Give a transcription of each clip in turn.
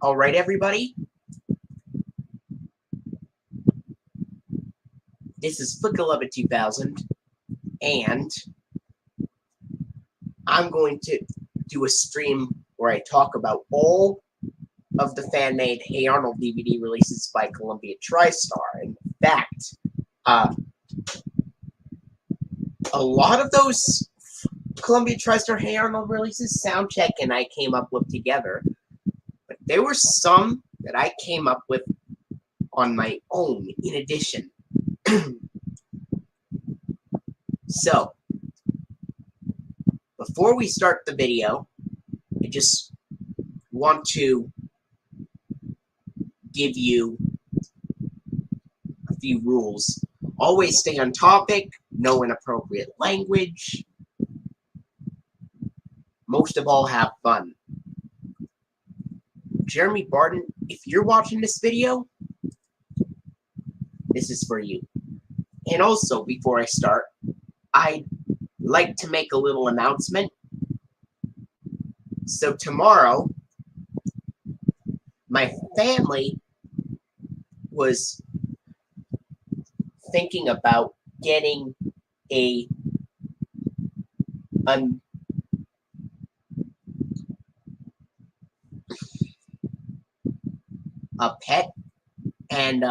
Alright, everybody. This is Flick11 2000, and I'm going to do a stream where I talk about all of the fan-made Hey Arnold DVD releases by Columbia TriStar. In fact, a lot of those Columbia TriStar Hey Arnold releases, Soundcheck and I came up with together, but there were some that I came up with on my own in addition. So, before we start the video, I just want to give you a few rules. Always stay on topic, no inappropriate language. Most of all, have fun. Jeremy Barton, if you're watching this video, this is for you. And also, before I start, I'd like to make a little announcement. So tomorrow, my family was thinking about getting a pet, and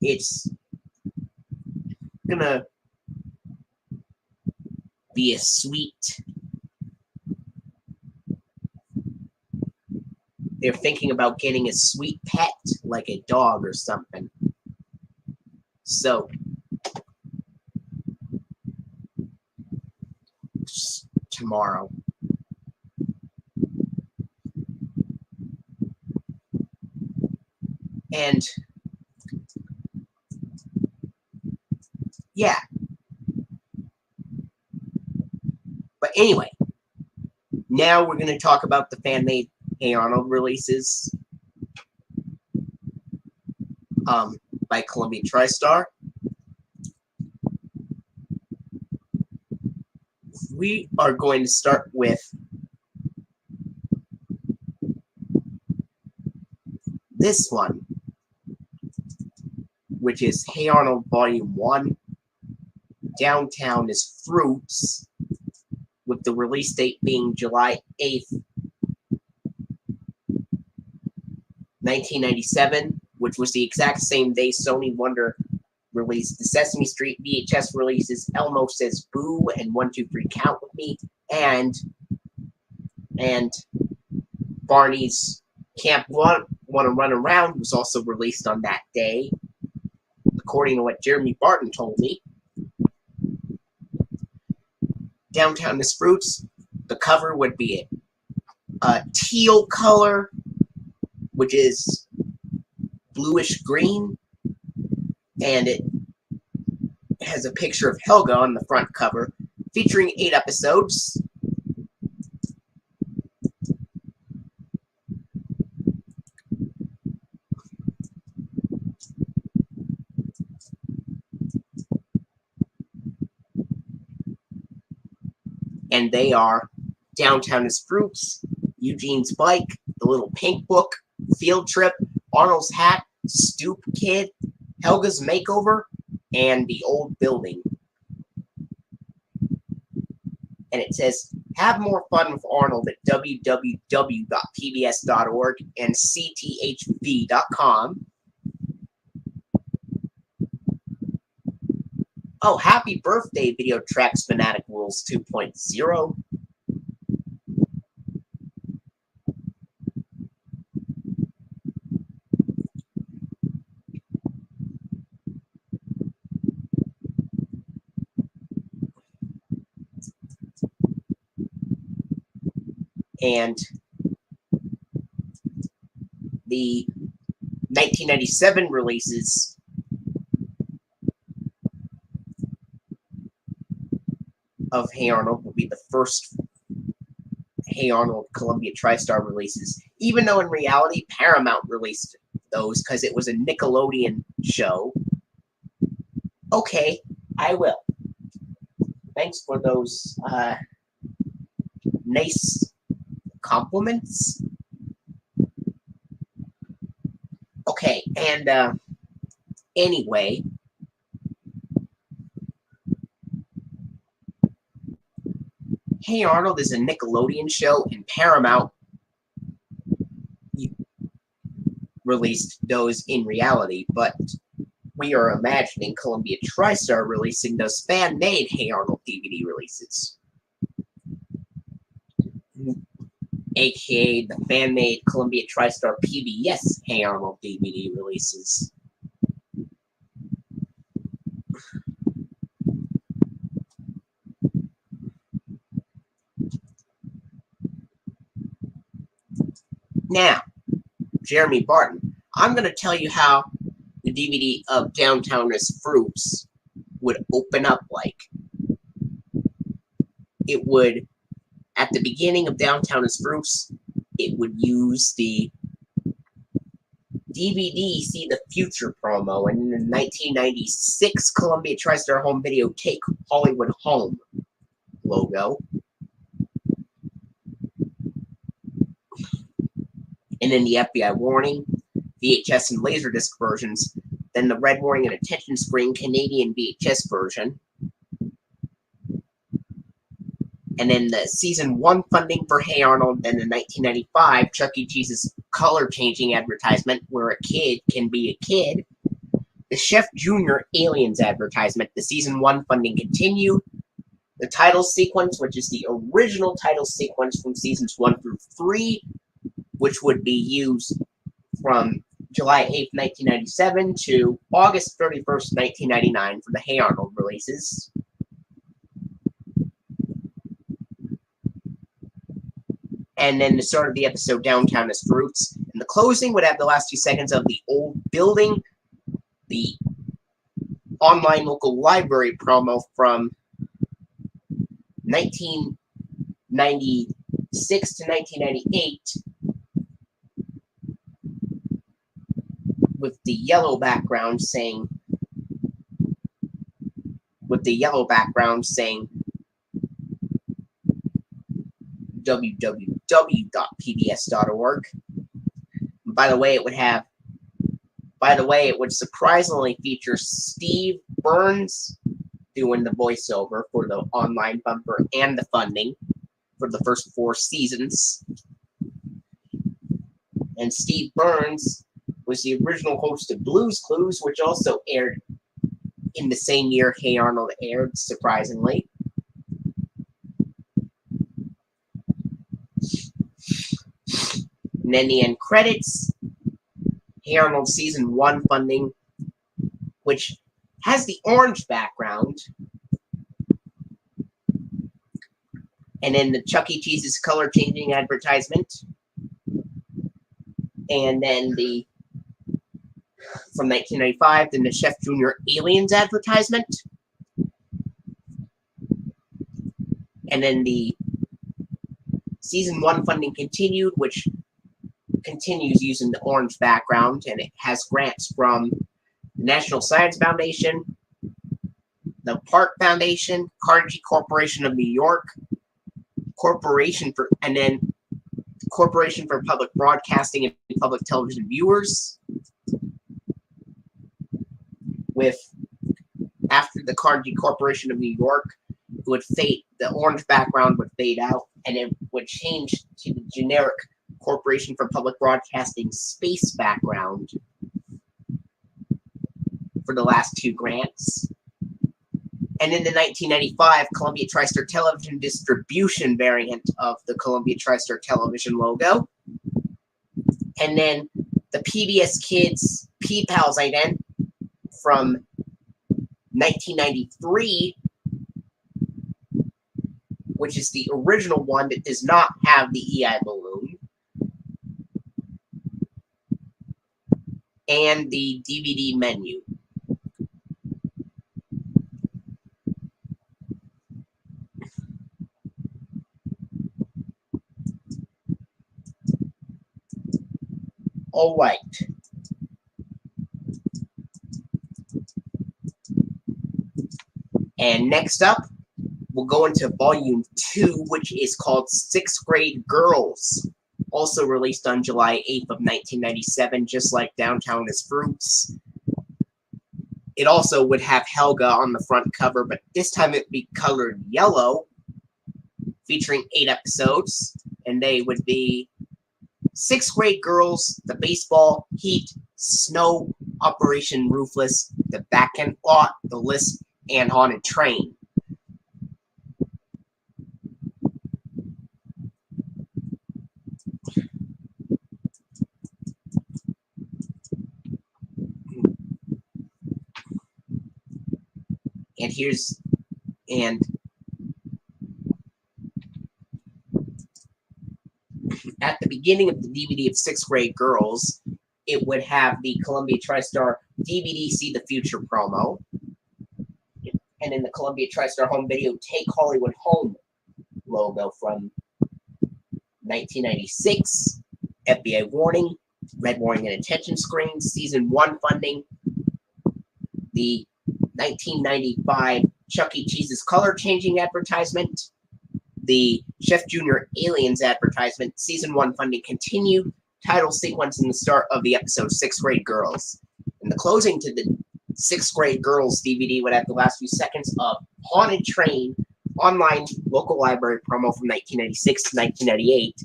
it's gonna be a sweet. They're thinking about getting a sweet pet, like a dog or something. So, tomorrow. And, yeah. But anyway, now we're going to talk about the fan-made Hey Arnold releases by Columbia TriStar. We are going to start with this one, which is Hey Arnold Volume 1. Downtown is Fruits, with the release date being July 8th, 1997, which was the exact same day Sony Wonder released the Sesame Street VHS releases Elmo Says Boo and 1, 2, 3 Count With Me, and Barney's Camp Wanna Run Around was also released on that day, according to what Jeremy Barton told me. Downtown is Fruits. The cover would be a teal color, which is bluish green, and it has a picture of Helga on the front cover, featuring 8 episodes. And they are Downtown is Fruits, Eugene's Bike, The Little Pink Book, Field Trip, Arnold's Hat, Stoop Kid, Helga's Makeover, and The Old Building. And it says, have more fun with Arnold at www.pbs.org and cthv.com. Oh, happy birthday, Video Tracks Fanatic Rules 2.0. And the 1997 releases of Hey Arnold will be the first Hey Arnold Columbia TriStar releases, even though in reality Paramount released those because it was a Nickelodeon show. Okay, I will. Thanks for those nice compliments. Okay, and anyway, Hey Arnold is a Nickelodeon show, and Paramount released those in reality, but we are imagining Columbia TriStar releasing those fan-made Hey Arnold DVD releases, aka the fan-made Columbia TriStar PBS Hey Arnold DVD releases. Now, Jeremy Barton, I'm going to tell you how the DVD of Downtown as Fruits would open up like. It would, at the beginning of Downtown as Fruits, it would use the DVD See the Future promo and in the 1996 Columbia TriStar Home Video Take Hollywood Home logo. And then the FBI warning, VHS and Laserdisc versions, then the red warning and attention screen Canadian VHS version, and then the season 1 funding for Hey Arnold, then the 1995 Chuck E. Cheese's color-changing advertisement where a kid can be a kid, the Chef Jr. Aliens advertisement, the season 1 funding continued, the title sequence, which is the original title sequence from seasons 1 through 3, which would be used from July 8th, 1997 to August 31st, 1999 for the Hey Arnold releases. And then the start of the episode, Downtown as Fruits. And the closing would have the last 2 seconds of the old building, the online local library promo from 1996 to 1998, with the yellow background saying www.pbs.org. By the way, it would surprisingly feature Steve Burns doing the voiceover for the online bumper and the funding for the first 4 seasons. And Steve Burns was the original host of Blue's Clues, which also aired in the same year Hey Arnold aired, surprisingly. And then the end credits, Hey Arnold Season 1 funding, which has the orange background. And then the Chuck E. Cheese's color-changing advertisement. And then the, from 1995, then the Chef Jr. Aliens advertisement. And then the Season 1 funding continued, which continues using the orange background, and it has grants from the National Science Foundation, the Park Foundation, Carnegie Corporation of New York, Corporation for Public Broadcasting and Public Television Viewers, with, after the Carnegie Corporation of New York, it would fade, the orange background would fade out, and it would change to the generic Corporation for Public Broadcasting space background for the last 2 grants. And in the 1995 Columbia TriStar Television distribution variant of the Columbia TriStar Television logo. And then the PBS Kids P-Pals ident from 1993, which is the original one that does not have the EI balloon. And the DVD menu. All right. And next up, we'll go into volume 2, which is called 6th Grade Girls. Also released on July 8th of 1997, just like Downtown is Fruits. It also would have Helga on the front cover, but this time it would be colored yellow, featuring 8 episodes, and they would be 6th Grade Girls, The Baseball, Heat, Snow, Operation Ruthless, The Backend Lot, The List, and Haunted Train. And at the beginning of the DVD of 6th Grade Girls, it would have the Columbia TriStar DVD See the Future promo. And in the Columbia TriStar home video, Take Hollywood Home logo from 1996. FBI warning, red warning and attention screen, season 1 funding. The 1995 Chuck E. Cheese's color changing advertisement. The Chef Jr. Aliens advertisement, season 1 funding continued. Title sequence in the start of the episode 6th Grade Girls. And the closing to the 6th Grade Girls DVD would have the last few seconds of Haunted Train online local library promo from 1996 to 1998.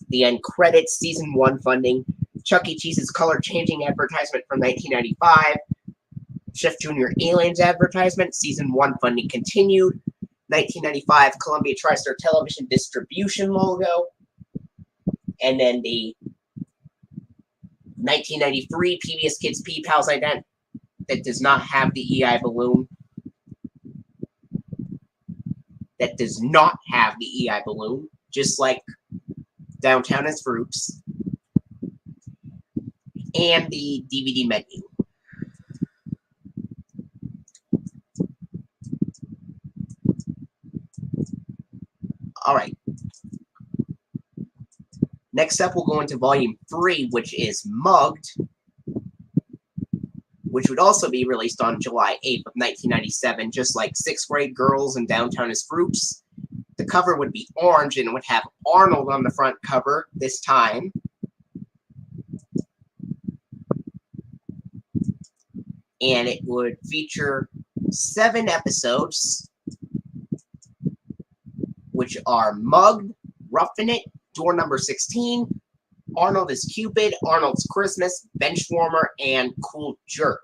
The end credits, season 1 funding. Chuck E. Cheese's color changing advertisement from 1995. Chef Jr. Aliens advertisement, season 1 funding continued. 1995 Columbia TriStar television distribution logo. And then the 1993 PBS Kids P Pals ident that does not have the EI balloon. That does not have the EI balloon, just like Downtown is Fruits. And the DVD menu. Alright. Next up, we'll go into Volume 3, which is Mugged, which would also be released on July 8th of 1997, just like 6th Grade Girls and Downtown is Fruits. The cover would be orange, and it would have Arnold on the front cover this time. And it would feature 7 episodes, which are Mugged, Roughing It, Door Number 16, Arnold is Cupid, Arnold's Christmas, Benchwarmer, and Cool Jerk.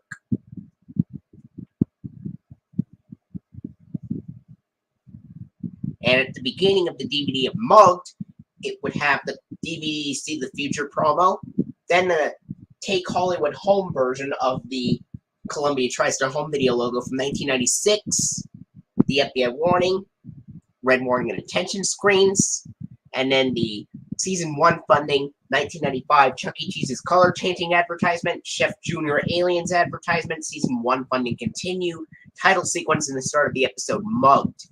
And at the beginning of the DVD of Mugged, it would have the DVD See the Future promo, then the Take Hollywood Home version of the Columbia TriStar home video logo from 1996, the FBI warning, red warning and attention screens, and then the season 1 funding 1995 Chuck E. Cheese's color changing advertisement, Chef Jr. Aliens advertisement, season 1 funding continued, title sequence in the start of the episode Mugged.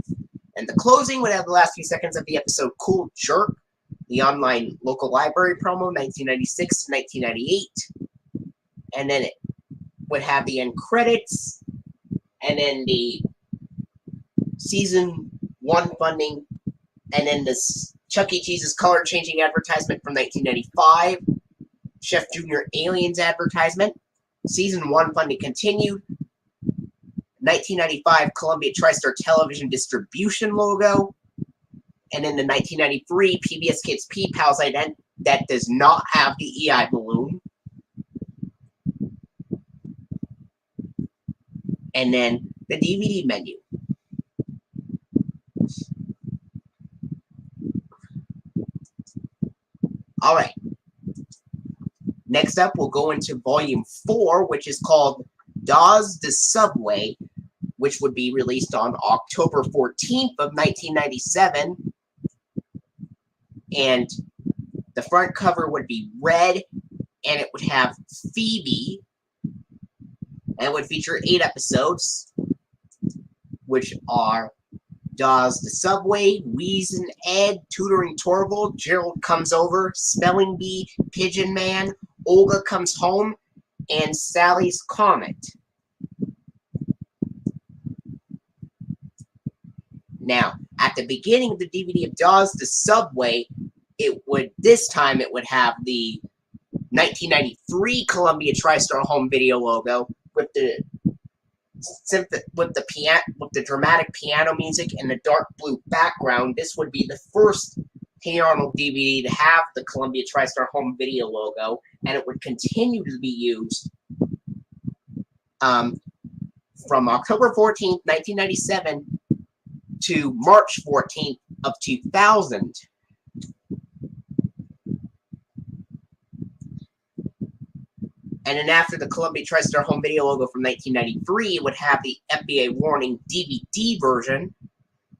And the closing would have the last few seconds of the episode Cool Jerk, the online local library promo 1996 to 1998, and then it would have the end credits, and then the season 1 funding, and then this Chuck E. Cheese's color changing advertisement from 1995, Chef Jr. Aliens advertisement, season 1 funding continued, 1995 Columbia TriStar television distribution logo, and then the 1993 PBS Kids P Pals ident that does not have the EI balloon, and then the DVD menu. Alright. Next up, we'll go into Volume 4, which is called Dawes the Subway, which would be released on October 14th of 1997. And the front cover would be red, and it would have Phoebe, and it would feature 8 episodes, which are Dawes the Subway, Wheeze and Ed, Tutoring Torvald, Gerald Comes Over, Spelling Bee, Pigeon Man, Olga Comes Home, and Sally's Comet. Now, At the beginning of the DVD of Dawes the Subway, this time it would have the 1993 Columbia TriStar home video logo with the dramatic piano music and the dark blue background. This would be the first Hey Arnold DVD to have the Columbia TriStar home video logo, and it would continue to be used from October 14th, 1997 to March 14th of 2000. And then after the Columbia TriStar home video logo from 1993, it would have the FBA warning DVD version,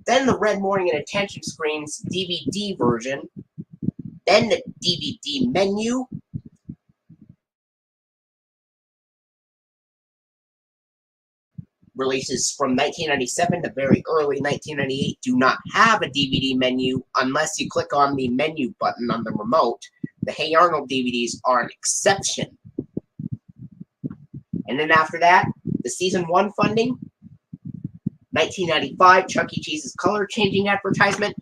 then the red warning and attention screens DVD version, then the DVD menu, releases from 1997 to very early 1998 do not have a DVD menu unless you click on the menu button on the remote. The Hey Arnold DVDs are an exception. And then after that, the Season 1 funding, 1995 Chuck E. Cheese's color-changing advertisement,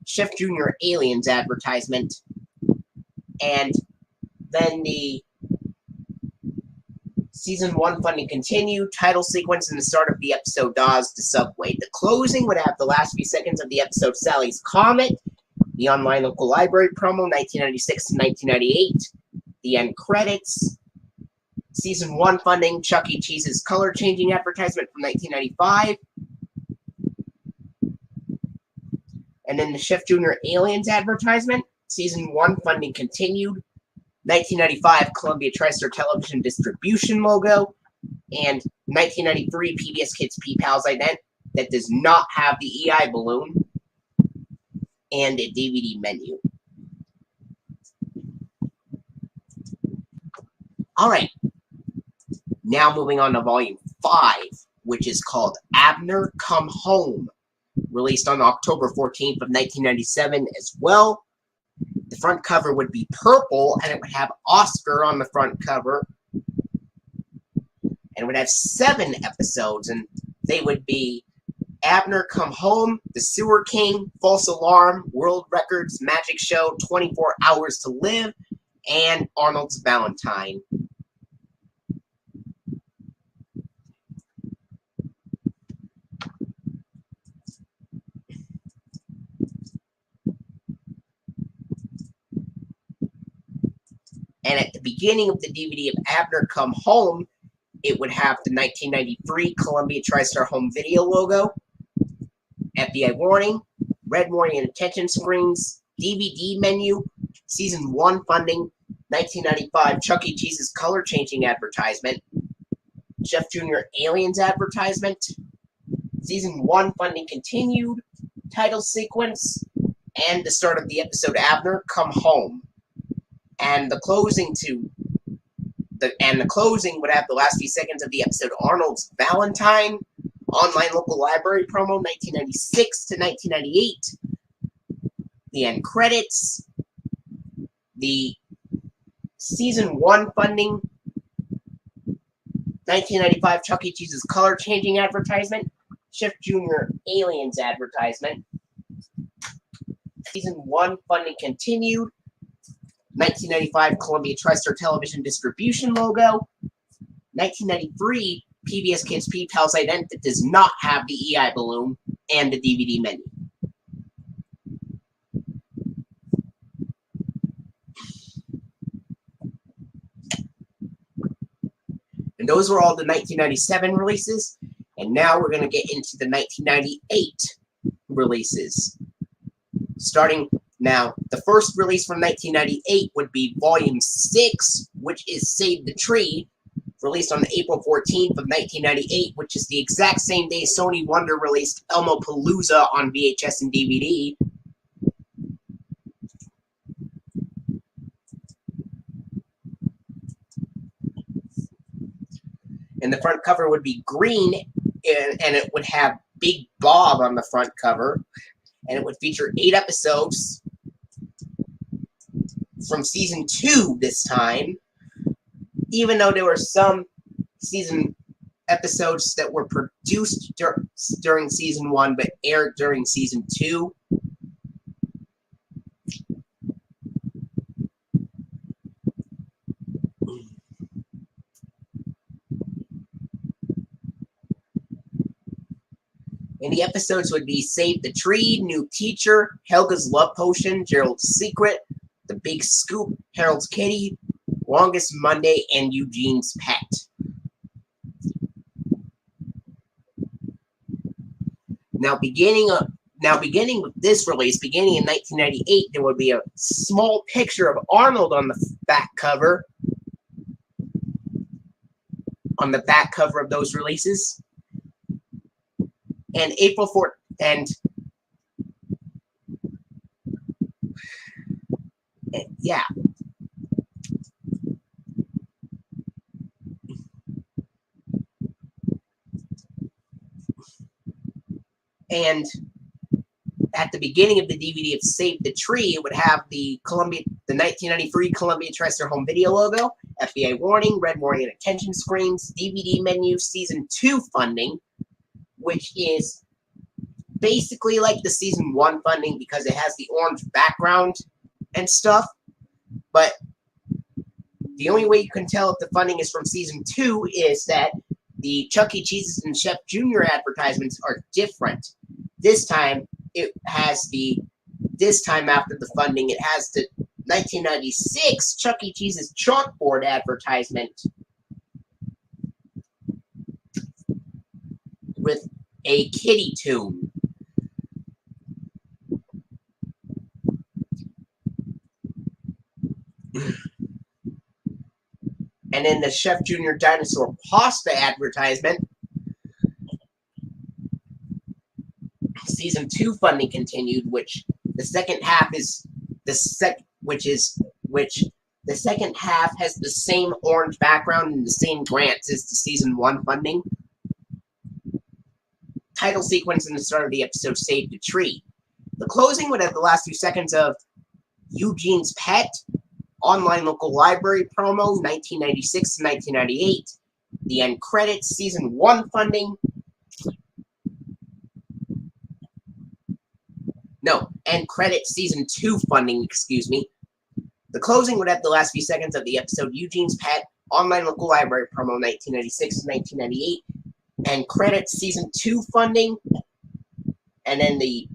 Chef Jr. Aliens advertisement, and then the Season 1 funding continued, title sequence, and the start of the episode Dawes the Subway. The closing would have the last few seconds of the episode Sally's Comet, the online local library promo, 1996 to 1998, the end credits, Season 1 funding, Chuck E. Cheese's color-changing advertisement from 1995, and then the Chef Jr. Aliens advertisement. Season 1 funding continued, 1995 Columbia TriStar television distribution logo, and 1993 PBS Kids P-Pals ident that does not have the EI balloon, and a DVD menu. Alright, now moving on to Volume 5, which is called Abner Come Home, released on October 14th of 1997 as well. The front cover would be purple, and it would have Oscar on the front cover. And it would have 7 episodes, and they would be Abner Come Home, The Sewer King, False Alarm, World Records, Magic Show, 24 Hours to Live, and Arnold's Valentine. And at the beginning of the DVD of Abner Come Home, it would have the 1993 Columbia TriStar home video logo, FBI warning, red warning and attention screens, DVD menu, Season 1 funding, 1995 Chuck E. Cheese's color-changing advertisement, Chef Jr. Aliens advertisement, Season 1 funding continued, title sequence, and the start of the episode Abner Come Home. And the closing would have the last few seconds of the episode Arnold's Valentine, online local library promo, 1996 to 1998, the end credits, the Season 1 funding, 1995 Chuck E. Cheese's color-changing advertisement, Chef Jr. Aliens advertisement, Season 1 funding continued, 1995 Columbia TriStar television distribution logo, 1993 PBS Kids P-Pals ident that does not have the EI balloon, and the DVD menu. And those were all the 1997 releases, and now we're going to get into the 1998 releases. Starting now, the first release from 1998 would be Volume 6, which is Save the Tree, released on April 14th of 1998, which is the exact same day Sony Wonder released Elmo Palooza on VHS and DVD. And the front cover would be green, and it would have Big Bob on the front cover, and it would feature 8 episodes from Season 2 this time, even though there were some Season episodes that were produced during season 1 but aired during season 2. And the episodes would be Save the Tree, New Teacher, Helga's Love Potion, Gerald's Secret, The Big Scoop, Harold's Kitty, Longest Monday, and Eugene's Pet. Now, beginning with this release, beginning in 1998, there would be a small picture of Arnold on the back cover. On the back cover of those releases. And April 4th, and yeah. And at the beginning of the DVD of Save the Tree, it would have the 1993 Columbia TriStar home video logo, FBI warning, red warning and attention screens, DVD menu, season 2 funding, which is basically like the season 1 funding because it has the orange background and stuff. But the only way you can tell if the funding is from season 2 is that the Chuck E. Cheese's and Chef Jr. advertisements are different. This time, this time after the funding, it has the 1996 Chuck E. Cheese's chalkboard advertisement with a kitty tune. And then the Chef Jr. Dinosaur Pasta advertisement. Season 2 funding continued, which the second half is the second half has the same orange background and the same grants as the season 1 funding. Title sequence in the start of the episode Save the Tree. The closing would have the last few seconds of Eugene's Pet, online local library promo, 1996 to 1998. The end credits, season 1 funding. No, end credits, season 2 funding, excuse me. The closing would have the last few seconds of the episode Eugene's Pet, online local library promo, 1996 to 1998. End credits, season 2 funding. And then the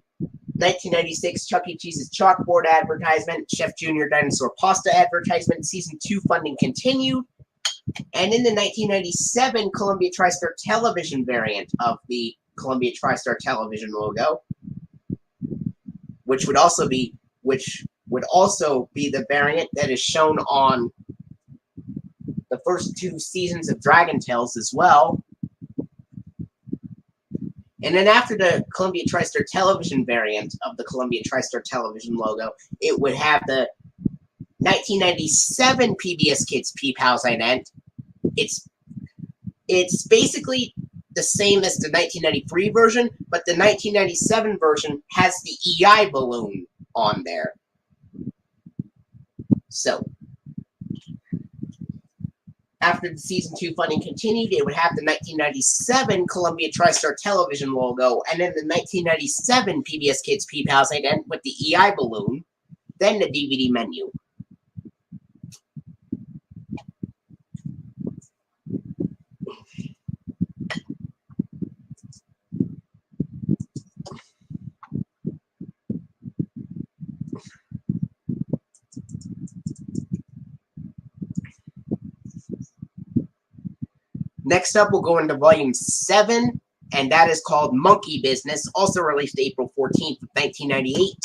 1996 Chuck E. Cheese's chalkboard advertisement, Chef Jr. Dinosaur Pasta advertisement, season 2 funding continued. And in the 1997 Columbia TriStar television variant of the Columbia TriStar television logo, which would also be the variant that is shown on the first 2 seasons of Dragon Tales as well. And then after the Columbia TriStar television variant of the Columbia TriStar television logo, it would have the 1997 PBS Kids Peep House ident. It's basically the same as the 1993 version, but the 1997 version has the EI balloon on there. So, after the season 2 funding continued, it would have the 1997 Columbia TriStar television logo, and then the 1997 PBS Kids Peep House ident with the EI balloon, then the DVD menu. Next up, we'll go into Volume 7, and that is called Monkey Business, also released April 14th, 1998.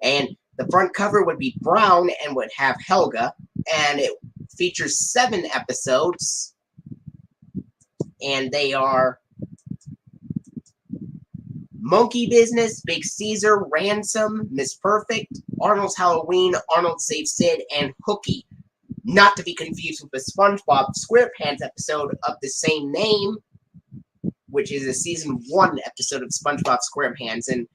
And the front cover would be brown and would have Helga, and it features 7 episodes, and they are Monkey Business, Big Caesar, Ransom, Miss Perfect, Arnold's Halloween, Arnold Saves Sid, and Hooky. Not to be confused with the SpongeBob SquarePants episode of the same name, which is a season 1 episode of SpongeBob SquarePants. And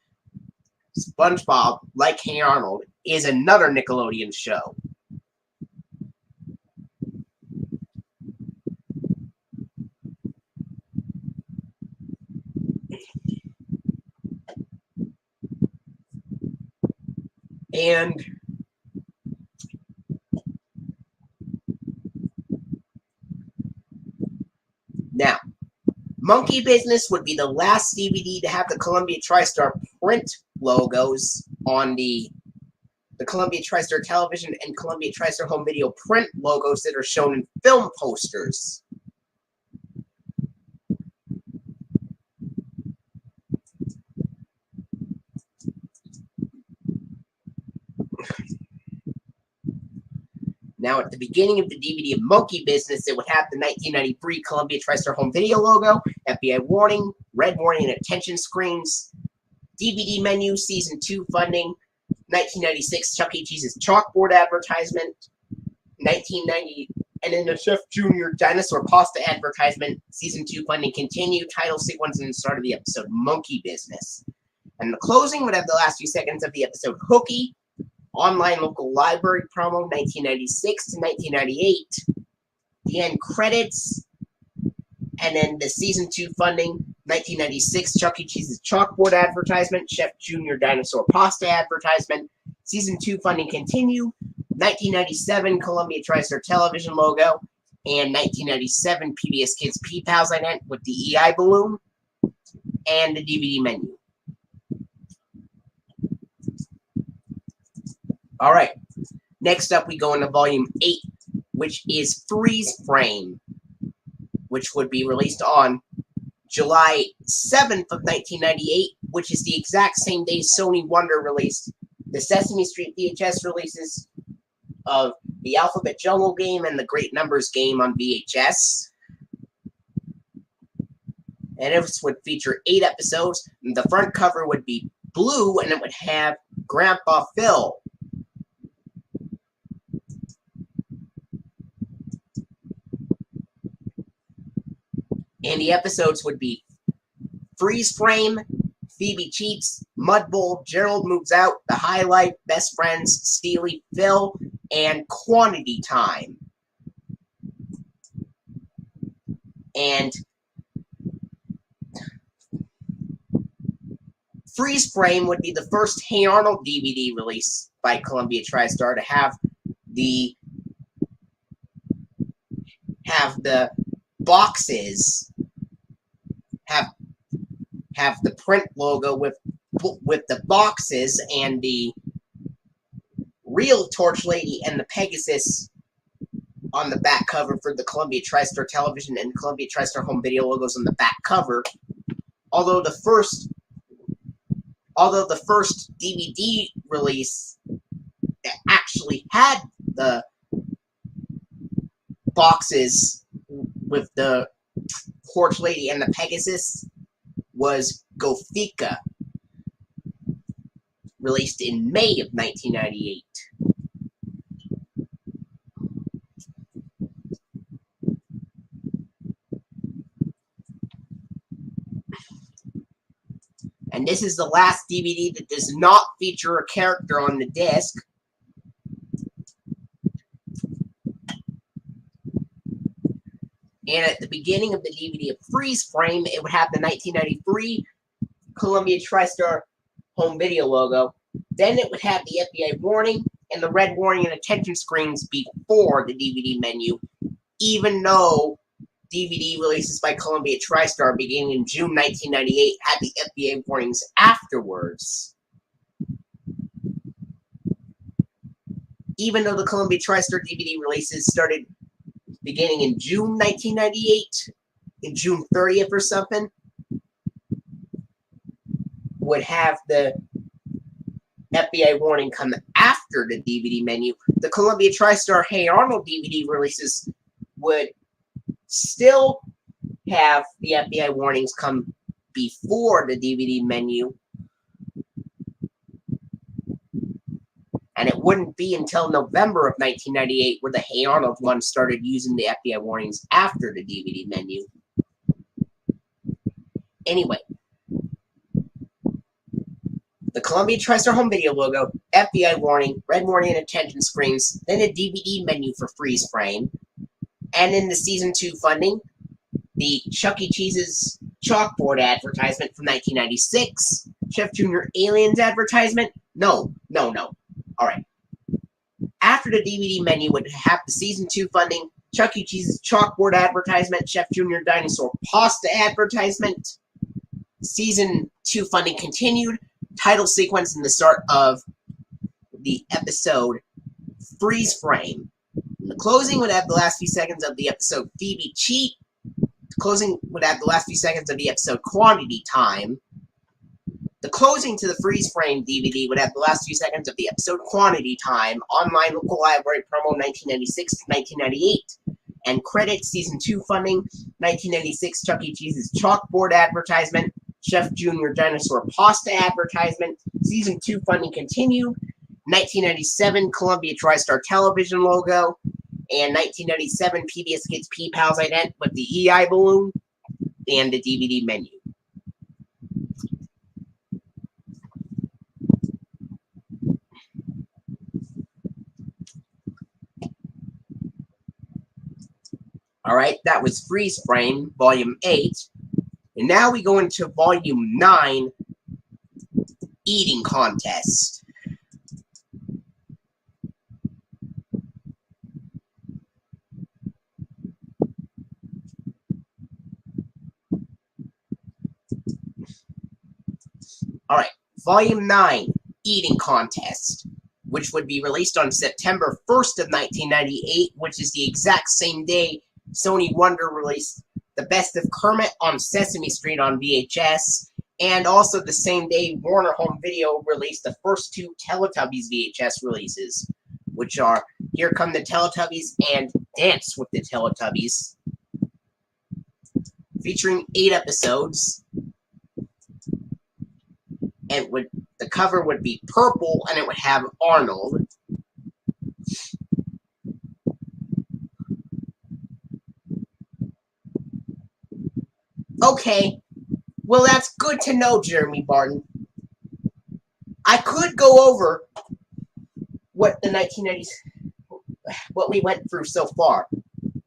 SpongeBob, like Hey Arnold, is another Nickelodeon show. And now, Monkey Business would be the last DVD to have the Columbia TriStar print logos on the Columbia TriStar television and Columbia TriStar home video print logos that are shown in film posters. Now, at the beginning of the DVD of Monkey Business, it would have the 1993 Columbia TriStar home video logo, FBI warning, red warning and attention screens, DVD menu, season 2 funding, 1996 Chuck E. Cheese's chalkboard advertisement, 1990, and then the Chef Jr. dinosaur pasta advertisement, season 2 funding continue, title sequence, and the start of the episode, Monkey Business. And the closing would have the last few seconds of the episode, Hooky, online local library promo, 1996 to 1998, the end credits, and then the season 2 funding, 1996 Chuck E. Cheese's chalkboard advertisement, Chef Jr. dinosaur pasta advertisement, season 2 funding continue, 1997 Columbia TriStar television logo, and 1997 PBS Kids P-Pals ident with the EI balloon, and the DVD menu. Alright, next up we go into Volume 8, which is Freeze Frame, which would be released on July 7th of 1998, which is the exact same day Sony Wonder released the Sesame Street VHS releases of the Alphabet Jungle game and the Great Numbers game on VHS. And this would feature 8 episodes. The front cover would be blue, and it would have Grandpa Phil. And the episodes would be Freeze Frame, Phoebe Cheats, Mud Bowl, Gerald Moves Out, The Highlight, Best Friends, Steely Phil, and Quantity Time. And Freeze Frame would be the first Hey Arnold DVD release by Columbia TriStar to have the boxes have the print logo with the boxes and the real Torch Lady and the Pegasus on the back cover for the Columbia TriStar television and Columbia TriStar home video logos on the back cover. Although the first DVD release that actually had the boxes with the Torch Lady and the Pegasus was Gofika, released in May of 1998. And this is the last DVD that does not feature a character on the disc. And at the beginning of the DVD of Freeze Frame, it would have the 1993 Columbia TriStar home video logo. Then it would have the FBI warning and the red warning and attention screens before the DVD menu, even though DVD releases by Columbia TriStar beginning in June 1998 had the FBI warnings afterwards. Even though the Columbia TriStar DVD releases started beginning in June 1998, in June 30th or something, would have the FBI warning come after the DVD menu. The Columbia TriStar Hey Arnold DVD releases would still have the FBI warnings come before the DVD menu. And it wouldn't be until November of 1998 where the Hey Arnold one started using the FBI warnings after the DVD menu. Anyway, the Columbia TriStar home video logo, FBI warning, red warning and attention screens, then a DVD menu for Freeze Frame, and in the season 2 funding, the Chuck E. Cheese's chalkboard advertisement from 1996, Chef Jr. Aliens advertisement. No. Alright. After the DVD menu would have the Season 2 funding, Chuck E. Cheese's chalkboard advertisement, Chef Jr. Dinosaur Pasta advertisement. Season 2 funding continued. Title sequence in the start of the episode Freeze Frame. And the closing would have the last few seconds of the episode Phoebe Cheat. The closing would have the last few seconds of the episode Quantity Time. The closing to the Freeze Frame DVD would have the last few seconds of the episode Quantity Time, online local library promo 1996 to 1998, and credits Season 2 funding, 1996 Chuck E. Cheese's chalkboard advertisement, Chef Jr. Dinosaur Pasta advertisement, Season 2 funding continued, 1997 Columbia TriStar television logo, and 1997 PBS Kids P Pals ident with the EI balloon, and the DVD menu. Alright, that was Freeze Frame, Volume 8. And now we go into Volume 9, Eating Contest. Alright, Volume 9, Eating Contest, which would be released on September 1st of 1998, which is the exact same day Sony Wonder released The Best of Kermit on Sesame Street on VHS, and also the same day Warner Home Video released the first two Teletubbies VHS releases, which are Here Come the Teletubbies and Dance with the Teletubbies, featuring 8 episodes. And the cover would be purple, and it would have Arnold. Okay, well that's good to know, Jeremy Barton. I could go over what the 1990s, what we went through so far.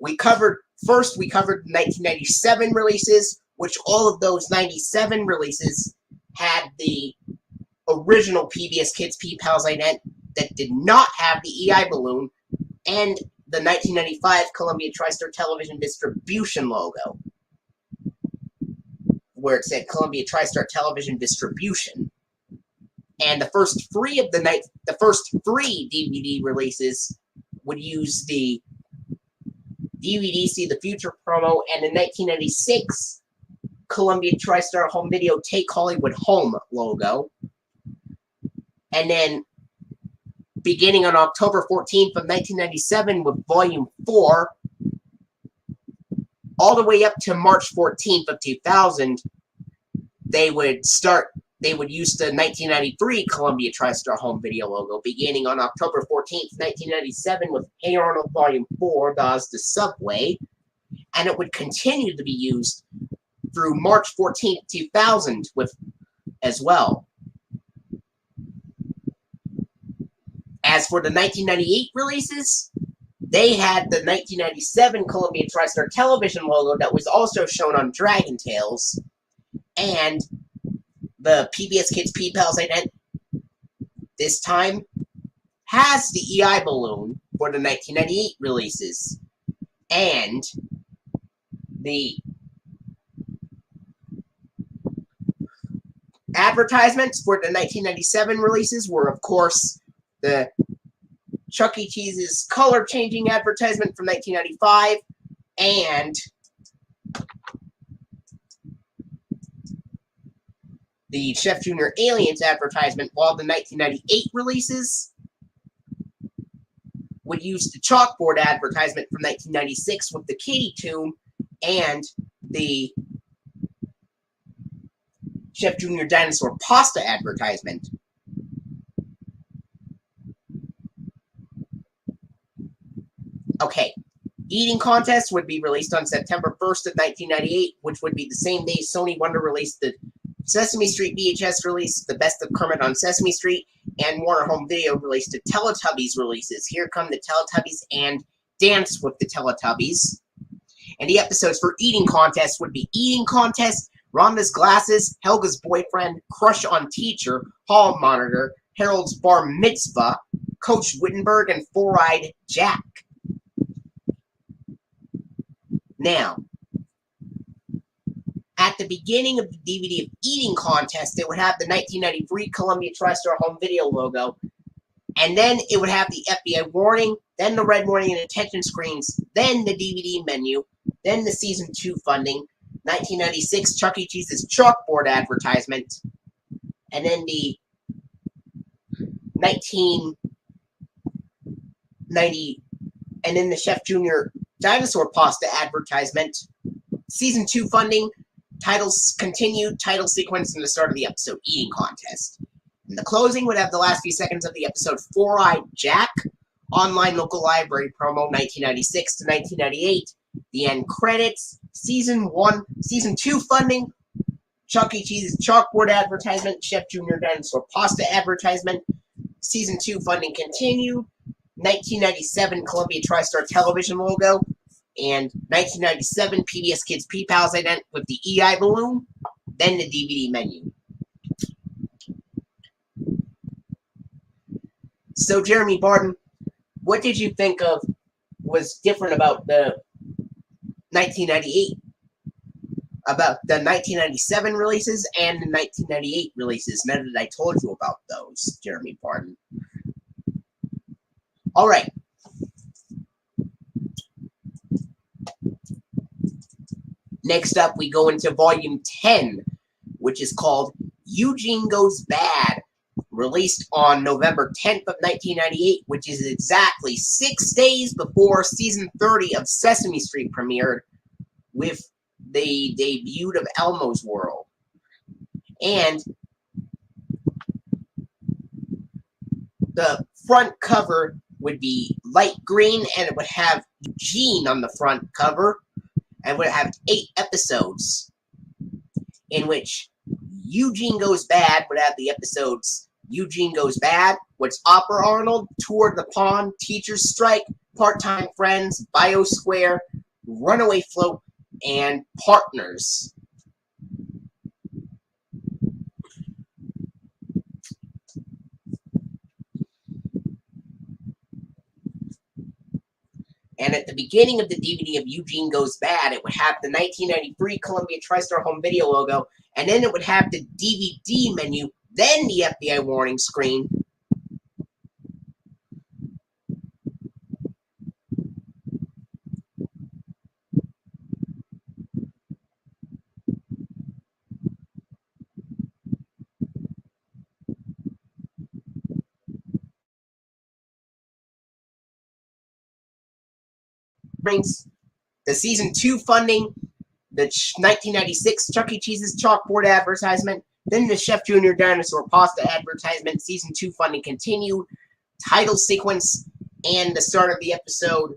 We covered the 1997 releases, which all of those 97 releases had the original PBS Kids P Pals ident that did not have the EI balloon, and the 1995 Columbia TriStar television distribution logo, where it said Columbia TriStar television distribution. And the first three DVD releases would use the DVD See the Future promo and the 1996 Columbia TriStar Home Video Take Hollywood Home logo. And then, beginning on October 14th of 1997 with Volume 4, all the way up to March 14th of 2000, they would use the 1993 Columbia TriStar Home Video logo, beginning on October 14th, 1997 with Hey Arnold Volume 4, The Oz the Subway, and it would continue to be used through March 14th, 2000 as well. As for the 1998 releases, they had the 1997 Columbia TriStar television logo that was also shown on Dragon Tales, and the PBS Kids P Pals ident this time has the EI balloon for the 1998 releases, and the advertisements for the 1997 releases were, of course, the Chuck E. Cheese's color-changing advertisement from 1995, and the Chef Jr. Aliens advertisement, while the 1998 releases would use the chalkboard advertisement from 1996 with the Kitty Tomb and the Chef Jr. Dinosaur Pasta advertisement. Okay, Eating Contest would be released on September 1st of 1998, which would be the same day Sony Wonder released the Sesame Street VHS release, The Best of Kermit on Sesame Street, and Warner Home Video released the Teletubbies releases, Here Come the Teletubbies and Dance with the Teletubbies. And the episodes for Eating Contest would be Eating Contest, Rhonda's Glasses, Helga's Boyfriend, Crush on Teacher, Hall Monitor, Harold's bar mitzvah, Coach Wittenberg, and Four-Eyed Jack. Now, at the beginning of the DVD of Eating Contest, it would have the 1993 Columbia TriStar home video logo, and then it would have the FBI warning, then the red warning and attention screens, then the DVD menu, then the Season 2 funding, 1996 Chuck E. Cheese's chalkboard advertisement, and then the 1990, and then the Chef Jr. dinosaur pasta advertisement, Season 2 funding, titles continued, title sequence, and the start of the episode Eating Contest. And the closing would have the last few seconds of the episode Four-Eyed Jack, online local library promo 1996 to 1998, the end credits, Season 2 funding, Chuck E. Cheese's chalkboard advertisement, Chef Jr. dinosaur pasta advertisement, Season 2 funding continued, 1997 Columbia TriStar television logo, and 1997 PBS Kids P-Pals ident with the EI balloon, then the DVD menu. So, Jeremy Barton, what did you think of was different about the 1998, about the 1997 releases and the 1998 releases, now that I told you about those, Jeremy Barton? All right. Next up, we go into Volume 10, which is called Eugene Goes Bad, released on November 10th of 1998, which is exactly 6 days before Season 30 of Sesame Street premiered, with the debut of Elmo's World. And the front cover would be light green, and it would have Eugene on the front cover, and would have 8 episodes, in which Eugene Goes Bad would have the episodes Eugene Goes Bad, What's Opera Arnold, Tour of the Pond, Teachers Strike, Part-Time Friends, BioSquare, Runaway Float, and Partners. And at the beginning of the DVD of Eugene Goes Bad, it would have the 1993 Columbia TriStar home video logo, and then it would have the DVD menu, then the FBI warning screen. Brings the Season 2 funding, the 1996 Chuck E. Cheese's chalkboard advertisement, then the Chef Jr. dinosaur pasta advertisement, Season 2 funding continued, title sequence, and the start of the episode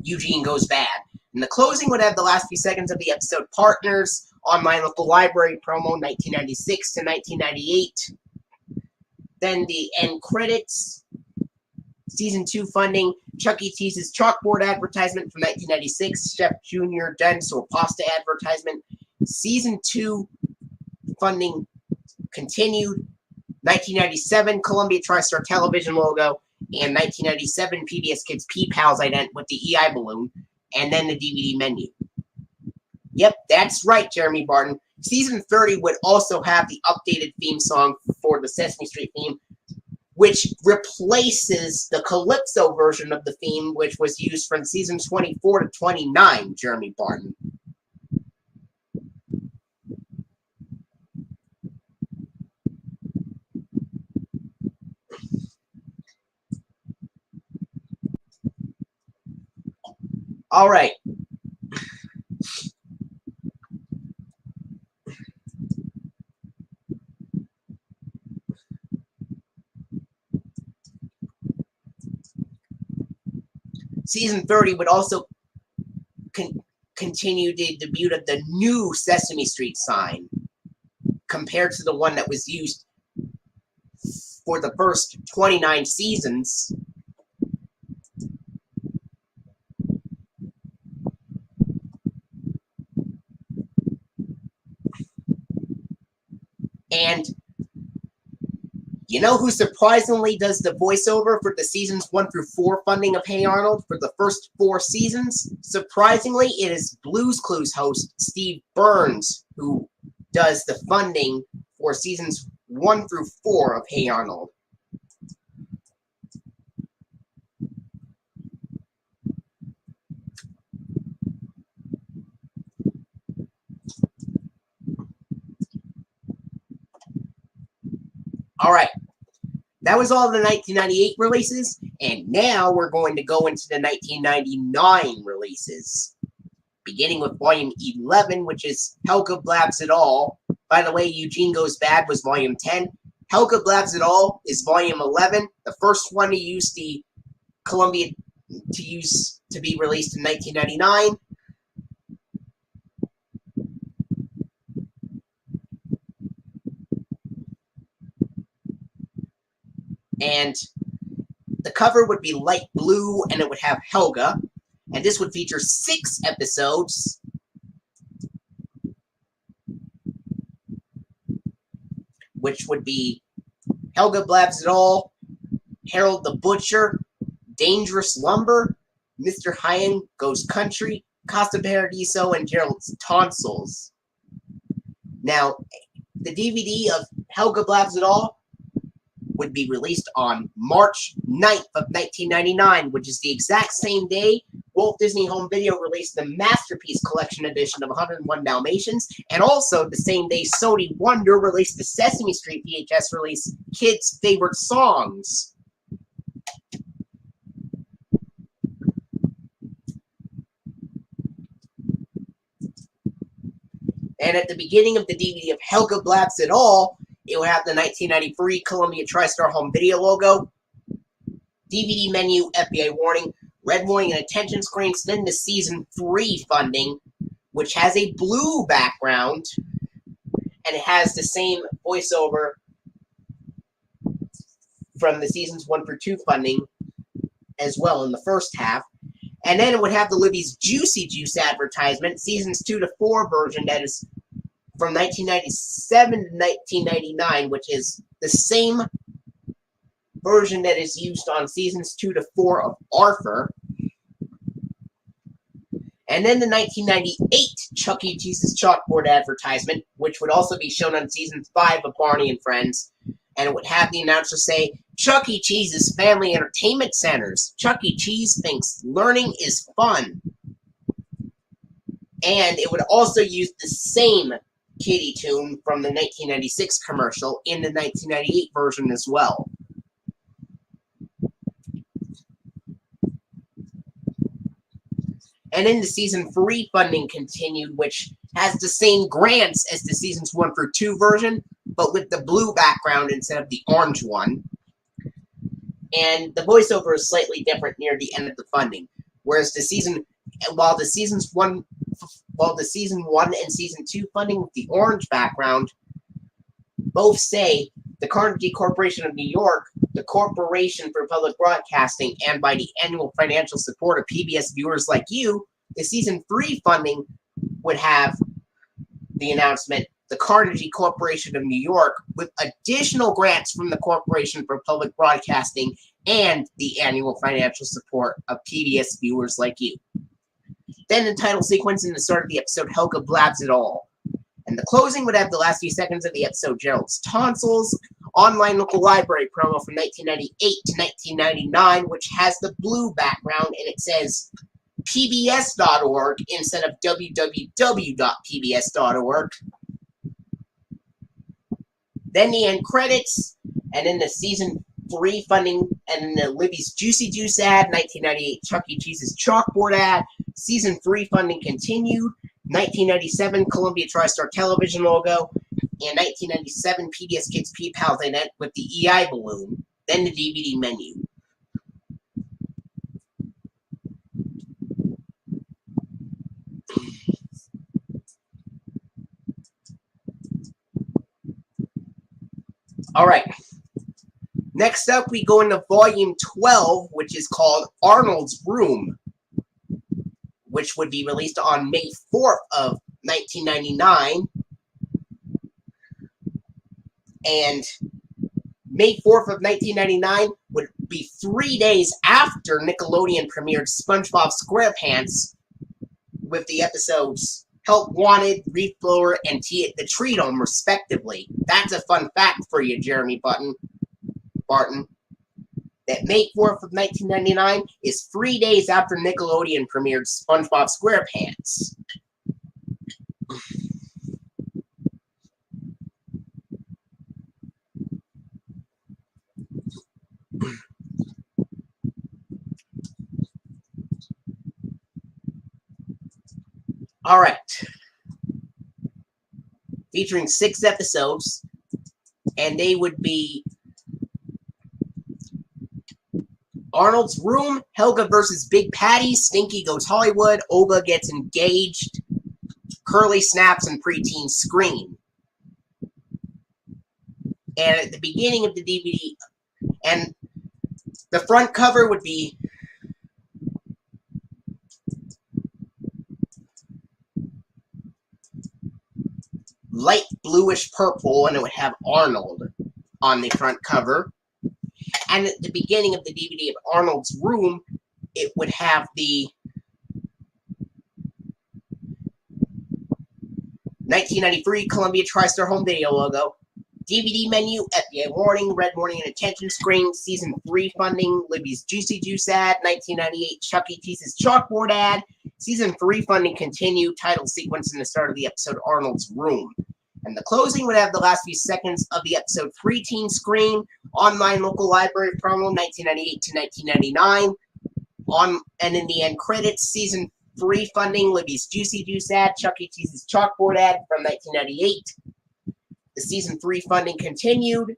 Eugene Goes Bad. And the closing would have the last few seconds of the episode Partners, online local library promo 1996 to 1998. Then the end credits, Season 2 funding, Chuck E. Cheese's chalkboard advertisement from 1996, Chef Jr. dinosaur pasta advertisement, Season 2 funding continued, 1997 Columbia TriStar television logo, and 1997 PBS Kids P-Pals ident with the EI balloon, and then the DVD menu. Yep, that's right, Jeremy Barton. Season 30 would also have the updated theme song for the Sesame Street theme, which replaces the Calypso version of the theme, which was used from Season 24 to 29, Jeremy Barton. All right. Season 30 would also continue the debut of the new Sesame Street sign, compared to the one that was used for the first 29 seasons. And You know who surprisingly does the voiceover for the seasons 1 through 4 funding of Hey Arnold for the first 4 seasons? Surprisingly, it is Blue's Clues host Steve Burns who does the funding for seasons 1 through 4 of Hey Arnold. Alright, that was all the 1998 releases, and now we're going to go into the 1999 releases. Beginning with Volume 11, which is Helga Blabs It All. By the way, Eugene Goes Bad was Volume 10. Helga Blabs It All is Volume 11, the first one to use the Columbia to be released in 1999. And the cover would be light blue, and it would have Helga. And this would feature 6 episodes. Which would be Helga Blabs It All, Harold the Butcher, Dangerous Lumber, Mr. Hyan Goes Country, Costa Paradiso, and Gerald's Tonsils. Now, the DVD of Helga Blabs It All would be released on March 9th of 1999, which is the exact same day Walt Disney Home Video released the Masterpiece Collection edition of 101 Dalmatians, and also the same day Sony Wonder released the Sesame Street VHS release, Kids' Favorite Songs. And at the beginning of the DVD of Helga Blabs It All, it will have the 1993 Columbia TriStar Home Video logo, DVD menu, FBI warning, red warning, and attention screens, then the Season 3 funding, which has a blue background, and it has the same voiceover from the Seasons 1 through 2 funding as well in the first half. And then it would have the Libby's Juicy Juice advertisement, Seasons 2 to 4 version that is from 1997 to 1999, which is the same version that is used on Seasons 2 to 4 of Arthur. And then the 1998 Chuck E. Cheese's Chalkboard advertisement, which would also be shown on Season 5 of Barney and Friends. And it would have the announcer say, Chuck E. Cheese's Family Entertainment Centers. Chuck E. Cheese thinks learning is fun. And it would also use the same kiddie tune from the 1996 commercial in the 1998 version as well. And then the Season 3 funding continued, which has the same grants as the Seasons 1 through 2 version, but with the blue background instead of the orange one. And the voiceover is slightly different near the end of the funding. Whereas while the Season 1 and Season 2 funding with the orange background both say the Carnegie Corporation of New York, the Corporation for Public Broadcasting, and by the annual financial support of PBS viewers like you, the Season 3 funding would have the announcement, the Carnegie Corporation of New York, with additional grants from the Corporation for Public Broadcasting and the annual financial support of PBS viewers like you. Then the title sequence in the start of the episode, Helga Blabs It All. And the closing would have the last few seconds of the episode, Gerald's Tonsils, online local library promo from 1998 to 1999, which has the blue background, and it says pbs.org instead of www.pbs.org. Then the end credits, and then the Season 3 funding, and then the Libby's Juicy Juice ad, 1998 Chuck E. Cheese's Chalkboard ad, Season 3 funding continued, 1997 Columbia TriStar Television logo, and 1997 PBS Kids P-Pals event with the EI balloon, then the DVD menu. Alright, next up we go into Volume 12, which is called Arnold's Room, which would be released on May 4th of 1999. And May 4th of 1999 would be 3 days after Nickelodeon premiered SpongeBob SquarePants with the episodes Help Wanted, Reef Blower, and The Tree Dome, respectively. That's a fun fact for you, Jeremy Barton. That May 4th of 1999 is 3 days after Nickelodeon premiered SpongeBob SquarePants. Alright. Featuring 6 episodes, and they would be Arnold's Room, Helga vs. Big Patty, Stinky Goes Hollywood, Olga Gets Engaged, Curly Snaps, and Preteen Scream. And at the beginning of the DVD, and the front cover would be light bluish purple, and it would have Arnold on the front cover. And at the beginning of the DVD of Arnold's Room, it would have the 1993 Columbia TriStar home video logo. DVD menu, FBI warning, red warning and attention screen, season 3 funding, Libby's Juicy Juice ad, 1998 Chuck E. Cheese's chalkboard ad, season 3 funding continue, title sequence in the start of the episode Arnold's Room. And the closing would have the last few seconds of the episode Preteen Scream, online local library promo 1998 to 1999, and in the end credits, season 3 funding, Libby's Juicy Juice ad, Chuck E. Cheese's chalkboard ad from 1998. The season 3 funding continued,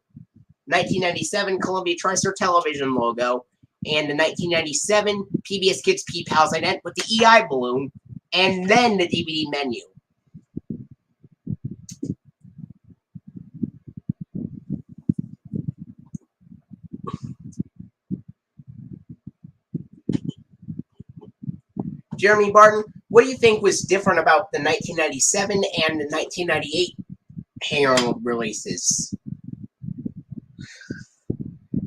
1997 Columbia TriStar television logo, and the 1997 PBS Kids P Pals ident with the EI balloon, and then the DVD menu. Jeremy Barton, what do you think was different about the 1997 and the 1998 Hey Arnold releases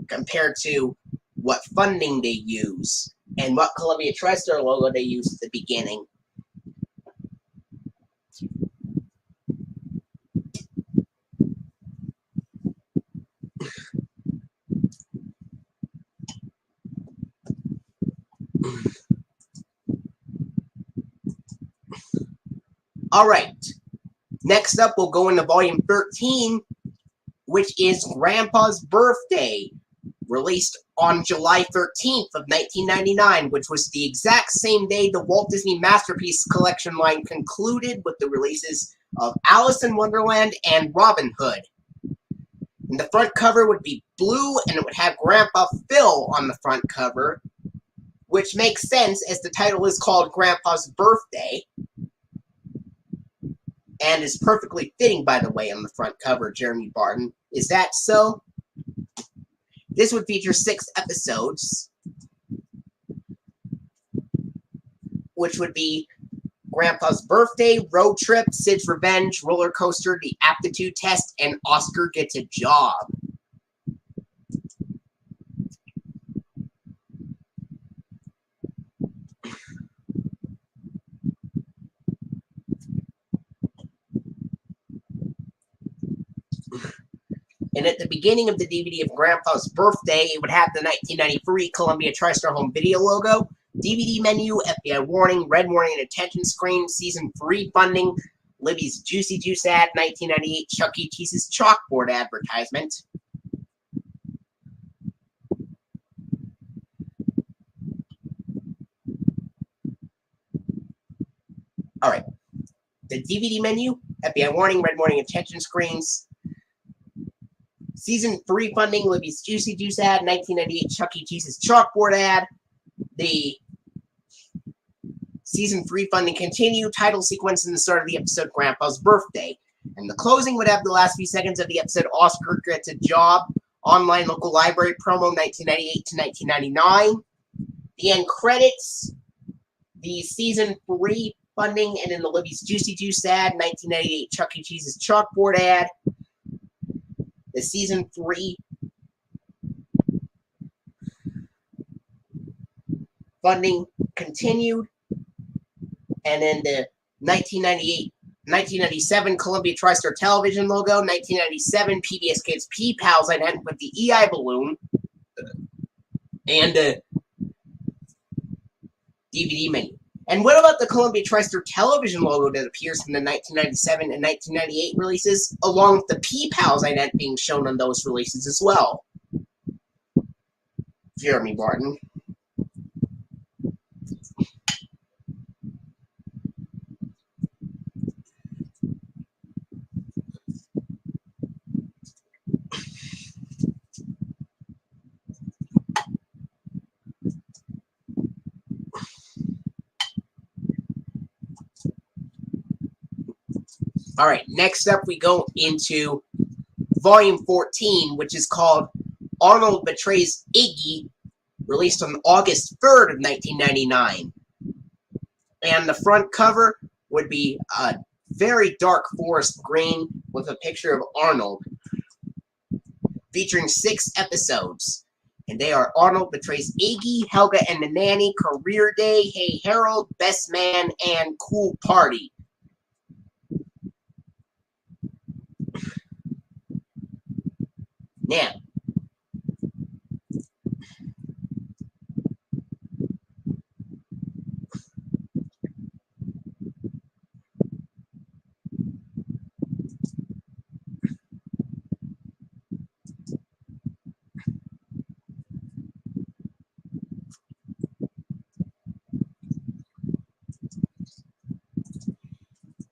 compared to what funding they use and what Columbia TriStar logo they use at the beginning? Alright, next up we'll go into volume 13, which is Grandpa's Birthday, released on July 13th of 1999, which was the exact same day the Walt Disney Masterpiece Collection line concluded with the releases of Alice in Wonderland and Robin Hood. And the front cover would be blue, and it would have Grandpa Phil on the front cover, which makes sense as the title is called Grandpa's Birthday. And is perfectly fitting, by the way, on the front cover, Jeremy Barton. Is that so? This would feature 6 episodes, which would be Grandpa's Birthday, Road Trip, Sid's Revenge, Roller Coaster, The Aptitude Test, and Oscar Gets a Job. And at the beginning of the DVD of Grandpa's Birthday, it would have the 1993 Columbia TriStar home video logo, DVD menu, FBI warning, red warning and attention screen, season 3 funding, Libby's Juicy Juice ad, 1998 Chuck E. Cheese's chalkboard advertisement. Alright. The DVD menu, FBI warning, red warning, attention screens, season 3 funding, Libby's Juicy Juice ad, 1998 Chuck E. Cheese's chalkboard ad, the season 3 funding continue, title sequence in the start of the episode Grandpa's Birthday. And the closing would have the last few seconds of the episode Oscar Gets a Job, online local library promo 1998 to 1999. The end credits, the season 3 funding, and then the Libby's Juicy Juice ad, 1998 Chuck E. Cheese's chalkboard ad, the season 3 funding continued. And then the 1997 Columbia TriStar television logo, 1997 PBS Kids P Pals ident with the EI balloon, and the DVD menu. And what about the Columbia TriStar television logo that appears from the 1997 and 1998 releases, along with the P Pals ident being shown on those releases as well? Jeremy Barton. All right, next up we go into Volume 14, which is called Arnold Betrays Iggy, released on August 3rd of 1999. And the front cover would be a very dark forest green with a picture of Arnold, featuring 6 episodes. And they are Arnold Betrays Iggy, Helga and the Nanny, Career Day, Hey Harold, Best Man, and Cool Party. Now,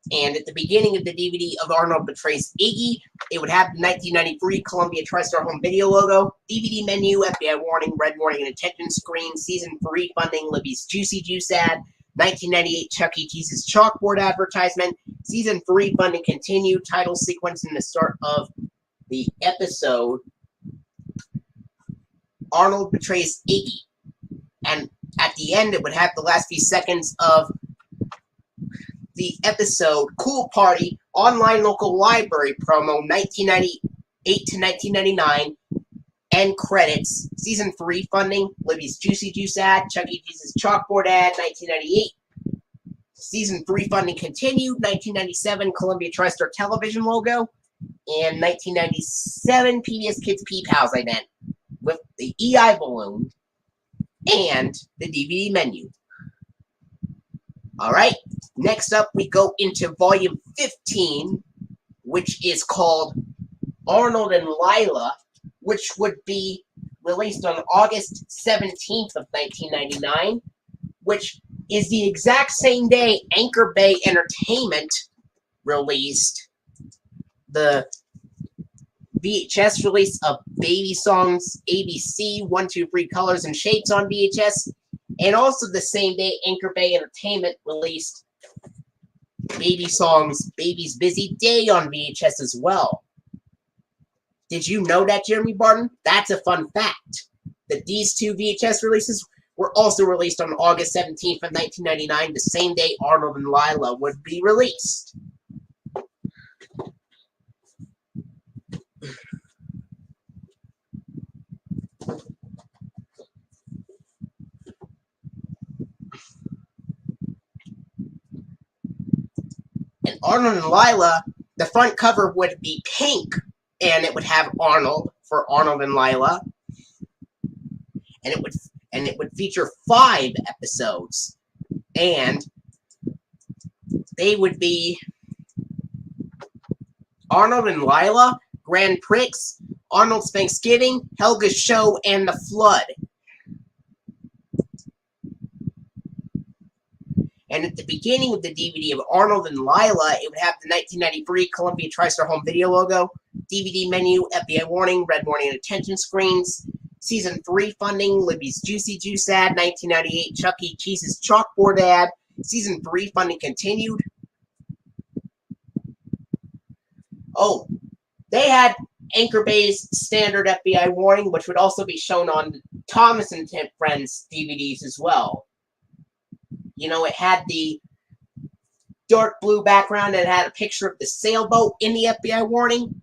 and at the beginning of the DVD of Arnold Betrays Iggy, it would have the 1993 Columbia TriStar Home Video logo, DVD menu, FBI warning, red warning, and attention screen, Season 3 funding, Libby's Juicy Juice ad, 1998 Chuck E. Cheese's chalkboard advertisement, Season 3 funding continued, title sequence in the start of the episode, Arnold Betrays Iggy. And at the end, it would have the last few seconds of the episode Cool Party Online Local Library promo 1998 to 1999, end credits, Season 3 funding, Libby's Juicy Juice ad, Chuck E. Cheese's chalkboard ad 1998, Season 3 funding continued, 1997 Columbia TriStar television logo, and 1997 PBS Kids P Pals ident with the EI balloon and the DVD menu. Alright, next up we go into Volume 15, which is called Arnold and Lila, which would be released on August 17th of 1999, which is the exact same day Anchor Bay Entertainment released the VHS release of Baby Songs ABC 1, 2, 3 Colors and Shapes on VHS, and also the same day Anchor Bay Entertainment released Baby Songs Baby's Busy Day on VHS as well. Did you know that, Jeremy Barton? That's a fun fact, that these 2 VHS releases were also released on August 17th of 1999, the same day Arnold and Lila would be released. And Arnold and Lila, the front cover would be pink, and it would have Arnold for Arnold and Lila, and it would feature 5 episodes, and they would be Arnold and Lila, Grand Prix, Arnold's Thanksgiving, Helga's Show, and The Flood. And at the beginning of the DVD of Arnold and Lila, it would have the 1993 Columbia TriStar Home Video logo, DVD menu, FBI warning, red warning, and attention screens, Season 3 funding, Libby's Juicy Juice ad, 1998 Chuck E. Cheese's chalkboard ad, Season 3 funding continued. Oh, they had Anchor Bay's standard FBI warning, which would also be shown on Thomas and Friends DVDs as well. You know, it had the dark blue background and it had a picture of the sailboat in the FBI warning.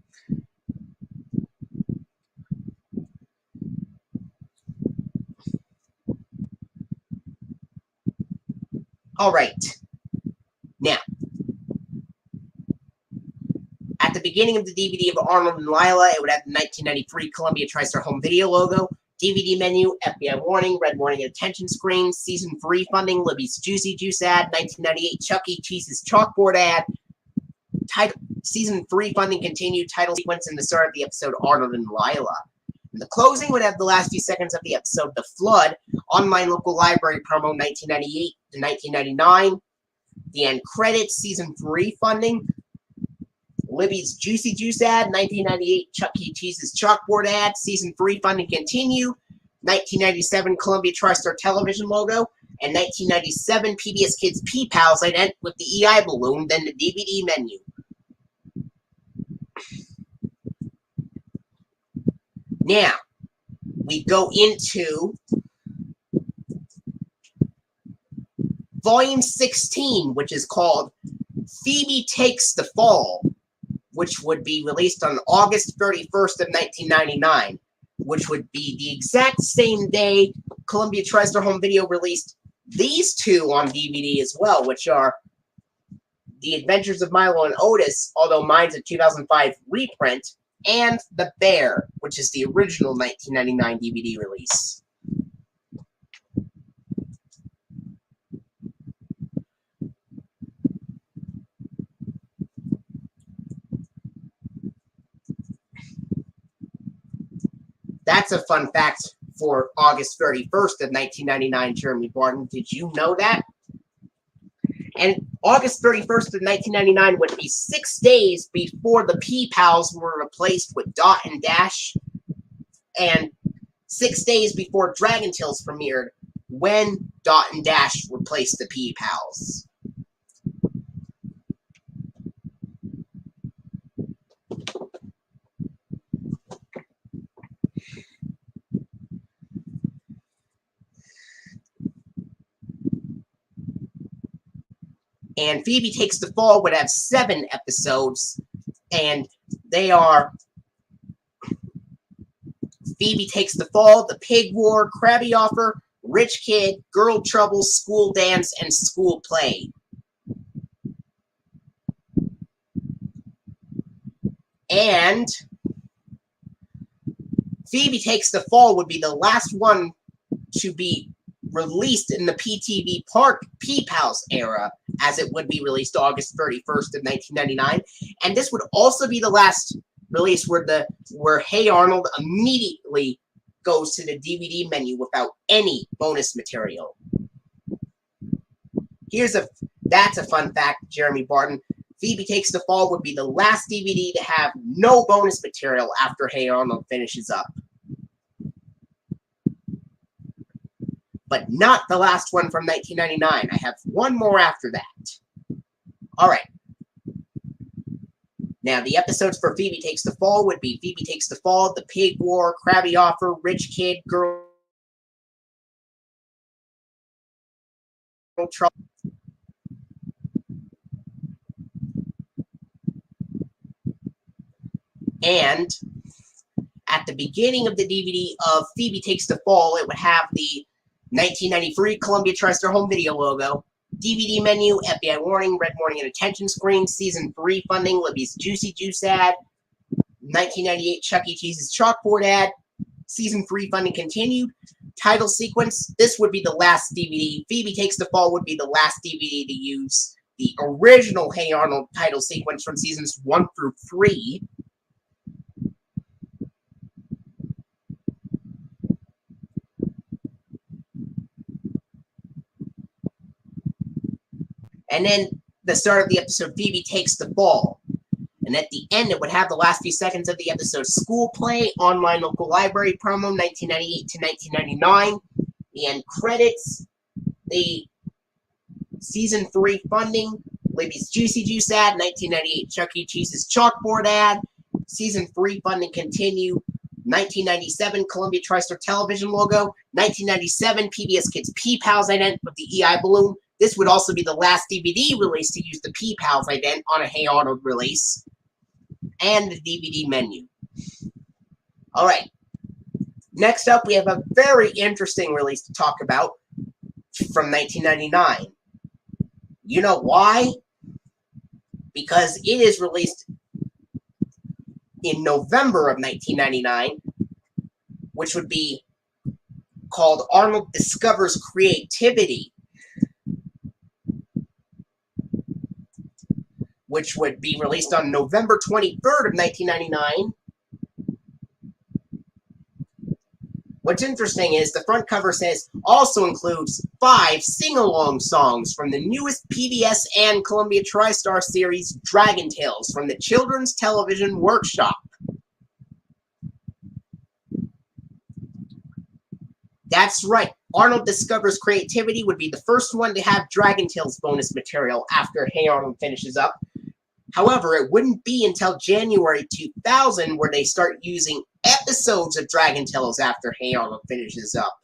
Alright, now, at the beginning of the DVD of Arnold and Lila, it would have the 1993 Columbia TriStar home video logo, DVD menu, FBI warning, red warning and attention screen, season 3 funding, Libby's Juicy Juice ad, 1998 Chuck E. Cheese's chalkboard ad, title, season 3 funding continued, title sequence, and the start of the episode Arnold and Lila. And the closing would have the last few seconds of the episode The Flood, online local library promo 1998 to 1999, the end credits, season 3 funding, Libby's Juicy Juice ad, 1998 Chuck E. Cheese's chalkboard ad, season 3 funding continue, 1997 Columbia TriStar television logo, and 1997 PBS Kids Pee Pals ident with the EI balloon, then the DVD menu. Now, we go into Volume 16, which is called Phoebe Takes the Fall, which would be released on August 31st of 1999, which would be the exact same day Columbia TriStar Home Video released these two on DVD as well, which are The Adventures of Milo and Otis, although mine's a 2005 reprint, and The Bear, which is the original 1999 DVD release. That's a fun fact for August 31st of 1999, Jeremy Barton. Did you know that? And August 31st of 1999 would be 6 days before the Pee Pals were replaced with Dot and Dash, and 6 days before Dragon Tales premiered, when Dot and Dash replaced the Pee Pals. And Phoebe Takes the Fall would have 7 episodes, and they are Phoebe Takes the Fall, The Pig War, Krabby Offer, Rich Kid, Girl Trouble, School Dance, and School Play. And Phoebe Takes the Fall would be the last one to be released in the PTV Park Pee Pals era, as it would be released August 31st of 1999. And this would also be the last release where Hey Arnold immediately goes to the DVD menu without any bonus material. That's a fun fact, Jeremy Barton. Phoebe Takes the Fall would be the last DVD to have no bonus material after Hey Arnold finishes up. But not the last one from 1999. I have one more after that. Alright. Now, the episodes for Phoebe Takes the Fall would be Phoebe Takes the Fall, The Pig War, Krabby Offer, Rich Kid, Girl Trouble. And at the beginning of the DVD of Phoebe Takes the Fall, it would have the 1993 Columbia TriStar Home Video logo, DVD menu, FBI warning, red warning and attention screen, season 3 funding, Libby's Juicy Juice ad, 1998 Chuck E. Cheese's chalkboard ad, season 3 funding continued, title sequence. This would be the last DVD. Phoebe Takes the Fall would be the last DVD to use the original Hey Arnold title sequence from seasons 1 through 3. And then the start of the episode, Phoebe Takes the Fall. And at the end, it would have the last few seconds of the episode, School Play, online local library promo, 1998 to 1999. The end credits, the season 3 funding, Libby's Juicy Juice ad, 1998 Chuck E. Cheese's chalkboard ad, season 3 funding continue, 1997 Columbia TriStar television logo, 1997 PBS Kids Pee Pals ident with the EI balloon. This would also be the last DVD release to use the Pee Pals ident on a Hey Arnold release. And the DVD menu. Alright. Next up, we have a very interesting release to talk about from 1999. You know why? Because it is released in November of 1999, which would be called Arnold Discovers Creativity, which would be released on November 23rd of 1999. What's interesting is the front cover says also includes 5 sing-along songs from the newest PBS and Columbia TriStar series Dragon Tales from the Children's Television Workshop. That's right, Arnold Discovers Creativity would be the first one to have Dragon Tales bonus material after Hey Arnold finishes up. However, it wouldn't be until January 2000 where they start using episodes of Dragon Tales after Hey Arnold finishes up.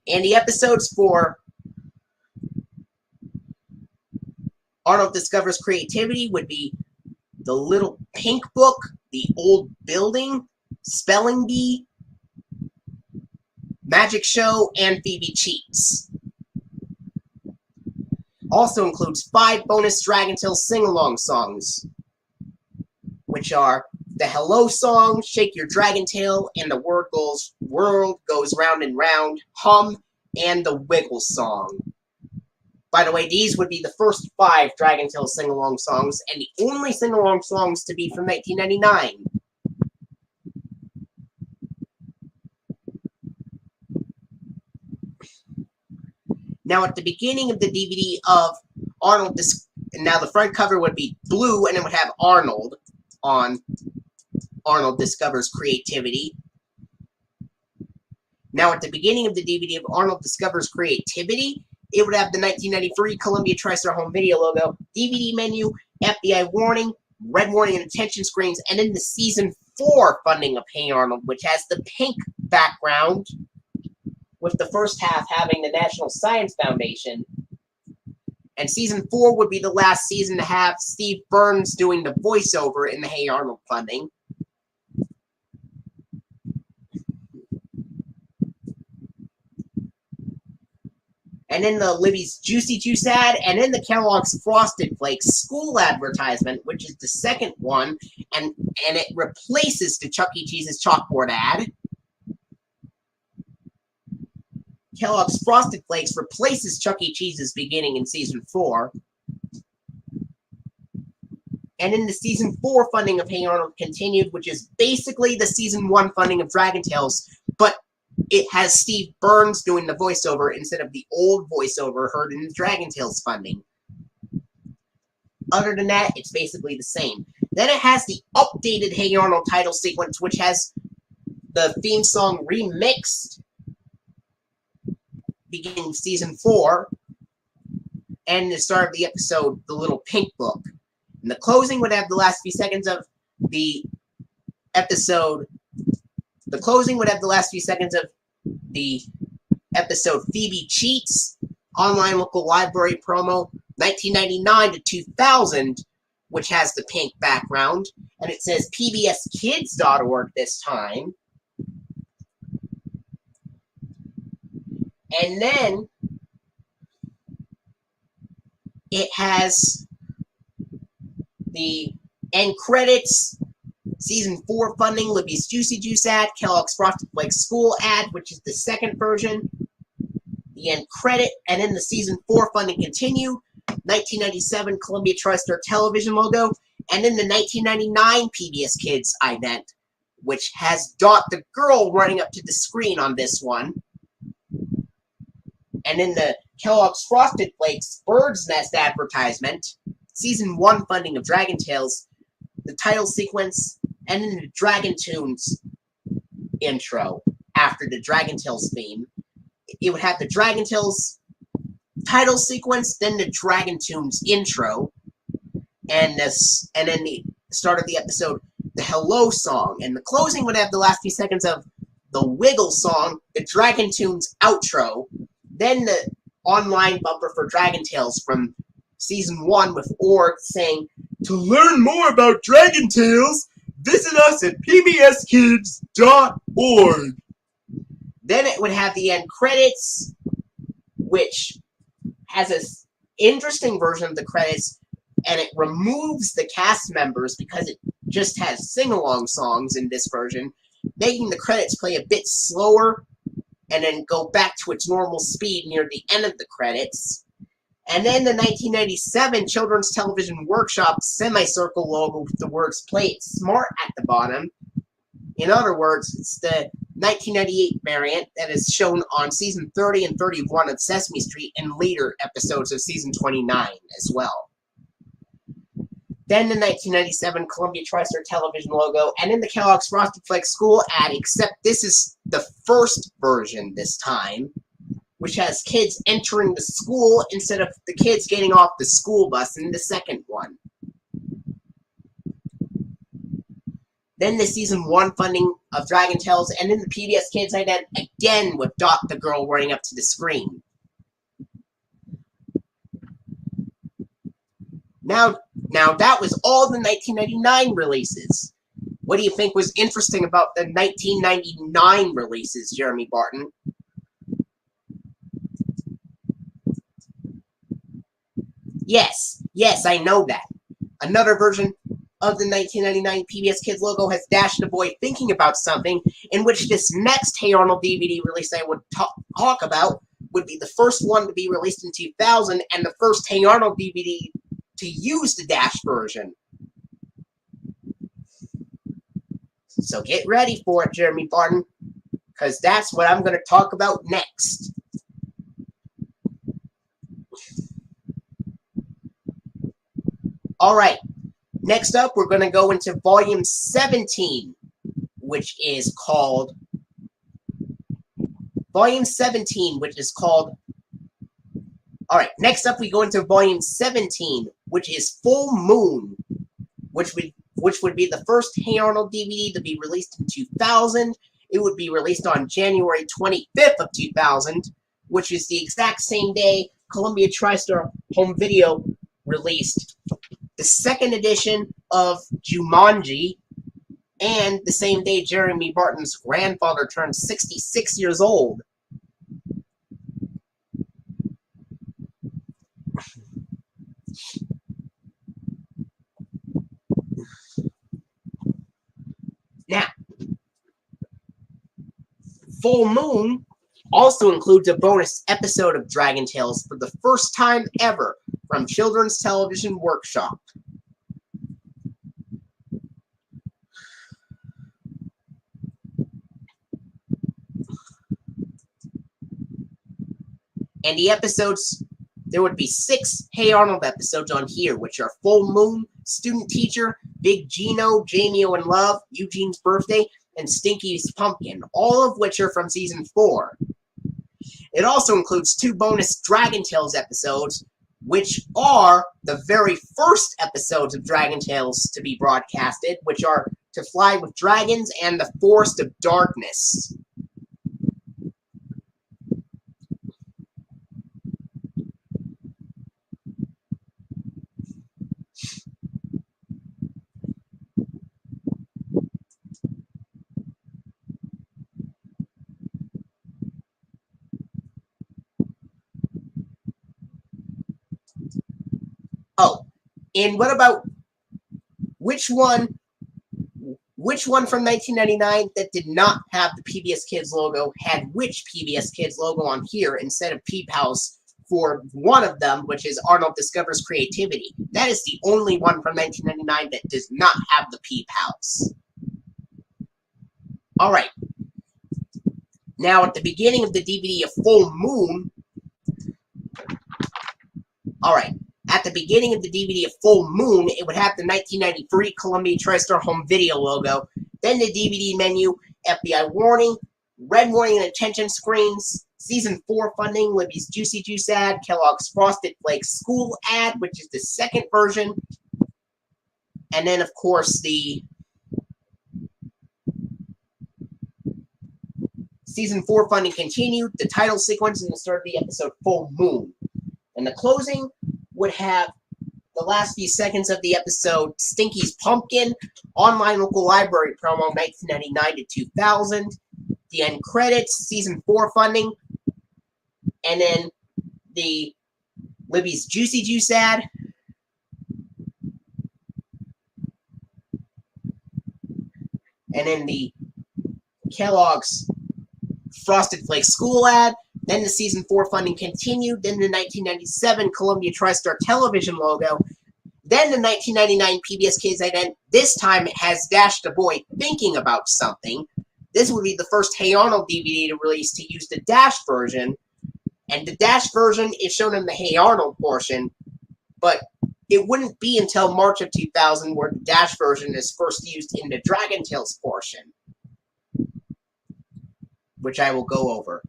And the episodes for Arnold Discovers Creativity would be The Little Pink Book, The Old Building, Spelling Bee, Magic Show, and Phoebe Cheats. Also includes 5 bonus Dragon Tales sing-along songs, which are the Hello Song, Shake Your Dragon Tail, and the World Goes Round and Round, Hum, and the Wiggle Song. By the way, these would be the first 5 Dragon Tales sing-along songs, and the only sing-along songs to be from 1999. Now, at the beginning of the DVD of Arnold, now the front cover would be blue, and it would have Arnold on Arnold Discovers Creativity. Now, at the beginning of the DVD of Arnold Discovers Creativity, it would have the 1993 Columbia TriStar Home Video logo, DVD menu, FBI warning, red warning and attention screens, and then the Season 4 funding of Hey Arnold, which has the pink background, with the first half having the National Science Foundation. And Season 4 would be the last season to have Steve Burns doing the voiceover in the Hey Arnold funding. And then the Libby's Juicy Juice ad, and then the Kellogg's Frosted Flakes school advertisement, which is the second one, and it replaces the Chuck E. Cheese's chalkboard ad. Kellogg's Frosted Flakes replaces Chuck E. Cheese's beginning in Season 4. And then the Season 4 funding of Hey Arnold continued, which is basically the Season 1 funding of Dragon Tales, but it has Steve Burns doing the voiceover instead of the old voiceover heard in the Dragon Tales funding. Other than that, it's basically the same. Then it has the updated Hey Arnold title sequence, which has the theme song remixed beginning Season 4, and the start of the episode, The Little Pink Book. And the closing would have the last few seconds of the episode. The closing would have the last few seconds of the episode Phoebe Cheats, online local library promo, 1999 to 2000, which has the pink background, and it says pbskids.org this time. And then it has the end credits, Season 4 funding, Libby's Juicy Juice ad, Kellogg's Frosted Flakes school ad, which is the second version, the end credit, and then the Season 4 funding continued, 1997 Columbia TriStar television logo, and then the 1999 PBS Kids event, which has Dot the girl running up to the screen on this one. And then the Kellogg's Frosted Flakes Bird's Nest advertisement, Season 1 funding of Dragon Tales, the title sequence, and then the Dragon Tunes intro after the Dragon Tales theme. It would have the Dragon Tales title sequence, then the Dragon Tunes intro, and then the start of the episode, the Hello Song, and the closing would have the last few seconds of the Wiggle Song, the Dragon Tunes outro, then the online bumper for Dragon Tales from Season 1 with Org saying, "To learn more about Dragon Tales, visit us at pbskids.org." Then it would have the end credits, which has an interesting version of the credits, and it removes the cast members because it just has sing-along songs in this version, making the credits play a bit slower and then go back to its normal speed near the end of the credits. And then the 1997 Children's Television Workshop semicircle logo with the words "Play It Smart" at the bottom. In other words, it's the 1998 variant that is shown on season 30 and 31 of Sesame Street and later episodes of season 29 as well. Then the 1997 Columbia TriStar television logo, and in the Kellogg's Frosted Flakes school ad, except this is the first version this time, which has kids entering the school instead of the kids getting off the school bus in the second one. Then the season 1 funding of Dragon Tales, and then the PBS Kids ident again with Dot the girl running up to the screen. Now that was all the 1999 releases. What do you think was interesting about the 1999 releases, Jeremy Barton? Yes, I know that. Another version of the 1999 PBS Kids logo has Dash the Boy Thinking About Something, in which this next Hey Arnold DVD release I would talk about would be the first one to be released in 2000 and the first Hey Arnold DVD to use the Dash version. So get ready for it, Jeremy Barton, because that's what I'm going to talk about next. Alright, next up we're going to go into volume 17, which is called... Alright, next up we go into volume 17, which is Full Moon, which would be the first Hey Arnold DVD to be released in 2000. It would be released on January 25th of 2000, which is the exact same day Columbia TriStar Home Video released the second edition of Jumanji, and the same day Jeremy Barton's grandfather turned 66 years old. Now, Full Moon also includes a bonus episode of Dragon Tales for the first time ever from Children's Television Workshop. And the episodes, there would be 6 Hey Arnold episodes on here, which are Full Moon, Student Teacher, Big Gino, Jamie-O in Love, Eugene's Birthday, and Stinky's Pumpkin, all of which are from Season 4. It also includes 2 bonus Dragon Tales episodes, which are the very first episodes of Dragon Tales to be broadcasted, which are To Fly with Dragons and The Forest of Darkness. Oh, and what about which one from 1999 that did not have the PBS Kids logo had which PBS Kids logo on here instead of Peep House for one of them, which is Arnold Discovers Creativity? That is the only one from 1999 that does not have the Peep House. Alright. Now, at the beginning of the DVD of Full Moon... Alright. At the beginning of the DVD of Full Moon, it would have the 1993 Columbia TriStar Home Video logo, then the DVD menu, FBI warning, red warning and attention screens, Season 4 funding, Libby's Juicy Juice ad, Kellogg's Frosted Flakes school ad, which is the second version, and then, of course, the Season 4 funding continued, the title sequence, and the start of the episode Full Moon. And the closing would have the last few seconds of the episode Stinky's Pumpkin, online local library promo 1999 to 2000, the end credits, season 4 funding, and then the Libby's Juicy Juice ad, and then the Kellogg's Frosted Flakes school ad. Then the season 4 funding continued. Then the 1997 Columbia TriStar television logo. Then the 1999 PBS Kids ident. This time it has Dash the Boy thinking about something. This would be the first Hey Arnold DVD to release to use the Dash version. And the Dash version is shown in the Hey Arnold portion, but it wouldn't be until March of 2000 where the Dash version is first used in the Dragon Tales portion, which I will go over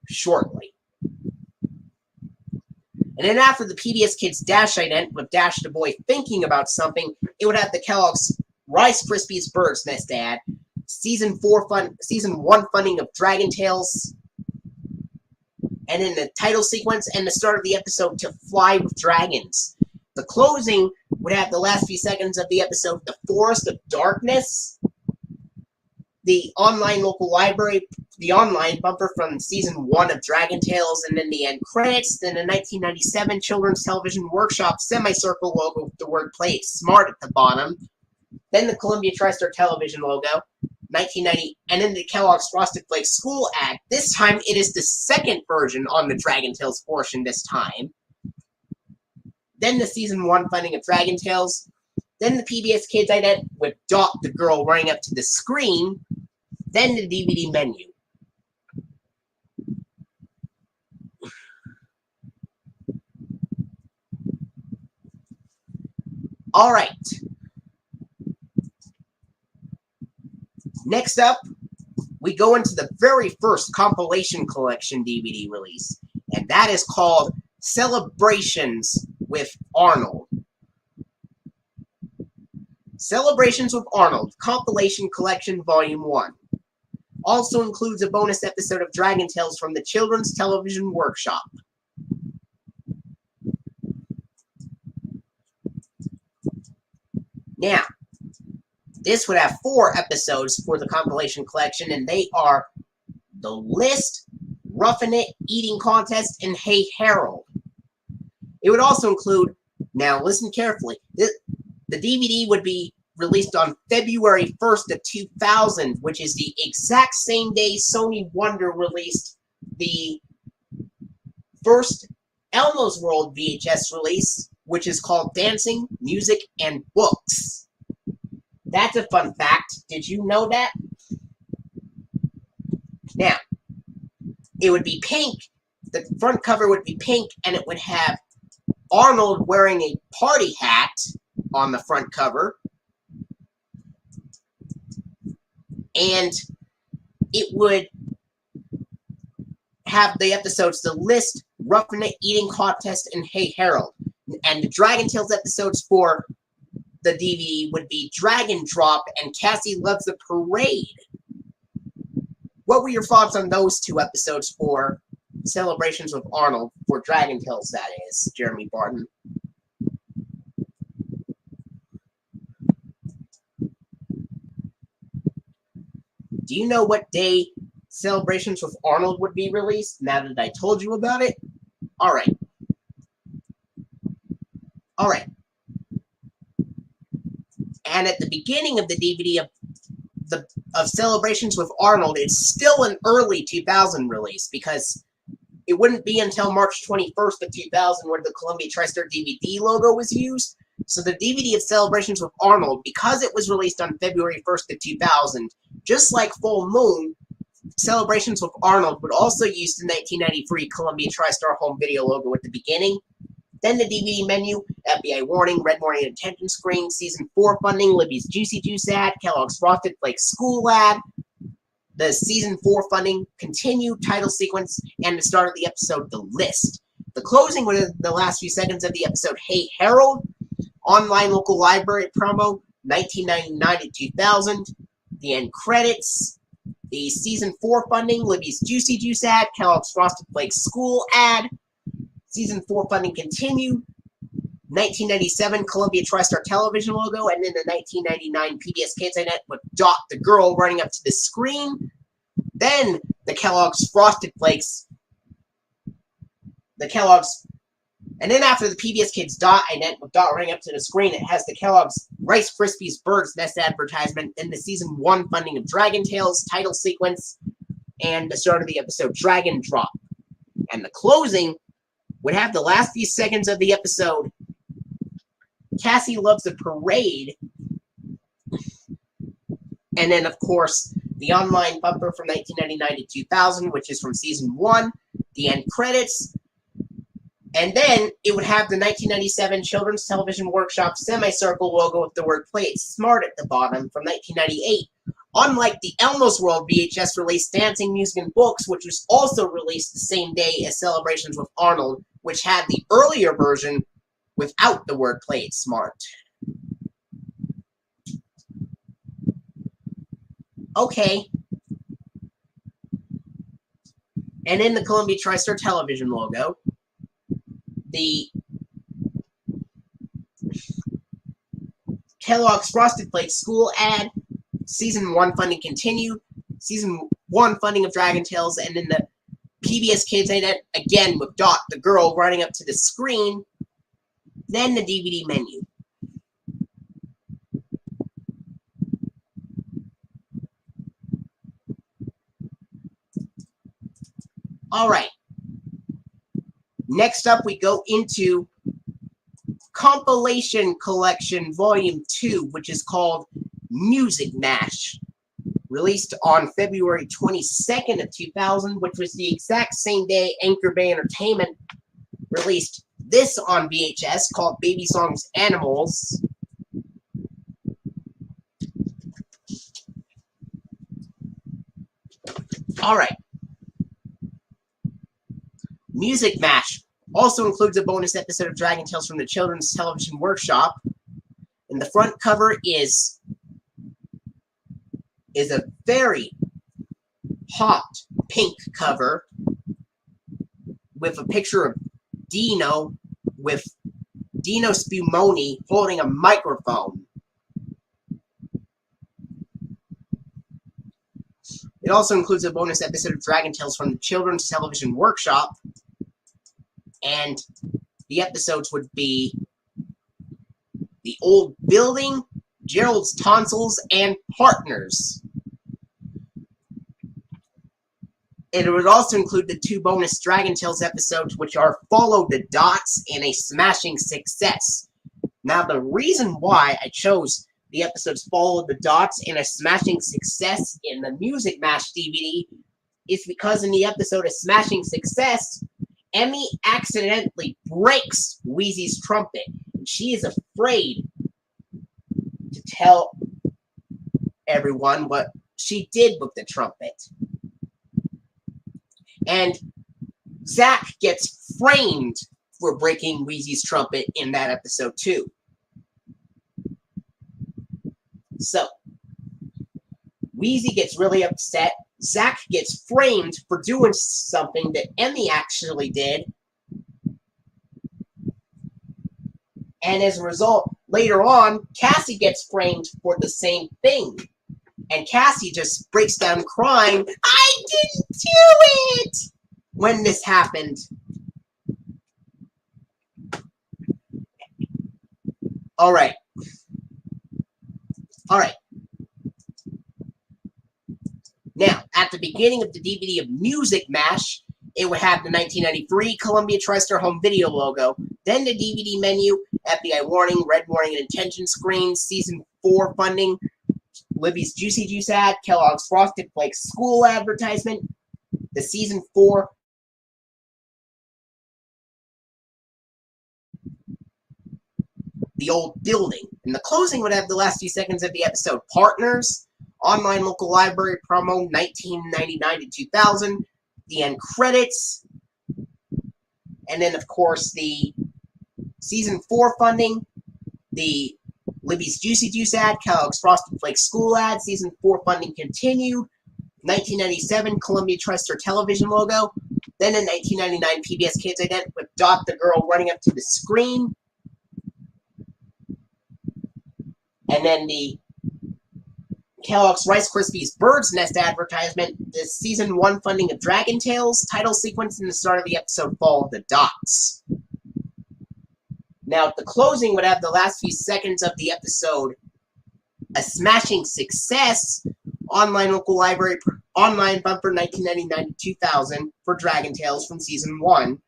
shortly. And then after the PBS Kids Dash ident with Dash the Boy thinking about something, it would have the Kellogg's Rice Krispies Bird's Nest ad, season 1 funding of Dragon Tales, and then the title sequence and the start of the episode To Fly with Dragons. The closing would have the last few seconds of the episode The Forest of Darkness, the online local library, the online bumper from season 1 of Dragon Tales, and then the end credits, then the 1997 Children's Television Workshop semicircle logo with the word Play It Smart at the bottom, then the Columbia TriStar television logo, 1990, and then the Kellogg's Frosted Flakes school ad. This time it is the second version on the Dragon Tales portion this time. Then the season 1 funding of Dragon Tales, then the PBS Kids ident with Dot the girl running up to the screen, then the DVD menu. Alright. Next up, we go into the very first compilation collection DVD release, and that is called Celebrations with Arnold. Celebrations with Arnold, Compilation Collection Volume 1. Also includes a bonus episode of Dragon Tales from the Children's Television Workshop. Now, this would have 4 episodes for the compilation collection, and they are The List, Roughing It, Eating Contest, and Hey Harold. It would also include, now listen carefully, the DVD would be released on February 1st of 2000, which is the exact same day Sony Wonder released the first Elmo's World VHS release, which is called Dancing, Music, and Books. That's a fun fact. Did you know that? Now, it would be pink. The front cover would be pink, and it would have Arnold wearing a party hat on the front cover. And it would have the episodes The List, Roughing It, Eating Contest, and Hey Harold. And the Dragon Tales episodes for the DVD would be Dragon Drop and Cassie Loves the Parade. What were your thoughts on those 2 episodes for Celebrations with Arnold, for Dragon Tales, that is, Jeremy Barton? Do you know what day Celebrations with Arnold would be released, now that I told you about it? Alright. Alright. And at the beginning of the DVD of Celebrations with Arnold, it's still an early 2000 release, because it wouldn't be until March 21st of 2000 where the Columbia TriStar DVD logo was used. So the DVD of Celebrations with Arnold, because it was released on February 1st of 2000, just like Full Moon, Celebrations with Arnold would also use the 1993 Columbia TriStar home video logo at the beginning. Then the DVD menu, FBI warning, red warning attention screen, season 4 funding, Libby's Juicy Juice ad, Kellogg's Frosted Flakes school ad, the season 4 funding, continued title sequence, and the start of the episode, The List. The closing was the last few seconds of the episode, Hey Harold, online local library promo, 1999 to 2000, the end credits, the season 4 funding, Libby's Juicy Juice ad, Kellogg's Frosted Flakes school ad, season 4 funding continued, 1997 Columbia TriStar television logo, and then the 1999 PBS Kids ident with Dot the girl running up to the screen. Then the Kellogg's Frosted Flakes, the Kellogg's, and then after the PBS Kids dot ident with dot running up to the screen, it has the Kellogg's Rice Krispies Bird's Nest advertisement, then the season 1 funding of Dragon Tales title sequence, and the start of the episode Dragon Drop. And the closing would have the last few seconds of the episode, Cassie Loves a Parade, and then of course the online bumper from 1999 to 2000, which is from season 1, the end credits, and then it would have the 1997 Children's Television Workshop semicircle logo with the word "Play It Smart" at the bottom from 1998. Unlike the Elmo's World VHS release Dancing Music and Books, which was also released the same day as Celebrations with Arnold, which had the earlier version without the word "Play It Smart." Okay. And in the Columbia TriStar television logo, the Kellogg's Frosted Flakes school ad, season 1 funding continued, season 1 funding of Dragon Tales, and then the PBS Kids ident again with Dot the girl running up to the screen, then the DVD menu. Alright. Next up, we go into Compilation Collection Volume 2, which is called Music Mash, released on February 22nd of 2000, which was the exact same day Anchor Bay Entertainment released this on VHS called Baby Songs Animals. Alright. Music Mash also includes a bonus episode of Dragon Tales from the Children's Television Workshop. And the front cover is a very hot pink cover with a picture of Dino with Dino Spumoni holding a microphone. It also includes a bonus episode of Dragon Tales from the Children's Television Workshop, and the episodes would be The Old Building, Gerald's Tonsils, and Partners. And it would also include the 2 bonus Dragon Tales episodes, which are Follow the Dots and A Smashing Success. Now, the reason why I chose the episodes Follow the Dots and A Smashing Success in the Music Mash DVD is because in the episode A Smashing Success, Emmy accidentally breaks Wheezy's trumpet, and she is afraid to tell everyone what she did with the trumpet. And Zach gets framed for breaking Wheezy's trumpet in that episode too. So, Wheezy gets really upset. Zach gets framed for doing something that Emmy actually did. And as a result, later on, Cassie gets framed for the same thing. And Cassie just breaks down crying, "I didn't do it!" when this happened. Alright. Alright. Now, at the beginning of the DVD of Music Mash, it would have the 1993 Columbia TriStar Home Video logo, then the DVD menu, FBI warning, red warning, and intention screen, Season 4 funding, Libby's Juicy Juice ad, Kellogg's Frosted Flakes school advertisement, the Season 4 The Old Building. And the closing would have the last few seconds of the episode Partners, Online Local Library promo 1999 to 2000, the end credits, and then of course the Season 4 funding, the Libby's Juicy Juice ad, Kellogg's Frosted Flakes school ad, Season 4 funding continued, 1997 Columbia TriStar television logo, then in 1999 PBS Kids ident with Dot the girl running up to the screen, and then the Kellogg's Rice Krispies Bird's Nest advertisement, the Season 1 funding of Dragon Tales, title sequence, and the start of the episode Follow the Dots. Now, the closing would have the last few seconds of the episode, a smashing success, online local library, online bumper 1999 to 2000 for Dragon Tales from Season 1.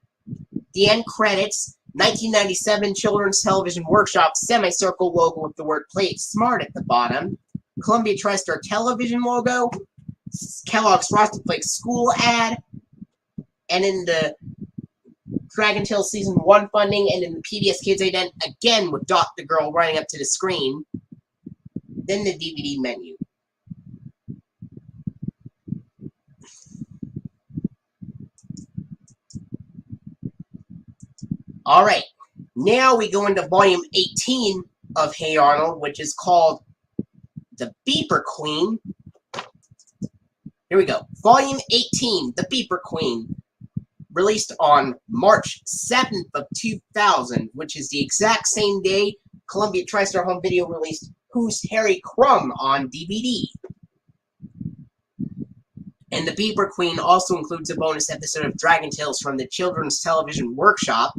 The end credits, 1997 Children's Television Workshop semicircle logo with the word Play It Smart at the bottom. Columbia TriStar Television logo, Kellogg's Frosted Flakes school ad, and in the Dragon Tales Season 1 funding, and in the PBS Kids ident, again with Dot the Girl running up to the screen. Then the DVD menu. Alright, now we go into Volume 18 of Hey Arnold, which is called The Beeper Queen. Here we go. Volume 18, The Beeper Queen. Released on March 7th of 2000, which is the exact same day Columbia TriStar Home Video released Who's Harry Crumb on DVD. And The Beeper Queen also includes a bonus episode of Dragon Tales from the Children's Television Workshop.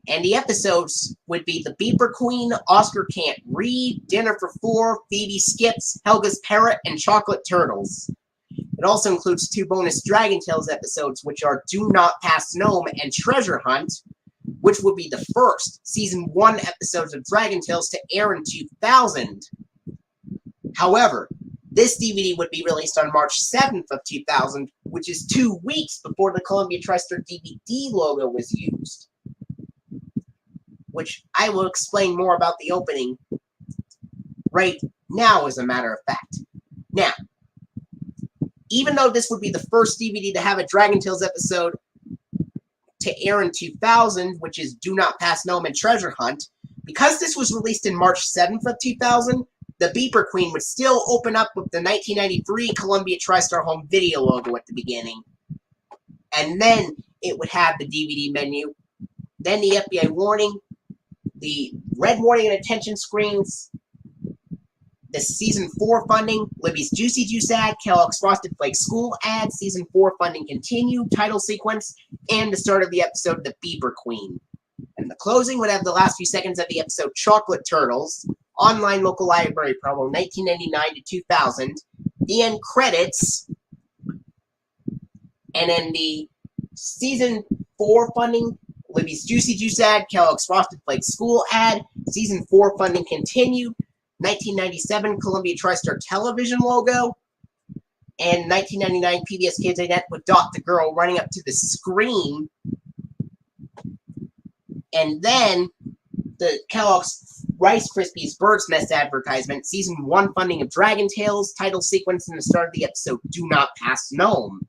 And the episodes would be The Beeper Queen, Oscar Can't Read, Dinner for Four, Phoebe Skips, Helga's Parrot, and Chocolate Turtles. It also includes 2 bonus Dragon Tales episodes, which are Do Not Pass Gnome and Treasure Hunt, which would be the first Season 1 episodes of Dragon Tales to air in 2000. However, this DVD would be released on March 7th of 2000, which is 2 weeks before the Columbia TriStar DVD logo was used, which I will explain more about the opening right now, as a matter of fact. Now, even though this would be the first DVD to have a Dragon Tales episode to air in 2000, which is Do Not Pass Gnome and Treasure Hunt, because this was released in March 7th of 2000, the Beeper Queen would still open up with the 1993 Columbia TriStar Home Video logo at the beginning. And then it would have the DVD menu, then the FBI warning, the red warning and attention screens, the Season 4 funding, Libby's Juicy Juice ad, Kellogg's Frosted Flakes school ad, Season 4 funding continued, title sequence, and the start of the episode, The Beeper Queen. And the closing would have the last few seconds of the episode, Chocolate Turtles, online local library promo, 1999 to 2000, the end credits, and then the Season 4 funding, Libby's Juicy Juice ad, Kellogg's Frosted Flakes school ad, Season 4 funding continued, 1997 Columbia TriStar Television logo, and 1999 PBS Kids ident with Dot the Girl running up to the screen, and then the Kellogg's Rice Krispies Bird's Nest advertisement, Season 1 funding of Dragon Tales, title sequence, and the start of the episode Do Not Pass Gnome.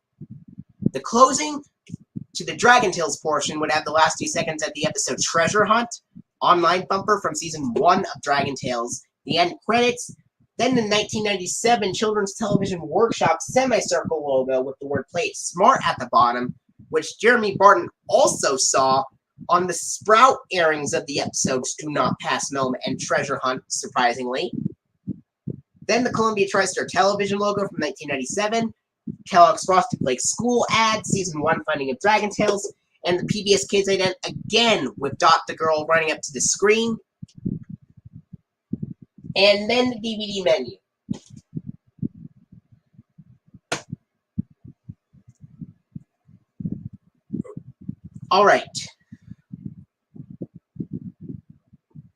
The closing to the Dragon Tales portion would have the last 2 seconds of the episode Treasure Hunt, online bumper from Season 1 of Dragon Tales, the end credits, then the 1997 Children's Television Workshop semicircle logo with the word Play It Smart at the bottom, which Jeremy Barton also saw on the Sprout airings of the episodes Do Not Pass Gnome and Treasure Hunt, surprisingly. Then the Columbia TriStar Television logo from 1997, Kellogg's Frosted Flakes school ad, Season 1 funding of Dragon Tales, and the PBS Kids ident again with Dot the Girl running up to the screen. And then the DVD menu. Alright.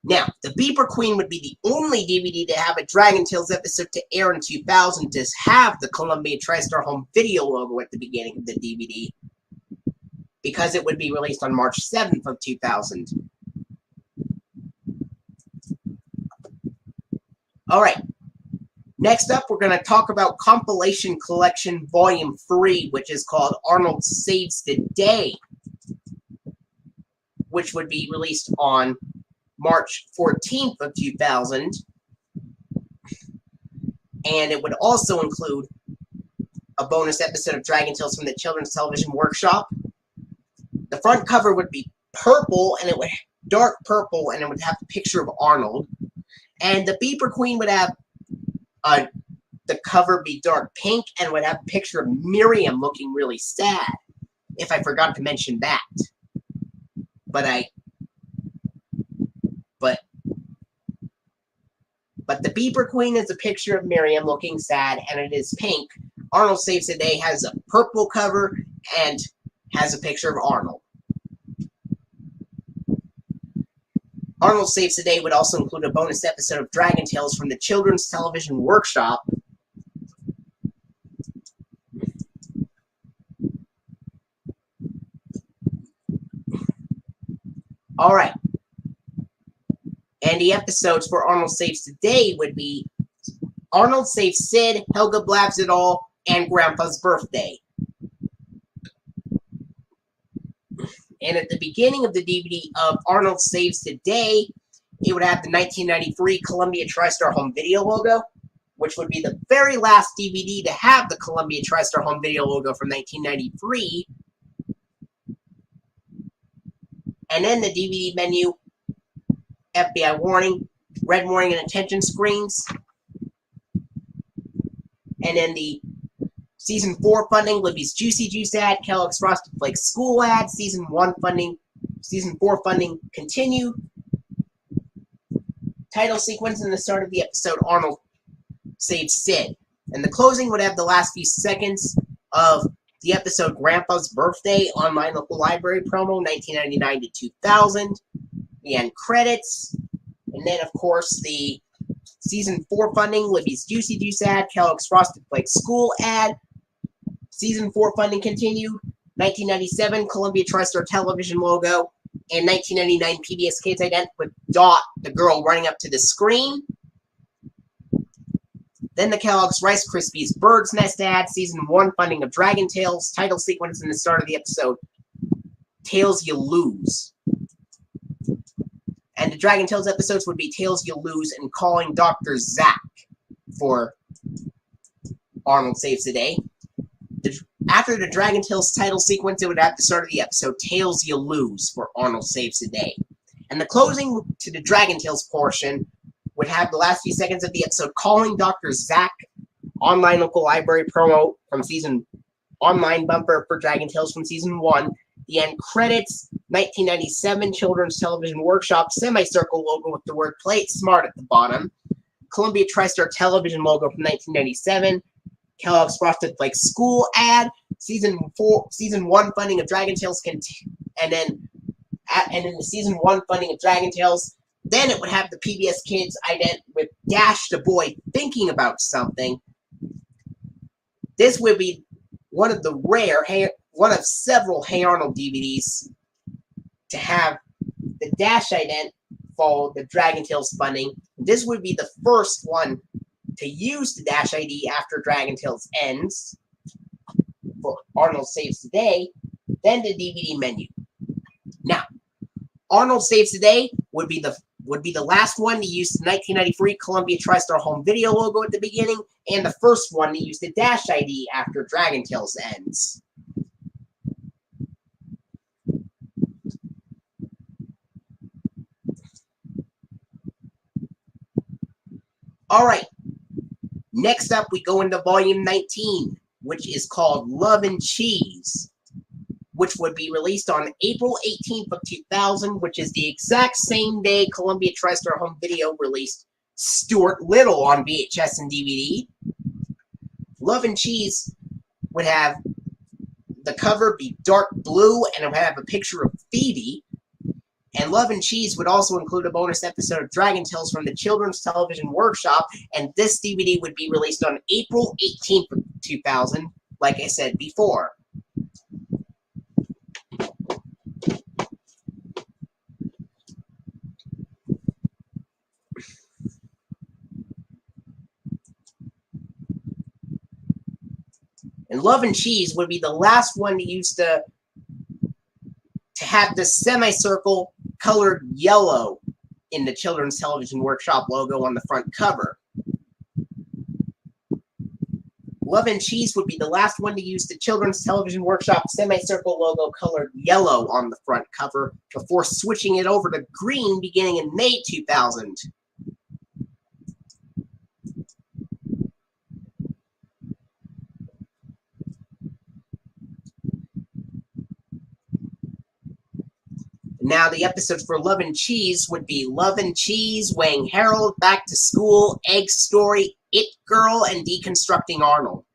Now, The Beeper Queen would be the only DVD to have a Dragon Tales episode to air in 2000 to have the Columbia TriStar Home Video logo at the beginning of the DVD, because it would be released on March 7th of 2000. Alright, next up we're going to talk about Compilation Collection Volume 3, which is called Arnold Saves the Day, which would be released on March 14th of 2000, and it would also include a bonus episode of Dragon Tales from the Children's Television Workshop. The front cover would be purple, and it would dark purple, and it would have a picture of Arnold. And the Beeper Queen would have the cover be dark pink, and would have a picture of Miriam looking really sad. If I forgot to mention that. But the Beeper Queen is a picture of Miriam looking sad, and it is pink. Arnold Saves the Day has a purple cover and has a picture of Arnold. Arnold Saves the Day would also include a bonus episode of Dragon Tales from the Children's Television Workshop. Alright. And the episodes for Arnold Saves the Day would be Arnold Saves Sid, Helga Blabs It All, and Grandpa's Birthday. And at the beginning of the DVD of Arnold Saves the Day, it would have the 1993 Columbia TriStar Home Video logo, which would be the very last DVD to have the Columbia TriStar Home Video logo from 1993. And then the DVD menu, FBI warning, red warning and attention screens. And then the Season 4 funding, Libby's Juicy Juice ad, Kellogg's Frosted Flakes school ad, Season 4 funding continued. Title sequence and the start of the episode, Arnold Saves Sid. And the closing would have the last few seconds of the episode Grandpa's Birthday, online local library promo, 1999 to 2000. The end credits. And then, of course, the Season 4 funding, Libby's Juicy Juice ad, Kellogg's Frosted Flakes school ad. Season 4 funding continued. 1997, Columbia TriStar Television logo. And 1999, PBS Kids ident with Dot, the girl running up to the screen. Then the Kellogg's Rice Krispies Bird's Nest ad. Season 1 funding of Dragon Tales. Title sequence in the start of the episode, Tales You Lose. And the Dragon Tales episodes would be Tales You Lose and Calling Dr. Zack for Arnold Saves the Day. After the Dragon Tales title sequence, it would have the start of the episode Tales You Lose for Arnold Saves the Day. And the closing to the Dragon Tales portion would have the last few seconds of the episode Calling Dr. Zack, online local library promo from online bumper for Dragon Tales from Season 1. The end credits, 1997 Children's Television Workshop semicircle logo with the word Play It Smart at the bottom. Columbia TriStar Television logo from 1997. Kellogg's Frosted Flakes school ad. Season 1 funding of Dragon Tales and then the Season 1 funding of Dragon Tales. Then it would have the PBS Kids ident with Dash the Boy thinking about something. This would be one of several Hey Arnold DVDs to have the Dash ident follow the Dragon Tales funding. This would be the first one to use the Dash ID after Dragon Tales ends for Arnold Saves the Day, then the DVD menu. Now, Arnold Saves the Day would be the last one to use the 1993 Columbia TriStar Home Video logo at the beginning, and the first one to use the Dash ID after Dragon Tales ends. Alright, next up we go into Volume 19, which is called Love and Cheese, which would be released on April 18th of 2000, which is the exact same day Columbia TriStar Home Video released Stuart Little on VHS and DVD. Love and Cheese would have the cover be dark blue, and it would have a picture of Phoebe. And Love and Cheese would also include a bonus episode of Dragon Tales from the Children's Television Workshop, and this DVD would be released on April 18th of 2000, like I said before. And Love and Cheese would be the last one to use to have the semicircle colored yellow in the Children's Television Workshop logo on the front cover. Love and Cheese would be the last one to use the Children's Television Workshop semicircle logo colored yellow on the front cover before switching it over to green beginning in May 2000. Now the episodes for Love and Cheese would be Love and Cheese, Weighing Harold, Back to School, Egg Story, It Girl, and Deconstructing Arnold.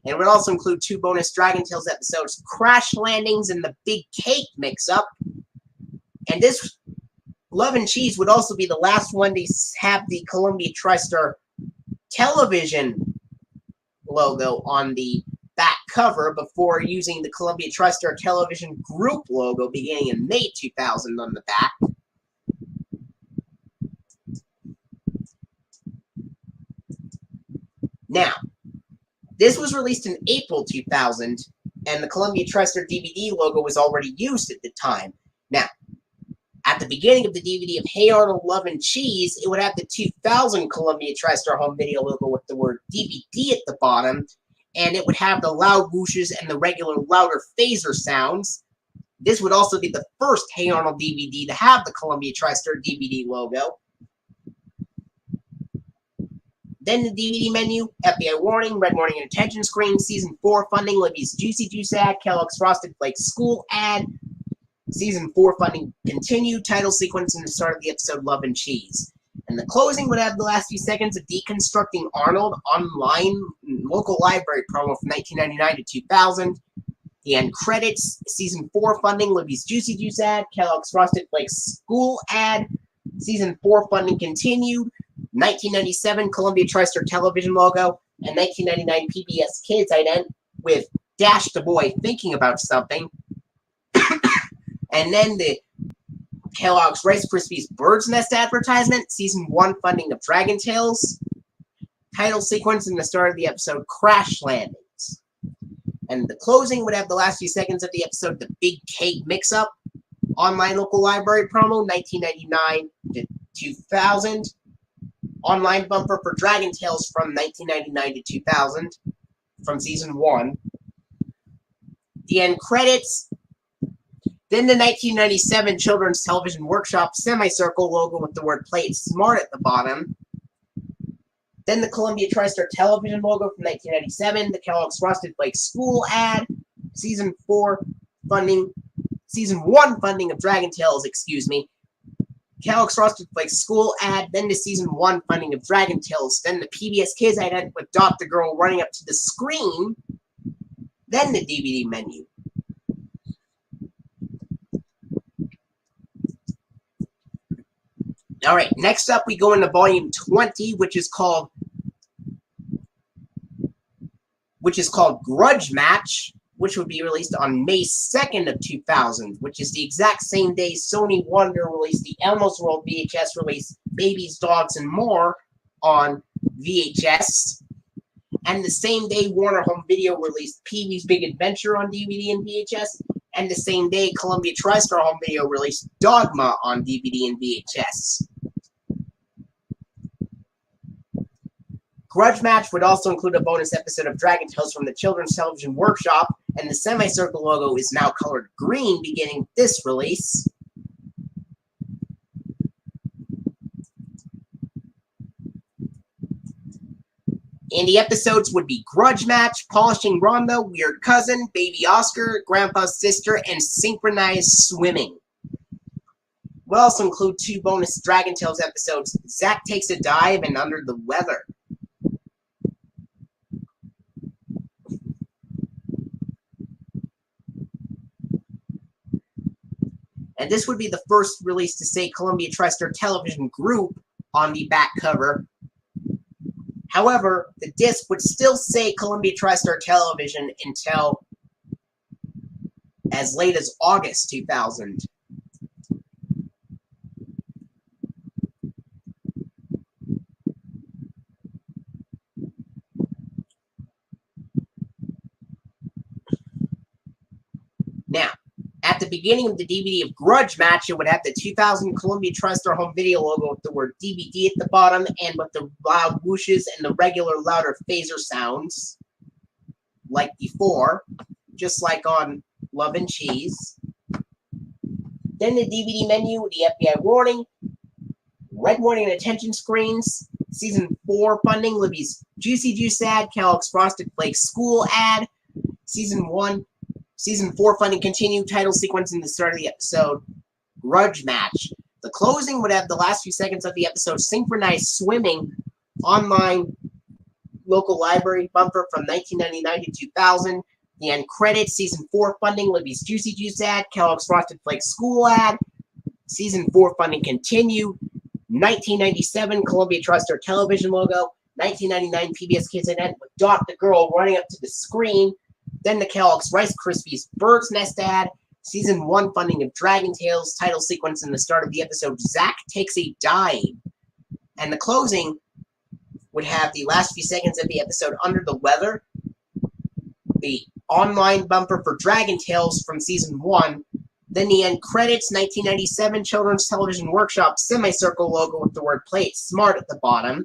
And it would also include 2 bonus Dragon Tales episodes, Crash Landings and the Big Cake Mix-Up. And this Love and Cheese would also be the last one to have the Columbia TriStar television logo on the back cover before using the Columbia TriStar television group logo beginning in May 2000 on the back. Now, this was released in April 2000, and the Columbia TriStar DVD logo was already used at the time. Now, at the beginning of the DVD of Hey Arnold, Love and Cheese, it would have the 2000 Columbia TriStar home video logo with the word DVD at the bottom, and it would have the loud whooshes and the regular louder phaser sounds. This would also be the first Hey Arnold DVD to have the Columbia TriStar DVD logo. Then the DVD menu, FBI Warning, Red Warning and Attention Screen, Season 4 Funding, Libby's Juicy Juice ad, Kellogg's Frosted Flakes School ad, Season 4 Funding Continued, title sequence, and the start of the episode Love and Cheese. And the closing would have the last few seconds of Deconstructing Arnold online local library promo from 1999 to 2000. The end credits, Season 4 Funding, Libby's Juicy Juice ad, Kellogg's Frosted Flakes School ad, Season 4 Funding Continued, 1997 Columbia TriStar television logo, and 1999 PBS Kids ident with Dash the Boy Thinking About Something. And then the Kellogg's Rice Krispies Bird's Nest advertisement, Season 1 Funding of Dragon Tales, title sequence, and the start of the episode Crash Landings. And the closing would have the last few seconds of the episode The Big Cake Mix-Up, online local library promo, 1999 to 2000. Online bumper for Dragon Tales from 1999 to 2000, from Season 1. The end credits. Then the 1997 Children's Television Workshop semicircle logo with the word Play It Smart at the bottom. Then the Columbia TriStar television logo from 1997, the Kellogg's Frosted Flakes School ad, Season 4 funding, Season 1 funding of Dragon Tales, Kellogg's Frosted Flakes School ad, then the Season 1 funding of Dragon Tales, then the PBS Kids ident with Dot the Girl running up to the screen, then the DVD menu. Alright, next up we go into Volume 20, which is called Grudge Match, which would be released on May 2nd of 2000, which is the exact same day Sony Wonder released the Elmo's World VHS release, Babies, Dogs, and More on VHS, and the same day Warner Home Video released Pee-wee's Big Adventure on DVD and VHS, and the same day Columbia TriStar Home Video released Dogma on DVD and VHS. Grudge Match would also include a bonus episode of Dragon Tales from the Children's Television Workshop, and the semicircle logo is now colored green beginning with this release. And the episodes would be Grudge Match, Polishing Rhonda, Weird Cousin, Baby Oscar, Grandpa's Sister, and Synchronized Swimming. We'll also include 2 bonus Dragon Tales episodes, Zack Takes a Dive and Under the Weather. And this would be the first release to say Columbia TriStar Television Group on the back cover. However, the disc would still say Columbia TriStar Television until as late as August 2000. Now, at the beginning of the DVD of Grudge Match, it would have the 2000 Columbia TriStar Home Video logo with the word DVD at the bottom and with the loud whooshes and the regular louder phaser sounds. like before, just like on Love and Cheese. Then the DVD menu, the FBI warning, red warning and attention screens, Season 4 funding, Libby's Juicy Juice ad, Kellogg's Frosted Flakes school ad, Season 4 funding continue, title sequence in the start of the episode, grudge match. The closing would have the last few seconds of the episode synchronized swimming, online local library bumper from 1999 to 2000. The end credits, Season 4 funding, Libby's Juicy Juice ad, Kellogg's Frosted Flakes school ad, Season 4 funding continued, 1997 Columbia TriStar television logo, 1999 PBS Kids event with Dot the girl running up to the screen, then the Kellogg's Rice Krispies Bird's Nest ad, Season 1 funding of Dragon Tales, title sequence in the start of the episode, Zack takes a dive, and the closing would have the last few seconds of the episode Under the Weather, the online bumper for Dragon Tales from Season 1, then the end credits, 1997 Children's Television Workshop semicircle logo with the word Play It Smart at the bottom,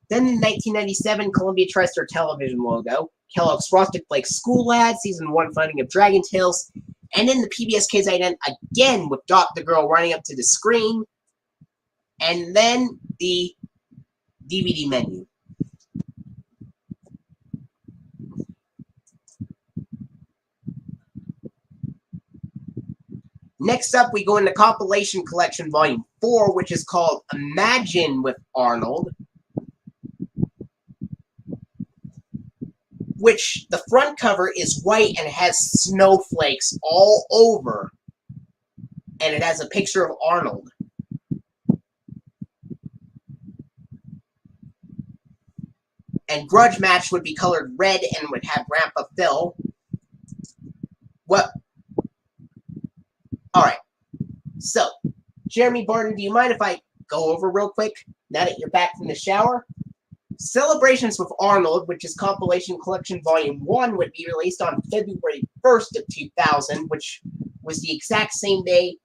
then the 1997 Columbia TriStar television logo, Kellogg's Frosted Flakes school ad, Season 1 funding of Dragon Tales, and then the PBS Kids ident again with Dot the girl running up to the screen, and then the DVD menu. Next up, we go into Compilation Collection Volume 4, which is called Imagine with Arnold, which the front cover is white and has snowflakes all over, and it has a picture of Arnold. And Grudge Match would be colored red and would have Grandpa Phil. What? Alright, so, Jeremy Barton, do you mind if I go over real quick, now that you're back from the shower? Celebrations with Arnold, which is Compilation Collection Volume 1, would be released on February 1st of 2000, which was the exact same day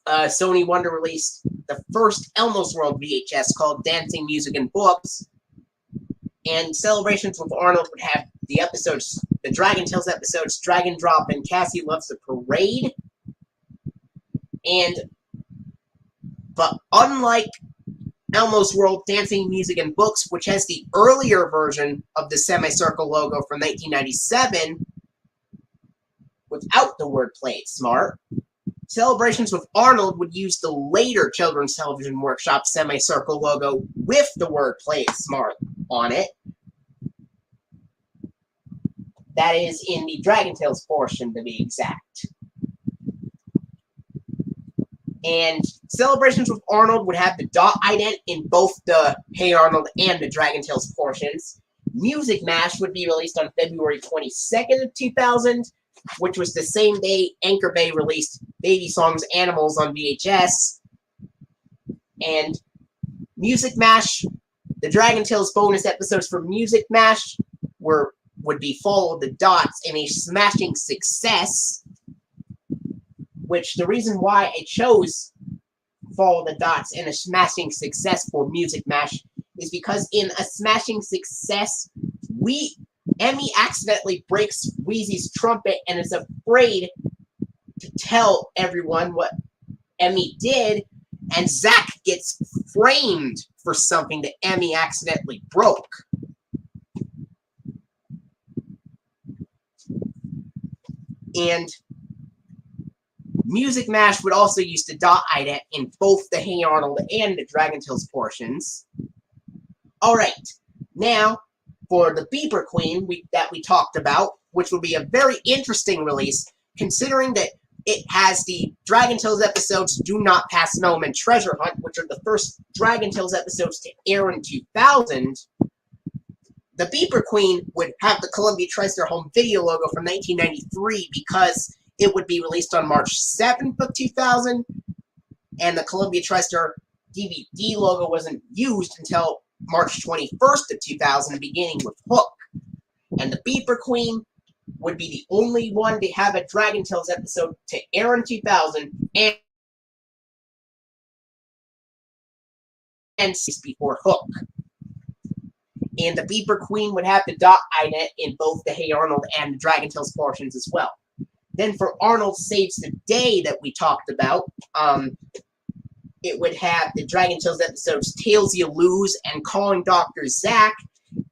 Sony Wonder released the first Elmo's World VHS called Dancing, Music, and Books. And Celebrations with Arnold would have the episodes, the Dragon Tales episodes, Dragon Drop and Cassie Loves the Parade. But unlike Elmo's World, Dancing, Music, and Books, which has the earlier version of the semicircle logo from 1997, without the word Play It Smart, Celebrations with Arnold would use the later Children's Television Workshop semicircle logo with the word Play It Smart on it. That is in the Dragon Tales portion, to be exact. And Celebrations with Arnold would have the dot ident in both the Hey Arnold and the Dragon Tales portions. Music Mash would be released on February 22nd of 2000, which was the same day Anchor Bay released Baby Songs Animals on VHS. And Music Mash, the Dragon Tales bonus episodes for Music Mash would be Follow the Dots and a smashing success, which the reason why I chose Follow the Dots and a smashing success for Music Mash is because in a smashing success, Emmy accidentally breaks Wheezy's trumpet and is afraid to tell everyone what Emmy did, and Zack gets framed for something that Emmy accidentally broke. And Music Mash would also use the dot ident in both the Hey Arnold and the Dragon Tales portions. Alright, now for the Beeper Queen that we talked about, which will be a very interesting release, considering that it has the Dragon Tales episodes Do Not Pass Gnome and Treasure Hunt, which are the first Dragon Tales episodes to air in 2000. The Beeper Queen would have the Columbia TriStar home video logo from 1993 because it would be released on March 7th of 2000, and the Columbia TriStar DVD logo wasn't used until March 21st of 2000, beginning with Hook. And the Beeper Queen would be the only one to have a Dragon Tales episode to air in 2000 and before Hook. And the Beeper Queen would have the .inet in both the Hey Arnold and the Dragon Tales portions as well. Then for Arnold Saves the Day that we talked about, it would have the Dragon Tales episodes Tales You Lose and Calling Dr. Zack.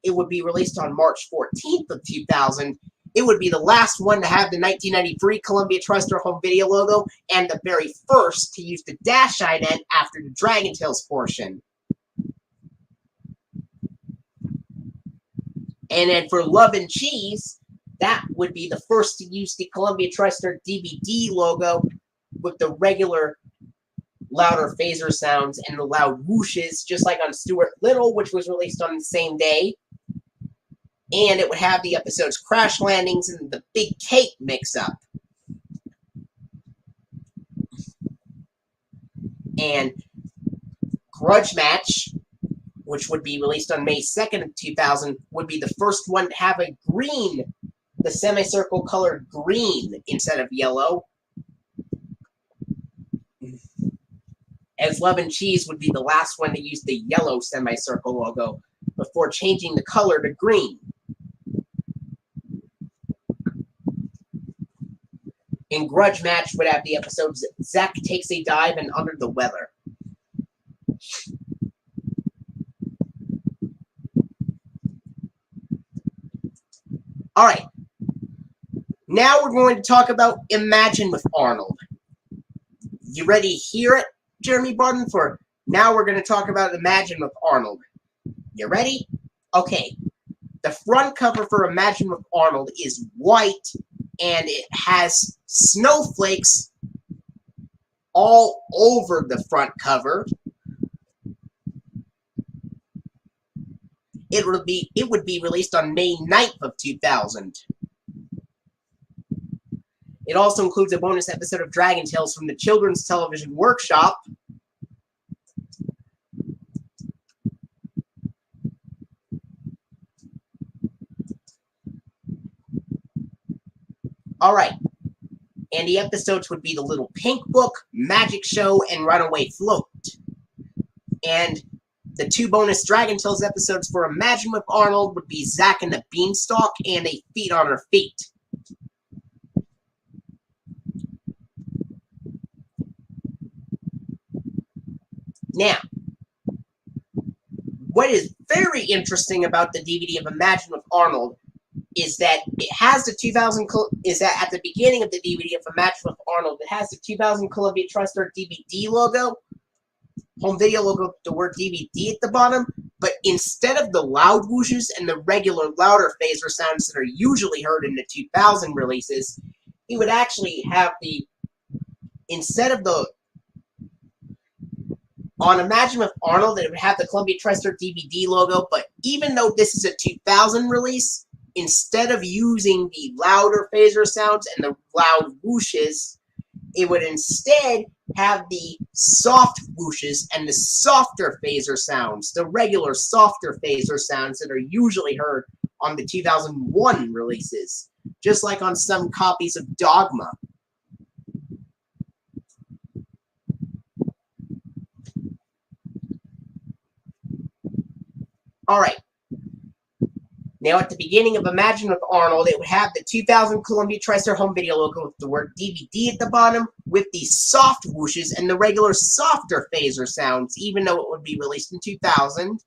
It would be released on March 14th of 2000. It would be the last one to have the 1993 Columbia TriStar home video logo and the very first to use the -inet after the Dragon Tales portion. And then for Love and Cheese, that would be the first to use the Columbia TriStar DVD logo with the regular louder phaser sounds and the loud whooshes, just like on Stuart Little, which was released on the same day. And it would have the episodes Crash Landings and the Big Cake Mix-Up. And Grudge Match, which would be released on May 2nd of 2000, would be the first one to have a green, the semicircle colored green instead of yellow. As Love and Cheese would be the last one to use the yellow semicircle logo before changing the color to green. In Grudge Match would have the episodes Zack Takes a Dive and Under the Weather. Alright, now we're going to talk about Imagine with Arnold. You ready to hear it, Jeremy Barton? For now we're going to talk about Imagine with Arnold. You ready? Okay, the front cover for Imagine with Arnold is white and it has snowflakes all over the front cover. It would be released on May 9th of 2000. It also includes a bonus episode of Dragon Tales from the Children's Television Workshop. Alright, and the episodes would be The Little Pink Book, Magic Show, and Runaway Float. And the two bonus Dragon Tales episodes for Imagine with Arnold would be Zack and the Beanstalk and A Feet on Her Feet. Now, what is very interesting about the DVD of Imagine with Arnold is that it has the 2000, is that at the beginning of the DVD of Imagine with Arnold, it has the 2000 Columbia TriStar DVD logo, home video logo, the word DVD at the bottom, but instead of the loud whooshes and the regular louder phaser sounds that are usually heard in the 2000 releases, it would actually have the, instead of the, on Imagine with Arnold, it would have the Columbia TriStar DVD logo, but even though this is a 2000 release, instead of using the louder phaser sounds and the loud whooshes, it would instead have the soft whooshes and the softer phaser sounds, the regular softer phaser sounds that are usually heard on the 2001 releases, just like on some copies of Dogma. Alright. Now, at the beginning of Imagine with Arnold, it would have the 2000 Columbia TriStar home video logo with the word DVD at the bottom, with the soft whooshes and the regular softer phaser sounds, even though it would be released in 2000.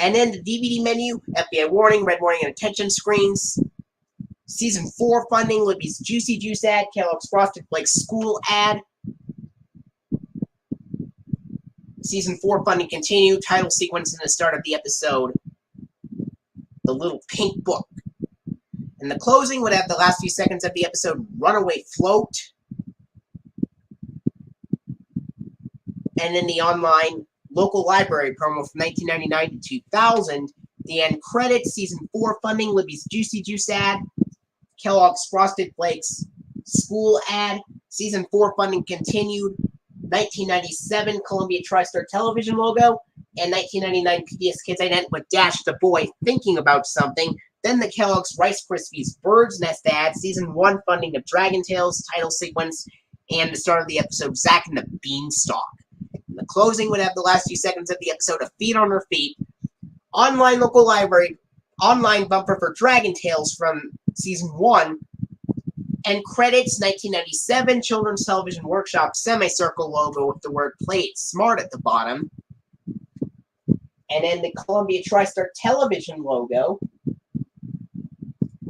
And then the DVD menu, FBI warning, red warning, and attention screens. Season 4 funding, Libby's Juicy Juice ad, Kellogg's Frosted Flakes school ad. Season 4 funding continued, title sequence in the start of the episode, The Little Pink Book. And the closing would have the last few seconds of the episode, Runaway Float. And then the online local library promo from 1999 to 2000. The end credits, Season 4 funding, Libby's Juicy Juice ad, Kellogg's Frosted Flakes school ad. Season 4 funding continued, 1997 Columbia TriStar television logo, and 1999 PBS Kids Ident with Dash the Boy thinking about something. Then the Kellogg's Rice Krispies Bird's Nest ad, Season 1 funding of Dragon Tales, title sequence, and the start of the episode Zack and the Beanstalk. And the closing would have the last few seconds of the episode of Feet on Her Feet, online local library, online bumper for Dragon Tales from Season 1, and credits 1997 Children's Television Workshop semicircle logo with the word Play It Smart at the bottom. And then the Columbia TriStar television logo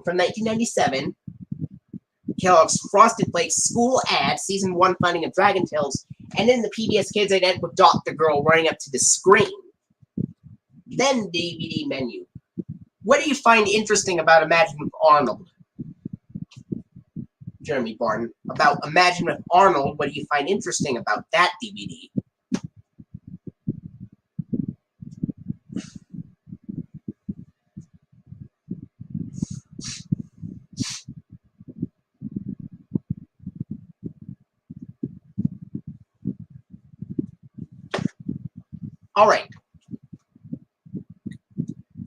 from 1997. Kellogg's Frosted Flakes school ad, Season 1 funding of Dragon Tales, and then the PBS Kids ident with Dot the Girl running up to the screen. Then DVD menu. What do you find interesting about Imagine with Arnold? Jeremy Barton. About Imagine with Arnold, what do you find interesting about that DVD? Alright.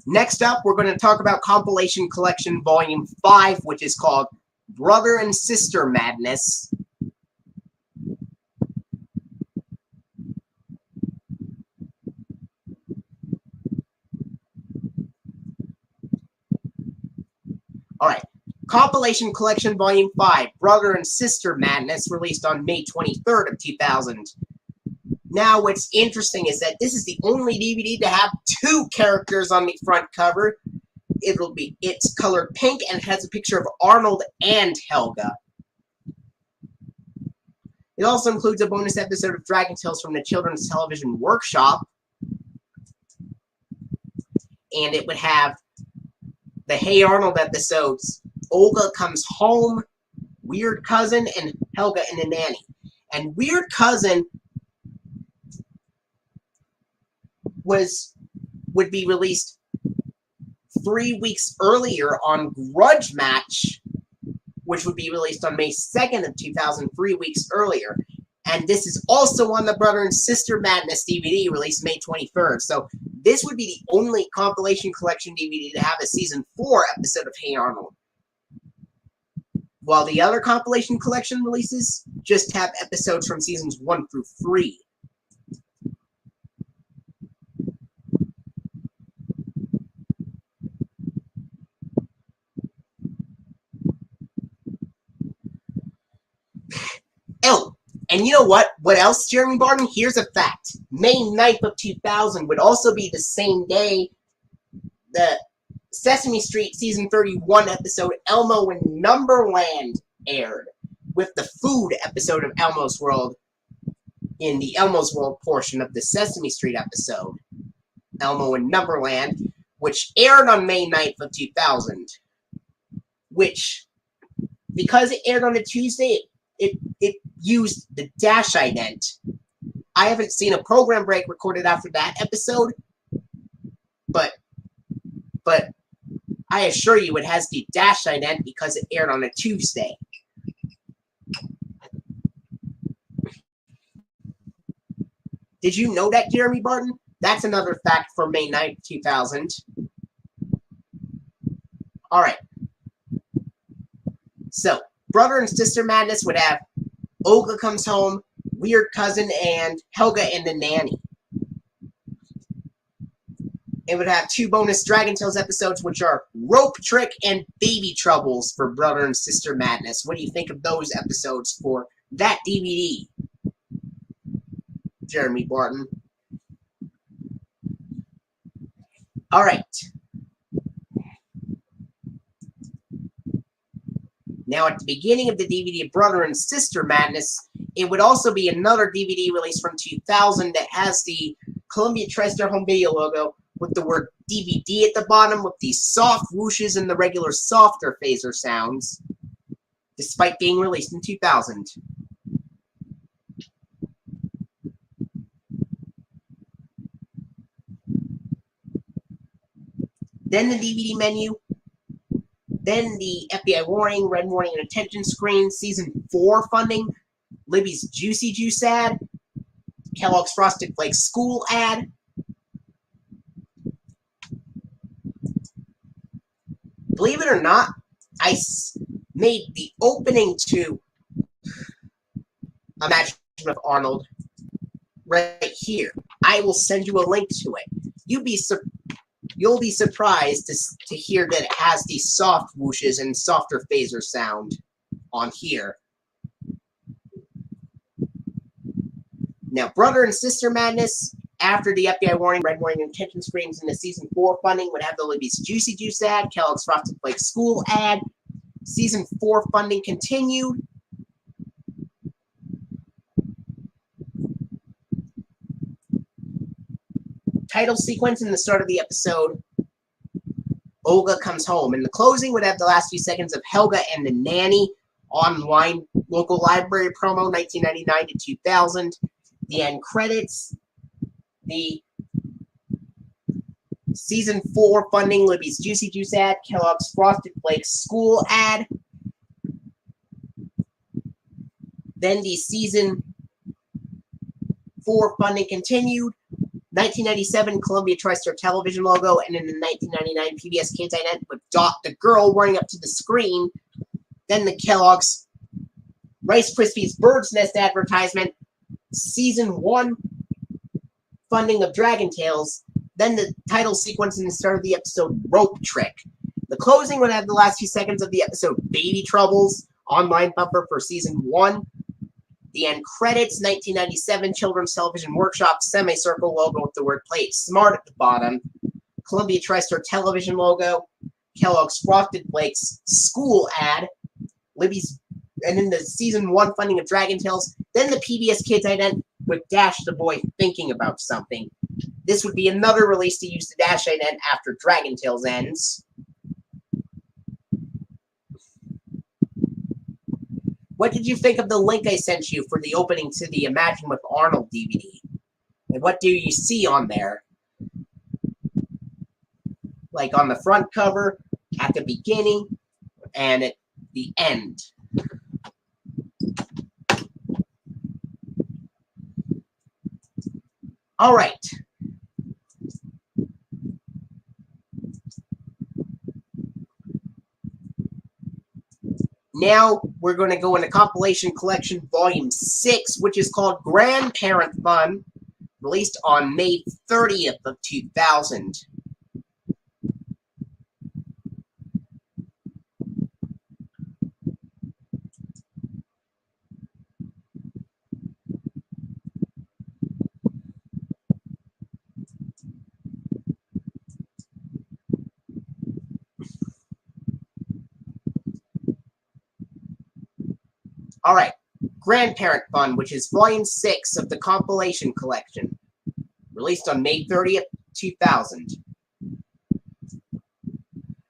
Next up, we're going to talk about Compilation Collection Volume 5, which is called Brother and Sister Madness. Alright. Compilation Collection Volume 5, Brother and Sister Madness, released on May 23rd of 2000. Now, what's interesting is that this is the only DVD to have two characters on the front cover. It's colored pink and it has a picture of Arnold and Helga. It also includes a bonus episode of Dragon Tales from the Children's Television Workshop. And it would have the Hey Arnold episodes, Olga Comes Home, Weird Cousin, and Helga and the Nanny. And Weird Cousin would be released 3 weeks earlier on Grudge Match, which would be released on May 2nd of 2000, 3 weeks earlier. And this is also on the Brother and Sister Madness DVD, released May 23rd. So this would be the only compilation collection DVD to have a Season 4 episode of Hey Arnold. While the other compilation collection releases just have episodes from Seasons 1 through 3. Oh, and you know what? What else, Jeremy Barton? Here's a fact. May 9th of 2000 would also be the same day the Sesame Street Season 31 episode Elmo in Numberland aired, with the food episode of Elmo's World in the Elmo's World portion of the Sesame Street episode, Elmo in Numberland, which aired on May 9th of 2000. Which, because it aired on a Tuesday, it used the Dash ident. I haven't seen a program break recorded after that episode, but I assure you it has the Dash ident because it aired on a Tuesday. Did you know that, Jeremy Barton? That's another fact for May 9th, 2000. Alright. So, Brother and Sister Madness would have Olga Comes Home, Weird Cousin, and Helga and the Nanny. It would have two bonus Dragon Tales episodes, which are Rope Trick and Baby Troubles for Brother and Sister Madness. What do you think of those episodes for that DVD, Jeremy Barton? Alright. Now, at the beginning of the DVD of Brother and Sister Madness, it would also be another DVD released from 2000 that has the Columbia TriStar home video logo with the word DVD at the bottom with the soft whooshes and the regular softer phaser sounds, despite being released in 2000. Then the DVD menu. Then the FBI warning, red warning, and attention screen, Season 4 funding, Libby's Juicy Juice ad, Kellogg's Frosted Flakes school ad. Believe it or not, I made the opening to Imagine of Arnold right here. I will send you a link to it. You'll be surprised to hear that it has these soft whooshes and softer phaser sound on here. Now, Brother and Sister Madness, after the FBI warning, red warning, and attention screens in the Season 4 funding would have the Libby's Juicy Juice ad, Kellogg's Frosted Flakes school ad. Season 4 funding continued. Title sequence in the start of the episode, Olga comes home. And the closing would have the last few seconds of Helga and the Nanny online local library promo, 1999 to 2000. The end credits, the Season 4 funding, Libby's Juicy Juice ad, Kellogg's Frosted Flakes school ad. Then the Season 4 funding continued. 1997 Columbia TriStar television logo, and in the 1999 PBS Kids ident with Dot the girl running up to the screen. Then the Kellogg's Rice Krispies Bird's Nest advertisement. Season 1 funding of Dragon Tales. Then the title sequence in the start of the episode, Rope Trick. The closing would have the last few seconds of the episode, Baby Troubles, online bumper for Season 1. The end credits, 1997 Children's Television Workshop semicircle logo with the word Play It Smart at the bottom. Columbia TriStar television logo. Kellogg's Frosted Flakes school ad. Libby's, and then the Season 1 funding of Dragon Tales. Then the PBS Kids ident with Dash the boy thinking about something. This would be another release to use the Dash ident after Dragon Tales ends. What did you think of the link I sent you for the opening to the Imagine with Arnold DVD? And what do you see on there? Like on the front cover, at the beginning, and at the end. All right. Now we're going to go into Compilation Collection Volume 6, which is called Grandparent Fun, released on May 30th of 2000. All right, Grandparent Fun, which is Volume 6 of the Compilation Collection, released on May 30th, 2000.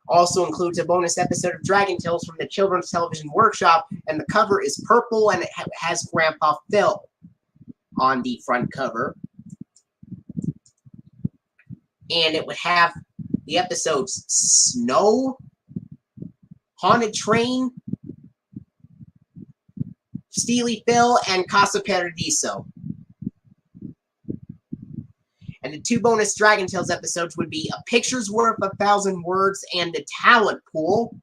Also includes a bonus episode of Dragon Tales from the Children's Television Workshop, and the cover is purple, and it has Grandpa Phil on the front cover. And it would have the episodes Snow, Haunted Train, Steely Phil, and Casa Paradiso. And the two bonus Dragon Tales episodes would be A Picture's Worth 1,000 Words and The Talent Pool.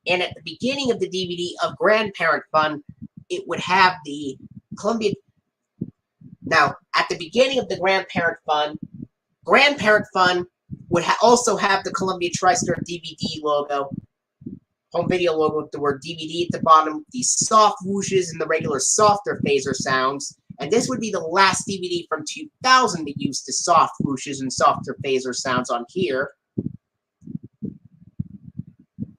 And at the beginning of the DVD of Grandparent Fun, it would have the Columbia... Now, at the beginning of the Grandparent Fun would also have the Columbia TriStar DVD logo, home video logo with the word DVD at the bottom, the soft whooshes and the regular softer phaser sounds. And this would be the last DVD from 2000 that used the soft whooshes and softer phaser sounds on here.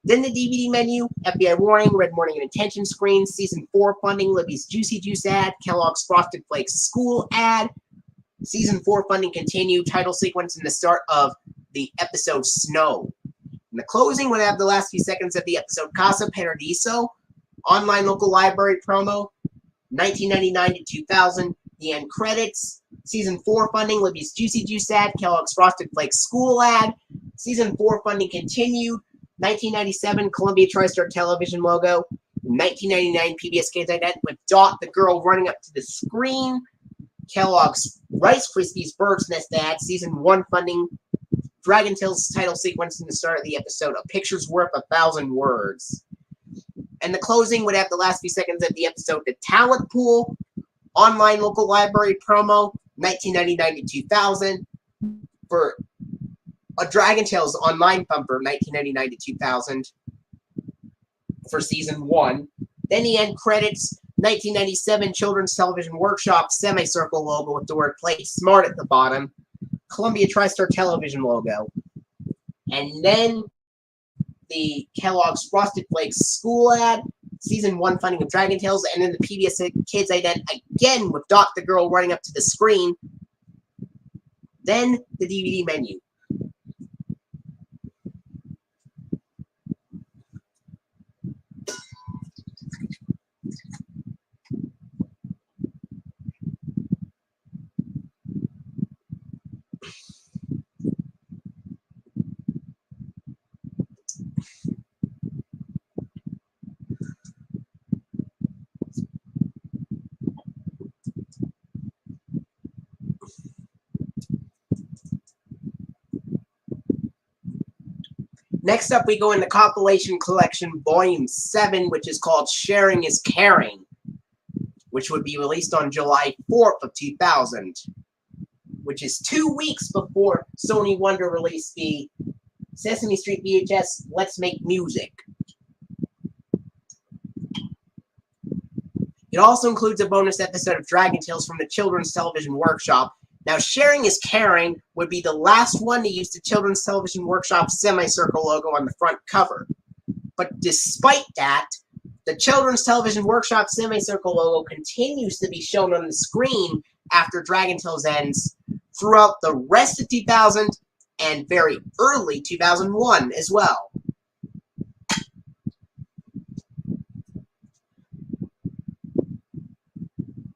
Then the DVD menu, FBI warning, red warning and attention screen, Season 4 funding, Libby's Juicy Juice ad, Kellogg's Frosted Flakes school ad, Season 4 funding continued, title sequence in the start of the episode Snow. And the closing would have the last few seconds of the episode Casa Paradiso, online local library promo, 1999 to 2000, the end credits, Season 4 funding, Libby's Juicy Juice ad, Kellogg's Frosted Flakes school ad, Season 4 funding continued, 1997 Columbia TriStar television logo, 1999 PBS Kids ident with Dot the girl running up to the screen. Kellogg's Rice Krispies Bird's Nest ad, Season 1 funding. Dragon Tales title sequence in the start of the episode. A picture's worth 1,000 words. And the closing would have the last few seconds of the episode. The talent pool, online local library promo, 1999 to 2000. For a Dragon Tales online bumper, 1999 to 2000. For Season 1. Then the end credits, 1997 Children's Television Workshop semicircle logo with the word Play Smart at the bottom. Columbia TriStar television logo. And then the Kellogg's Frosted Flakes school ad, Season 1 funding of Dragon Tales, and then the PBS Kids ident again with Dot the girl running up to the screen. Then the DVD menu. Next up, we go into Compilation Collection Volume 7, which is called Sharing is Caring, which would be released on July 4th of 2000, which is 2 weeks before Sony Wonder released the Sesame Street VHS Let's Make Music. It also includes a bonus episode of Dragon Tales from the Children's Television Workshop. Now, Sharing is Caring would be the last one to use the Children's Television Workshop semicircle logo on the front cover. But despite that, the Children's Television Workshop semicircle logo continues to be shown on the screen after Dragon Tales ends throughout the rest of 2000 and very early 2001 as well.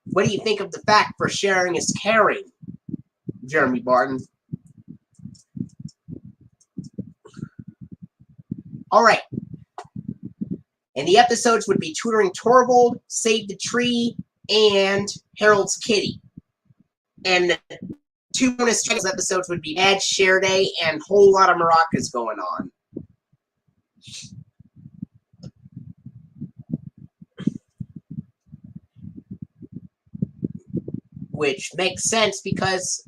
What do you think of the fact for Sharing is Caring, Jeremy Barton? Alright. And the episodes would be Tutoring Torvald, Save the Tree, and Harold's Kitty. And the 2 bonus episodes would be Bad Share Day and Whole Lot of Maracas Going On. Which makes sense because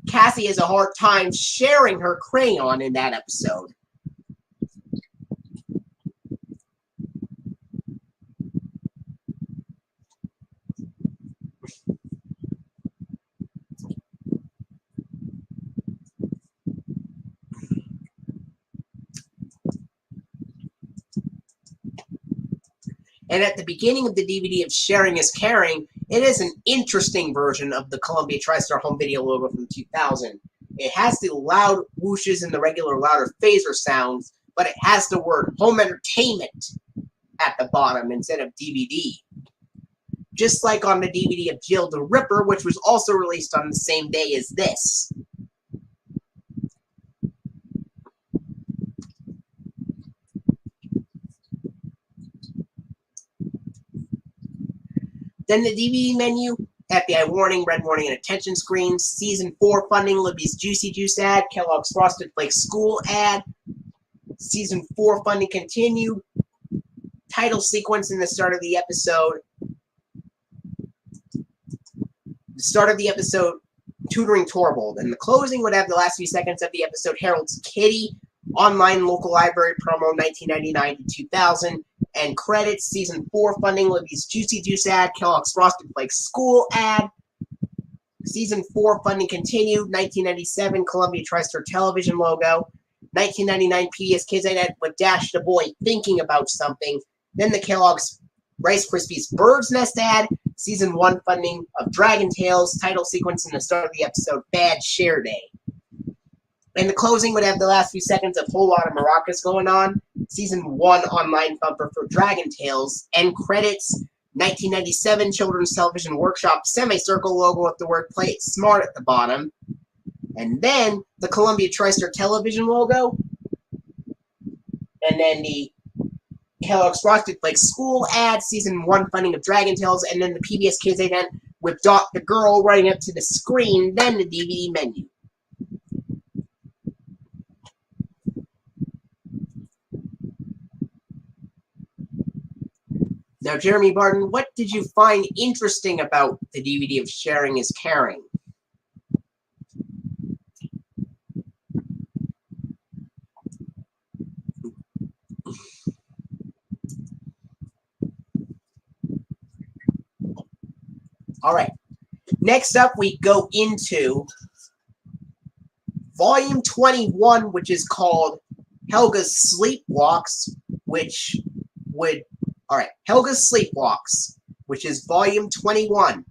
Cassie has a hard time sharing her crayon in that episode. And at the beginning of the DVD of Sharing is Caring, it is an interesting version of the Columbia TriStar home video logo from 2000. It has the loud whooshes and the regular louder phaser sounds, but it has the word Home Entertainment at the bottom instead of DVD. Just like on the DVD of Jill the Ripper, which was also released on the same day as this. Then the DVD menu, FBI warning, red warning, and attention screens. Season 4 funding, Libby's Juicy Juice ad, Kellogg's Frosted Flakes school ad. Season 4 funding continued. Title sequence in the start of the episode. The start of the episode, Tutoring Torvald. And the closing would have the last few seconds of the episode, Harold's Kitty, online local library promo, 1999 to 2000. And credits, Season 4 funding, Libby's Juicy Juice ad, Kellogg's Frosted Flakes school ad. Season 4 funding continued, 1997 Columbia TriStar television logo. 1999 PBS Kids ad with Dash the Boy thinking about something. Then the Kellogg's Rice Krispies Bird's Nest ad. Season 1 funding of Dragon Tales, title sequence in the start of the episode, Bad Share Day. And the closing would have the last few seconds of Whole Lot of Maracas Going On. Season 1 online bumper for Dragon Tales. End credits, 1997 Children's Television Workshop semicircle logo with the word Play It Smart at the bottom. And then the Columbia TriStar television logo. And then the Kellogg's Frosted Flakes school ad, season 1 funding of Dragon Tales, and then the PBS Kids event with Dot the Girl running up to the screen, then the DVD menu. Now, Jeremy Barton, what did you find interesting about the DVD of Sharing is Caring? All right. Next up, we go into Volume 21, which is called Helga's Sleepwalks, which would... All right, Helga's Sleepwalks, which is Volume 21.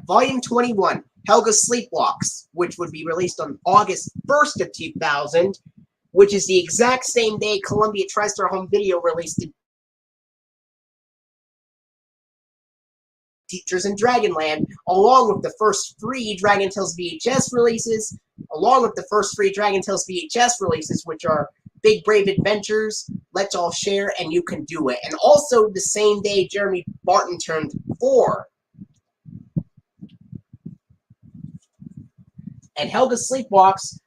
Volume 21, Helga's Sleepwalks, which would be released on August 1st of 2000, which is the exact same day Columbia TriStar Home Video released it. Teachers in Dragonland, along with the first 3 Dragon Tales VHS releases, which are Big Brave Adventures, Let's All Share, and You Can Do It. And also the same day Jeremy Barton turned 4. And Helga's Sleepwalks,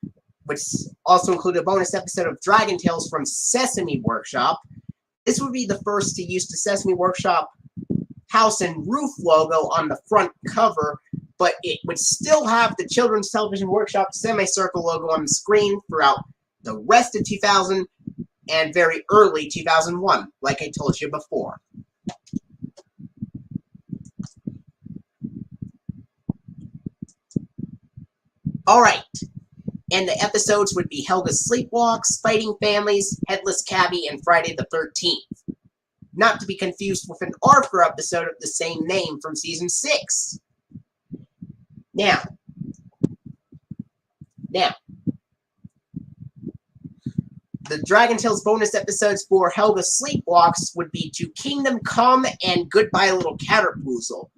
which also included a bonus episode of Dragon Tales from Sesame Workshop. This would be the first to use the Sesame Workshop house and roof logo on the front cover, but it would still have the Children's Television Workshop semicircle logo on the screen throughout the rest of 2000 and very early 2001, like I told you before. Alright, and the episodes would be Helga's Sleepwalks, Fighting Families, Headless Cabby, and Friday the 13th. Not to be confused with an Arthur episode of the same name from Season 6. Now, the Dragon Tales bonus episodes for Helga's Sleepwalks would be To Kingdom Come and Goodbye Little Caterpoozle.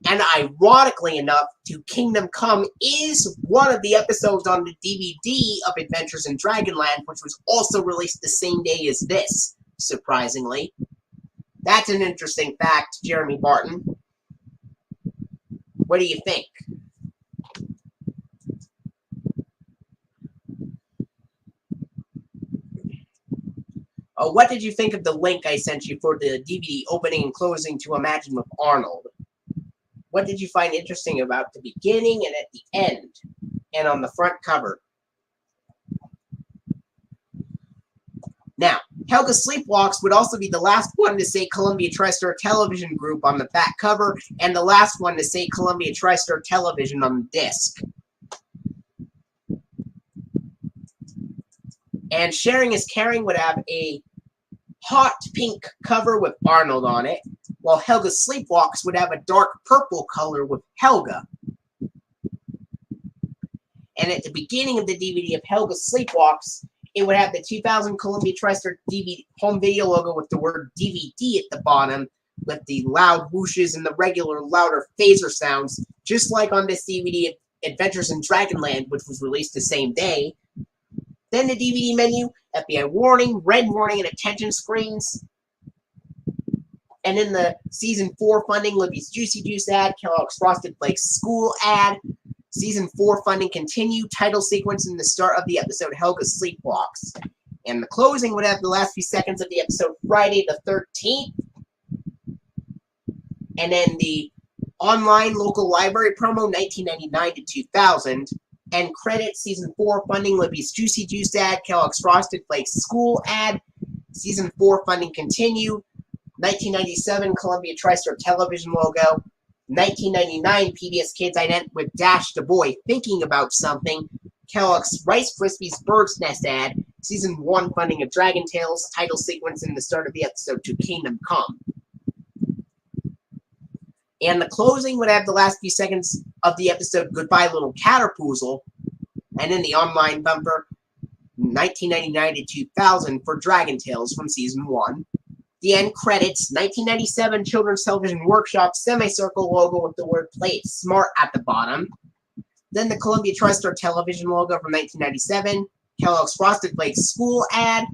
And ironically enough, To Kingdom Come is one of the episodes on the DVD of Adventures in Dragonland, which was also released the same day as this, surprisingly. That's an interesting fact, Jeremy Barton. What do you think? What did you think of the link I sent you for the DVD opening and closing to Imagine with Arnold? What did you find interesting about the beginning and at the end, and on the front cover? Now, Helga's Sleepwalks would also be the last one to say Columbia TriStar Television Group on the back cover, and the last one to say Columbia TriStar Television on the disc. And Sharing is Caring would have a hot pink cover with Arnold on it, while Helga's Sleepwalks would have a dark purple color with Helga. And at the beginning of the DVD of Helga's Sleepwalks, it would have the 2000 Columbia TriStar DVD home video logo with the word DVD at the bottom, with the loud whooshes and the regular louder phaser sounds, just like on this DVD of Adventures in Dragonland, which was released the same day. Then the DVD menu, FBI warning, red warning, and attention screens. And in the Season 4 funding, Libby's Juicy Juice ad, Kellogg's Frosted Flakes school ad, Season 4 funding continue, title sequence, and the start of the episode Helga's Sleepwalks. And the closing would have the last few seconds of the episode Friday the 13th. And then the online local library promo 1999 to 2000. And credits, Season 4 funding, Libby's Juicy Juice ad, Kellogg's Frosted Flakes school ad, Season 4 funding continue, 1997 Columbia TriStar Television logo, 1999 PBS Kids ident with Dash the Boy thinking about something, Kellogg's Rice Krispies Bird's Nest ad, Season 1 funding of Dragon Tales, title sequence and the start of the episode To Kingdom Come. And the closing would have the last few seconds of the episode Goodbye Little Caterpoozle, and in the online bumper, 1999 to 2000 for Dragon Tales from Season 1. The end credits, 1997 Children's Television Workshop semicircle logo with the word Play It Smart at the bottom. Then the Columbia TriStar television logo from 1997, Kellogg's Frosted Flakes school ad,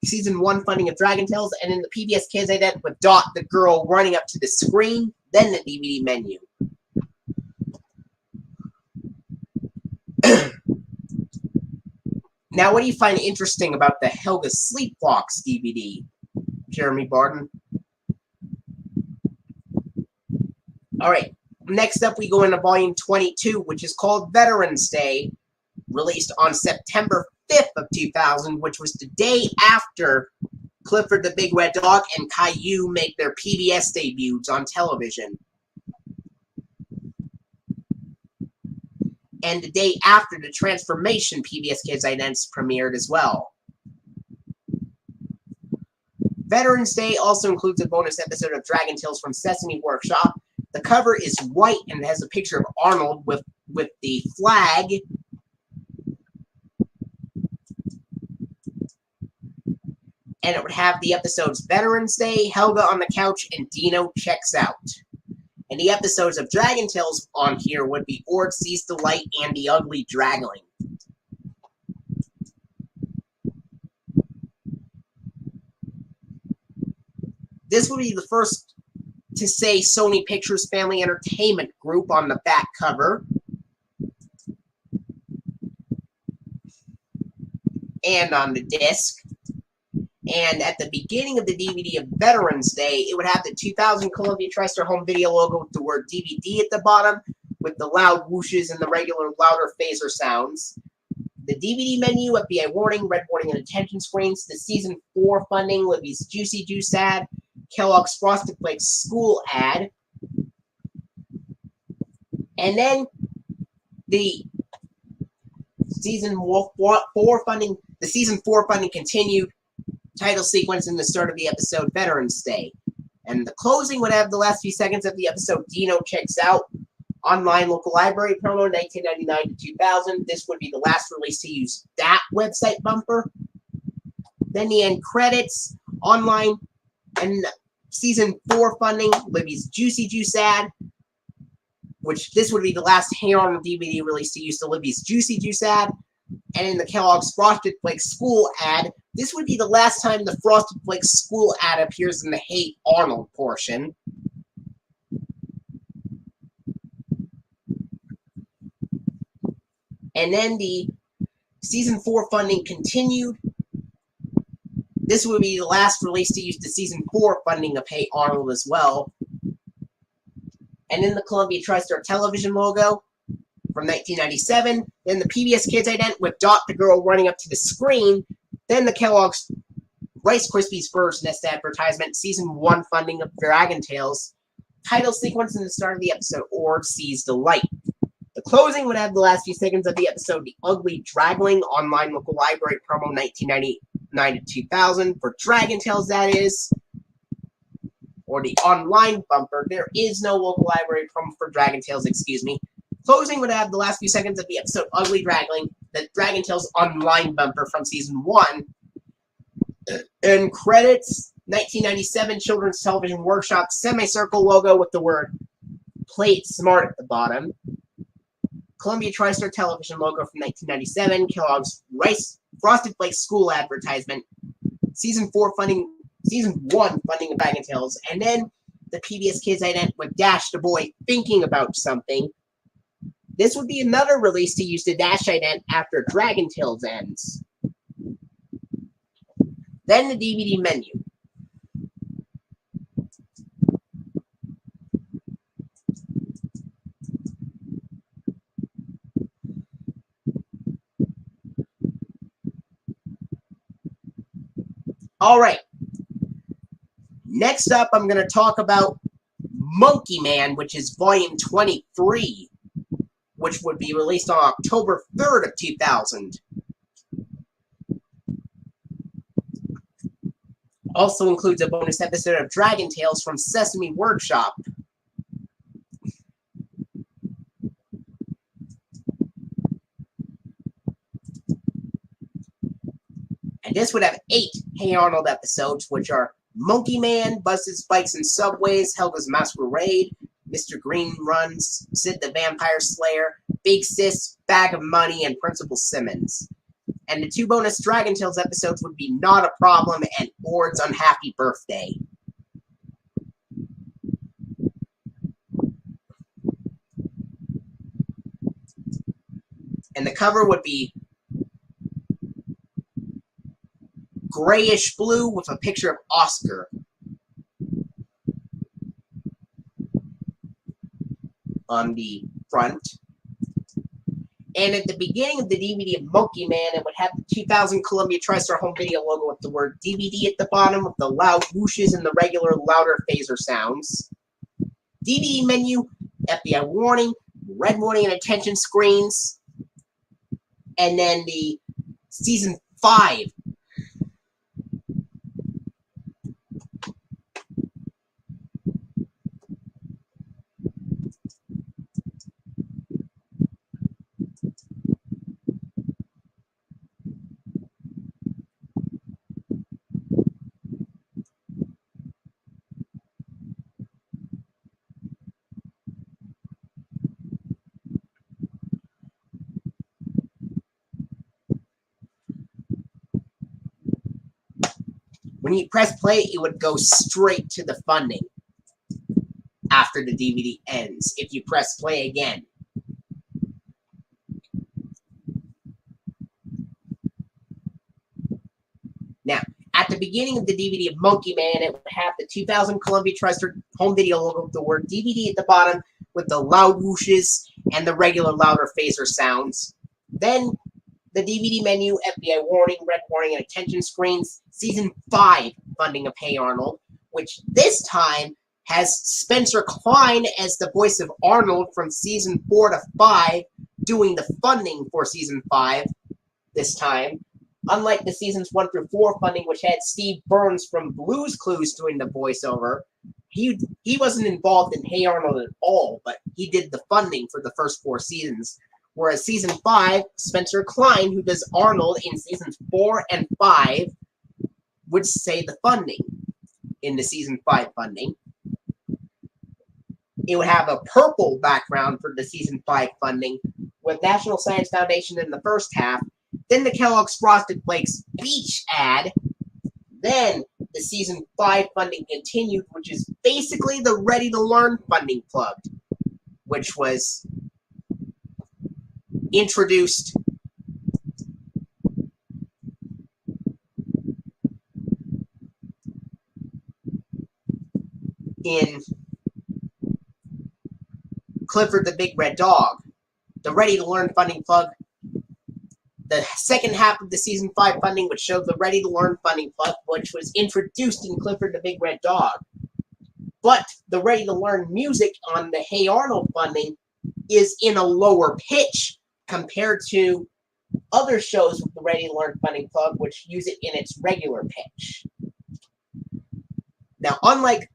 Season 1 funding of Dragon Tales, and then the PBS Kids ident with Dot the girl running up to the screen, then the DVD menu. Now, what do you find interesting about the Helga Sleepwalks DVD, Jeremy Barton? Alright, next up we go into Volume 22, which is called Veterans Day, released on September 5th of 2000, which was the day after Clifford the Big Red Dog and Caillou make their PBS debuts on television. And the day after the Transformation PBS Kids idents premiered as well. Veterans Day also includes a bonus episode of Dragon Tales from Sesame Workshop. The cover is white and has a picture of Arnold with the flag. And it would have the episodes Veterans Day, Helga on the Couch, and Dino Checks Out. And the episodes of Dragon Tales on here would be Ord Sees the Light and The Ugly Dragling. This would be the first to say Sony Pictures Family Entertainment Group on the back cover. And on the disc. And at the beginning of the DVD of Veterans Day, it would have the 2000 Columbia TriStar home video logo with the word DVD at the bottom, with the loud whooshes and the regular louder phaser sounds. The DVD menu, FBI warning, red warning, and attention screens. The Season 4 funding, Libby's Juicy Juice ad, Kellogg's Frosted Flakes school ad. And then the Season 4 funding, the Season 4 funding continued. Title sequence in the start of the episode, Veterans Day. And the closing would have the last few seconds of the episode, Dino Checks Out. Online local library promo, 1999 to 2000. This would be the last release to use that website bumper. Then the end credits, online, and Season 4 funding, Libby's Juicy Juice ad, which this would be the last Hey Arnold DVD release to use the Libby's Juicy Juice ad. And in the Kellogg's Frosted Flakes school ad, this would be the last time the Frosted Flakes school ad appears in the Hey Arnold portion. And then the Season 4 funding continued. This would be the last release to use the Season 4 funding of Hey Arnold as well. And then the Columbia TriStar television logo from 1997. Then the PBS Kids ident with Dot the girl running up to the screen. Then the Kellogg's Rice Krispies Bird's Nest advertisement, Season 1 funding of Dragon Tales. Title sequence in the start of the episode, Ord Sees the Light. The closing would have the last few seconds of the episode, The Ugly Dragling, online local library promo, 1999 to 2000. For Dragon Tales, that is. Or the online bumper. There is no local library promo for Dragon Tales, excuse me. Closing would have the last few seconds of the episode, Ugly Dragling, the Dragon Tales online bumper from Season 1. And credits, 1997 Children's Television Workshop semicircle logo with the word Play It Smart at the bottom. Columbia TriStar television logo from 1997, Kellogg's Frosted Flakes school advertisement, Season 1 funding of Dragon Tales, and then the PBS Kids ident with Dash the boy thinking about something. This would be another release to use the Dash ident after Dragon Tales ends. Then the DVD menu. Alright. Next up, I'm going to talk about Monkey Man, which is Volume 23, which would be released on October 3rd of 2000. Also includes a bonus episode of Dragon Tales from Sesame Workshop. And this would have 8 Hey Arnold episodes, which are Monkey Man, busts bikes in subways, Helga's Masquerade, Mr. Green runs, Sid the Vampire Slayer, Big Sis, Bag of Money, and Principal Simmons. And the 2 bonus Dragon Tales episodes would be Not a Problem and Ord's Unhappy Birthday. And the cover would be grayish blue with a picture of Oscar on the front. And at the beginning of the DVD of Monkey Man, it would have the 2000 Columbia TriStar home video logo with the word DVD at the bottom with the loud whooshes and the regular louder phaser sounds. DVD menu, FBI warning, red warning and attention screens. And then the Season 5. When you press play, it would go straight to the funding after the DVD ends, if you press play again. Now, at the beginning of the DVD of Monkey Man, it would have the 2000 Columbia TriStar home video logo with the word DVD at the bottom with the loud whooshes and the regular louder phaser sounds. Then the DVD menu, FBI warning, red warning, and attention screens. Season 5 funding of Hey Arnold, which this time has Spencer Klein as the voice of Arnold from Season 4 to 5, doing the funding for Season 5 this time. Unlike the Seasons 1 through 4 funding, which had Steve Burns from Blue's Clues doing the voiceover. He wasn't involved in Hey Arnold at all, but he did the funding for the first 4 seasons. Whereas Season 5, Spencer Klein, who does Arnold in Seasons 4 and 5, would say the funding in the Season 5 funding. It would have a purple background for the Season 5 funding, with National Science Foundation in the first half, then the Kellogg's Frosted Flakes Beach ad, then the Season 5 funding continued, which is basically the Ready to Learn funding plugged, which was introduced in Clifford the Big Red Dog. The Ready to Learn funding plug, the second half of the Season 5 funding would show the Ready to Learn funding plug, which was introduced in Clifford the Big Red Dog. But the Ready to Learn music on the Hey Arnold funding is in a lower pitch compared to other shows with the Ready to Learn funding plug, which use it in its regular pitch. Now, unlike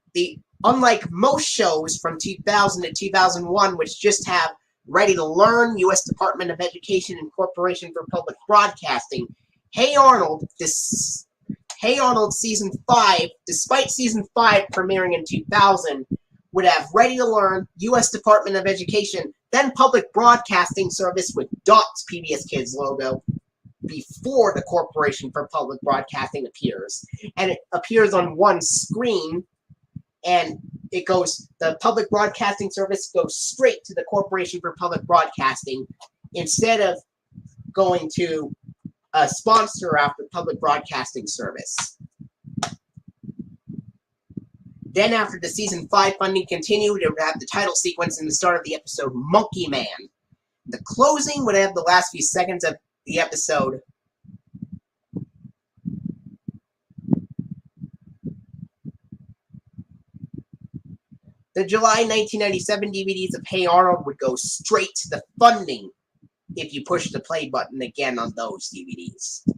most shows from 2000 to 2001, which just have Ready to Learn, U.S. Department of Education, and Corporation for Public Broadcasting, Hey Arnold Season 5, despite Season 5 premiering in 2000, would have Ready to Learn, U.S. Department of Education, then Public Broadcasting Service with Dot's PBS Kids logo before the Corporation for Public Broadcasting appears. And it appears on one screen, and it goes, the Public Broadcasting Service goes straight to the Corporation for Public Broadcasting instead of going to a sponsor after Public Broadcasting Service. Then after the Season 5 funding continued, it would have the title sequence in the start of the episode, Monkey Man. The closing would have the last few seconds of the episode. The July 1997 DVDs of Hey Arnold would go straight to the funding if you push the play button again on those DVDs.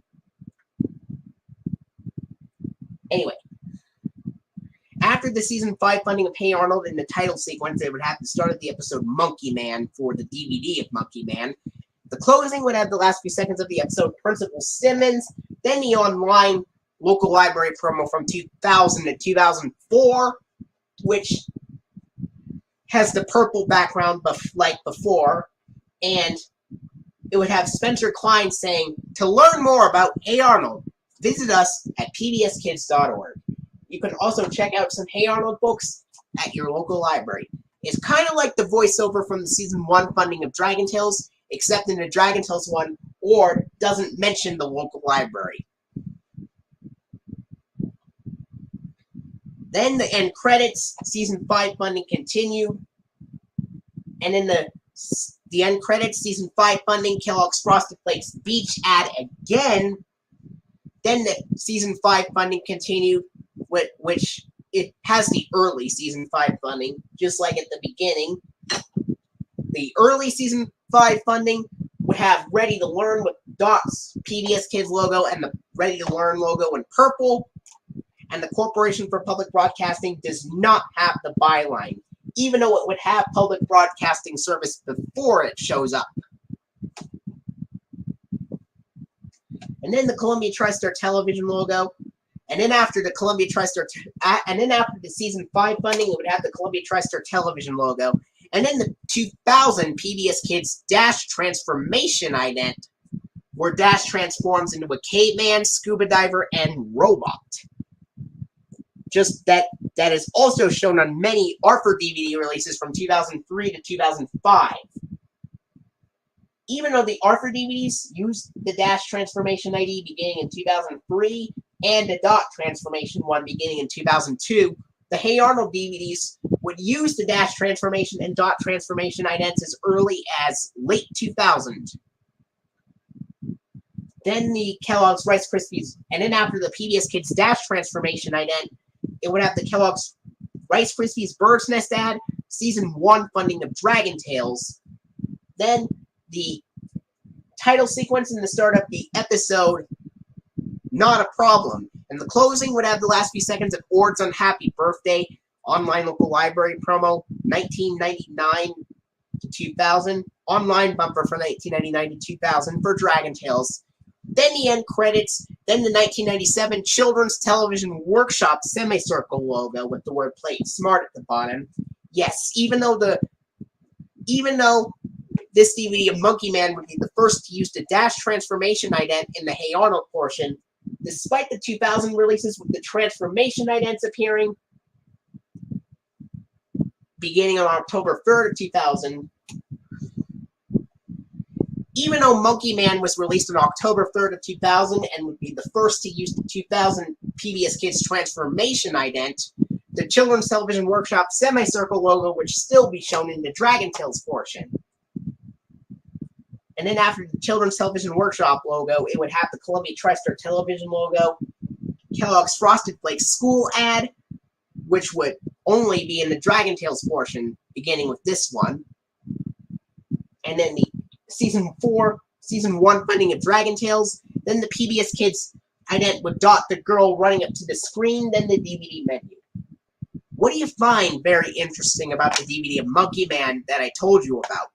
Anyway, after the Season 5 funding of Hey Arnold in the title sequence, they would have the start of the episode Monkey Man for the DVD of Monkey Man. The closing would have the last few seconds of the episode Principal Simmons, then the online local library promo from 2000 to 2004, which has the purple background like before, and it would have Spencer Klein saying, "To learn more about Hey Arnold, visit us at pbskids.org. You can also check out some Hey Arnold books at your local library." It's kind of like the voiceover from the Season 1 funding of Dragon Tales, except in the Dragon Tales one, or doesn't mention the local library. Then the end credits, Season 5 funding continued, and in the end credits, Season 5 funding, Kellogg's Frosted Flakes Beach ad again. Then the Season 5 funding continued, which it has the early Season 5 funding, just like at the beginning. The early Season 5 funding would have Ready to Learn with Dot's PBS Kids logo and the Ready to Learn logo in purple. And the Corporation for Public Broadcasting does not have the byline, even though it would have public broadcasting service before it shows up. And then the Columbia TriStar television logo. And then after the Columbia TriStar, and then after the Season 5 funding, it would have the Columbia TriStar television logo. And then the 2000 PBS Kids Dash transformation ident, where Dash transforms into a caveman, scuba diver, and robot. Just that is also shown on many Arthur DVD releases from 2003 to 2005. Even though the Arthur DVDs used the Dash transformation ID beginning in 2003 and the Dot transformation one beginning in 2002, the Hey Arnold DVDs would use the Dash transformation and Dot transformation idents as early as late 2000. Then the Kellogg's Rice Krispies, and then after the PBS Kids Dash transformation ident, it would have the Kellogg's Rice Krispies Bird's Nest ad, Season 1 funding of Dragon Tales, then the title sequence and the start of the episode, Not a Problem, and the closing would have the last few seconds of Ord's Unhappy Birthday, online local library promo, 1999 to 2000, online bumper from 1999 to 2000 for Dragon Tales. Then the end credits, then the 1997 Children's Television Workshop semicircle logo with the word "Play It Smart" at the bottom. Yes, even though this DVD of Monkey Man would be the first to use the Dash transformation ident in the Hey Arnold portion, despite the 2000 releases with the transformation idents appearing beginning on October 3rd of 2000, even though Monkey Man was released on October 3rd of 2000 and would be the first to use the 2000 PBS Kids transformation ident, the Children's Television Workshop semicircle logo would still be shown in the Dragon Tales portion. And then after the Children's Television Workshop logo, it would have the Columbia TriStar television logo, Kellogg's Frosted Flakes school ad, which would only be in the Dragon Tales portion, beginning with this one. And then the Season 1 funding of Dragon Tales, then the PBS Kids ident with Dot the girl running up to the screen, then the DVD menu. What do you find very interesting about the DVD of Monkey Man that I told you about?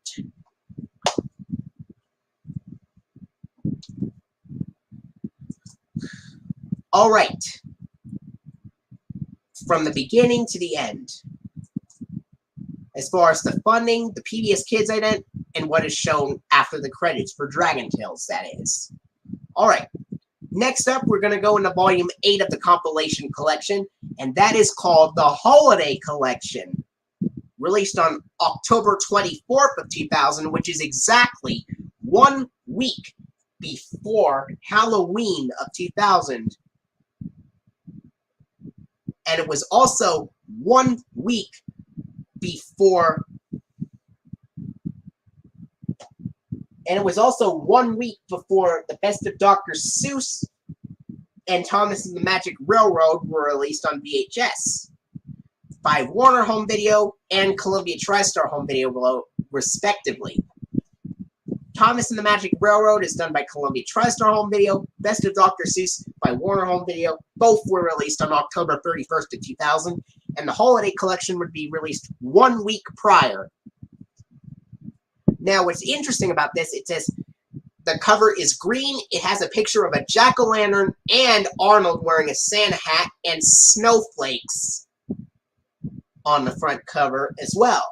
Alright. From the beginning to the end. As far as the funding, the PBS Kids ident, and what is shown after the credits for Dragon Tales, that is. Alright, next up we're going to go into Volume 8 of the Compilation Collection, and that is called the Holiday Collection. Released on October 24th of 2000, which is exactly 1 week before Halloween of 2000. And it was also 1 week before... And it was also 1 week before The Best of Dr. Seuss and Thomas and the Magic Railroad were released on VHS by Warner Home Video and Columbia TriStar Home Video, respectively. Thomas and the Magic Railroad is done by Columbia TriStar Home Video. Best of Dr. Seuss by Warner Home Video. Both were released on October 31st of 2000, and the Holiday Collection would be released 1 week prior. Now, what's interesting about this, it says the cover is green. It has a picture of a jack-o'-lantern and Arnold wearing a Santa hat and snowflakes on the front cover as well.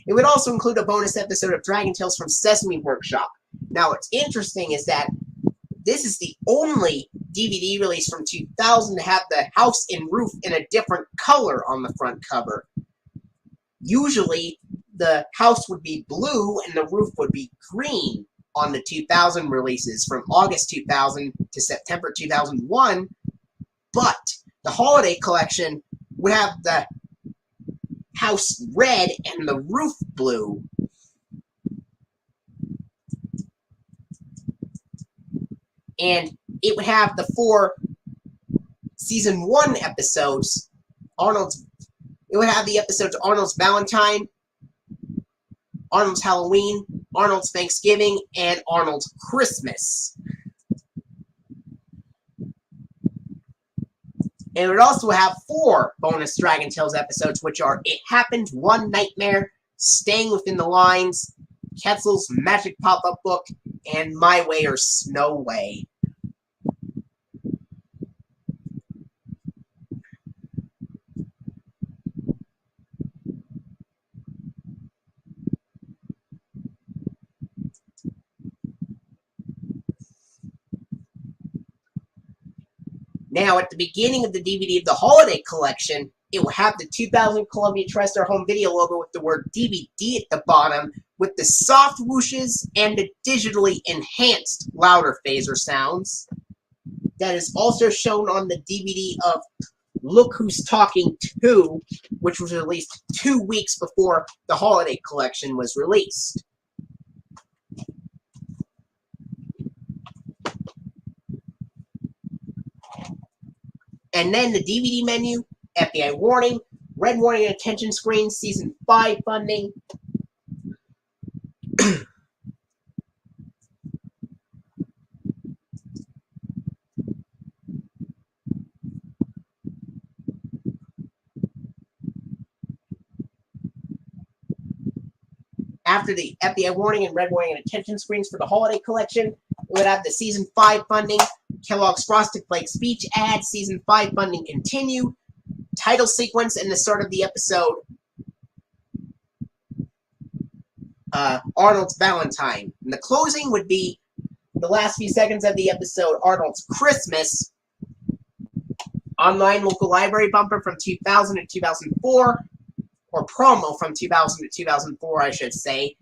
It would also include a bonus episode of Dragon Tales from Sesame Workshop. Now, what's interesting is that this is the only DVD release from 2000 to have the house and roof in a different color on the front cover. Usually, the house would be blue and the roof would be green on the 2000 releases from August 2000 to September 2001, but the holiday collection would have the house red and the roof blue. And it would have the 4 season 1 episodes. It would have the episodes Arnold's Valentine, Arnold's Halloween, Arnold's Thanksgiving, and Arnold's Christmas. And it would also have 4 bonus Dragon Tales episodes, which are It Happened, One Nightmare, Staying Within the Lines, Quetzal's Magic Pop-Up Book, and My Way or Snow Way. Now, at the beginning of the DVD of the holiday collection, it will have the 2000 Columbia TriStar home video logo with the word DVD at the bottom, with the soft whooshes and the digitally enhanced louder phaser sounds. That is also shown on the DVD of Look Who's Talking 2, which was released 2 weeks before the holiday collection was released. And then the DVD menu, FBI warning, red warning and attention screen, season 5 funding. After the FBI warning and red warning and attention screens for the holiday collection, it would have the season 5 funding, Kellogg's Frosted Flakes speech ad, season 5 funding continue, title sequence, and the start of the episode, Arnold's Valentine. And the closing would be the last few seconds of the episode, Arnold's Christmas, online local library bumper from 2000 to 2004, or promo from 2000 to 2004, I should say.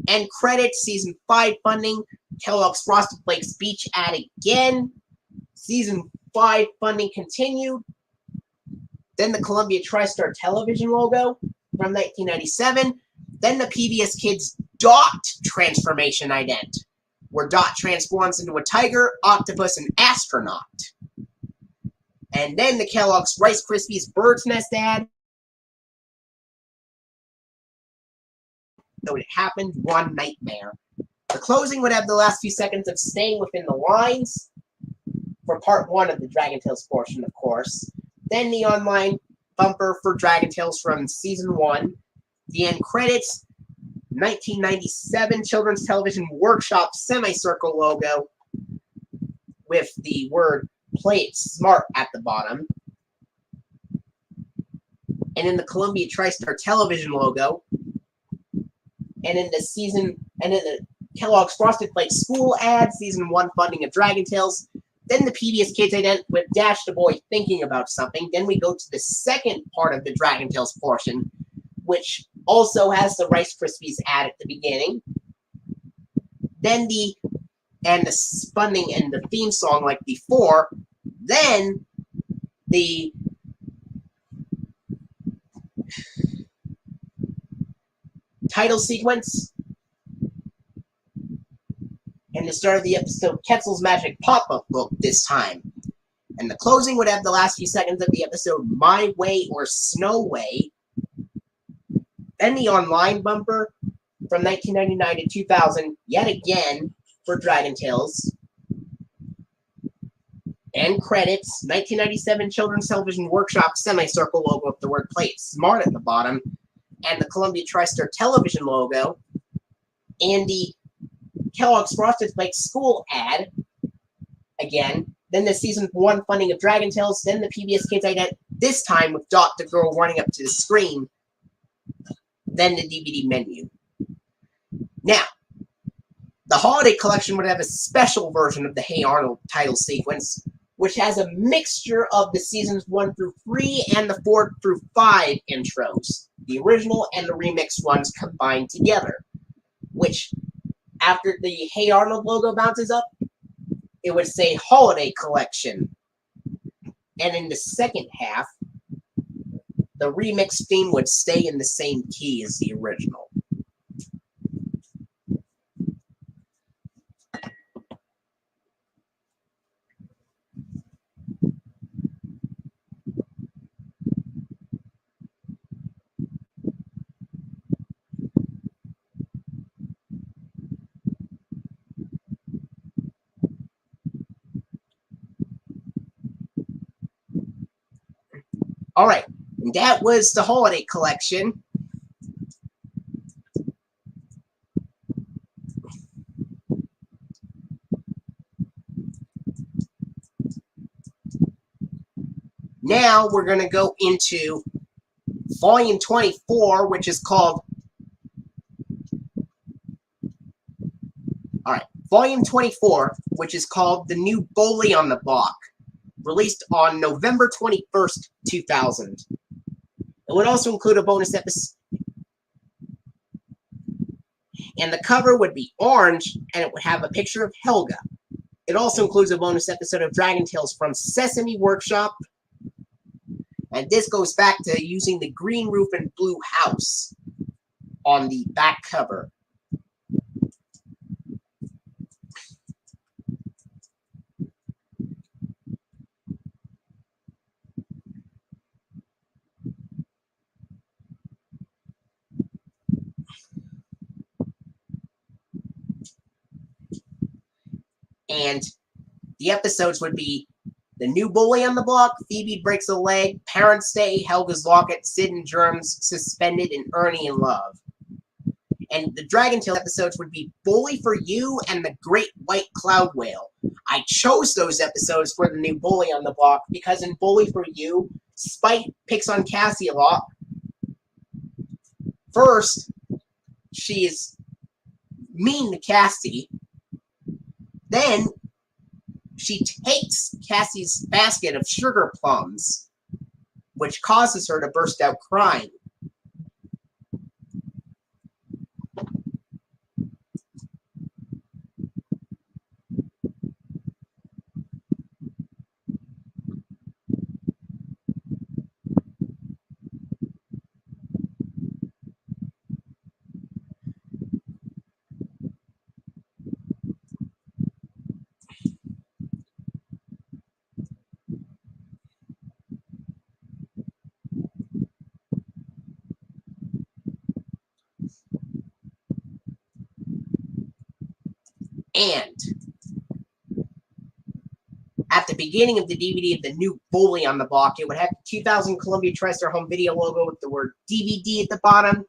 End credits, season 5 funding, Kellogg's Frosted Flakes speech ad again, season 5 funding continued, then the Columbia TriStar television logo from 1997, then the PBS Kids Dot transformation ident, where Dot transforms into a tiger, octopus, and astronaut. And then the Kellogg's Rice Krispies Bird's Nest ad. So It Happened, One Nightmare. The closing would have the last few seconds of Staying Within the Lines for part 1 of the Dragon Tales portion, of course. Then the online bumper for Dragon Tales from season 1. The end credits, 1997 Children's Television Workshop semicircle logo with the word Play It Smart at the bottom. And in the Columbia TriStar television logo. And in the Kellogg's Frosted Flakes school ad, season 1 funding of Dragon Tales. Then the PBS Kids ident with Dash the Boy thinking about something. Then we go to the second part of the Dragon Tales portion, which also has the Rice Krispies ad at the beginning. Then the funding and the theme song like before. Then the title sequence, and the start of the episode, Quetzal's Magic Pop-Up Book this time. And the closing would have the last few seconds of the episode, My Way or Snow Way. Then the online bumper from 1999 to 2000, yet again, for Dragon Tales. End credits, 1997 Children's Television Workshop semicircle logo with the word Play It Smart at the bottom. And the Columbia TriStar television logo, and the Kellogg's Frosted Flakes school ad again. Then the season 1 funding of Dragon Tales. Then the PBS Kids ident. This time with Dot the girl running up to the screen. Then the DVD menu. Now, the holiday collection would have a special version of the Hey Arnold title sequence, which has a mixture of the seasons 1 through 3 and the 4 through 5 intros. The original and the remixed ones combined together. Which, after the Hey Arnold logo bounces up, it would say Holiday Collection. And in the second half, the remix theme would stay in the same key as the original. Alright, and that was the Holiday Collection. Now we're going to go into Volume 24, which is called... Alright, Volume 24, which is called The New Bully on the Block, released on November 21st, 2000. It would also include a bonus episode, and the cover would be orange, and it would have a picture of Helga. It also includes a bonus episode of Dragon Tales from Sesame Workshop, and this goes back to using the green roof and blue house on the back cover. And the episodes would be The New Bully on the Block, Phoebe Breaks a Leg, Parents' Day, Helga's Locket, Sid and Germs, Suspended, and Ernie in Love. And the Dragon Tale episodes would be Bully for You and The Great White Cloud Whale. I chose those episodes for The New Bully on the Block because in Bully for You, Spite picks on Cassie a lot. First, she is mean to Cassie. Then, she takes Cassie's basket of sugar plums, which causes her to burst out crying. And at the beginning of the DVD of The New Bully on the Block, it would have the 2000 Columbia TriStar home video logo with the word DVD at the bottom,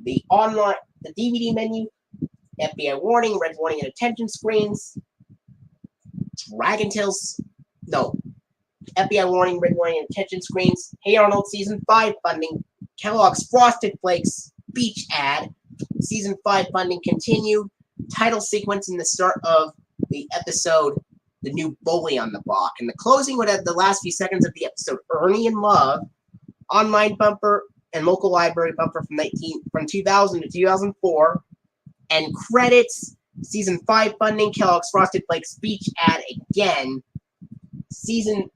the DVD menu, FBI warning, red warning, and attention screens, Dragon Tales, no, FBI warning, red warning, and attention screens, Hey Arnold Season 5 funding, Kellogg's Frosted Flakes speech ad, Season 5 funding continued, title sequence in the start of the episode, The New Bully on the Block. And the closing would have the last few seconds of the episode, Ernie in Love, online bumper and local library bumper from 2000 to 2004, and credits, Season 5 funding, Kellogg's Frosted Flakes speech ad again, Season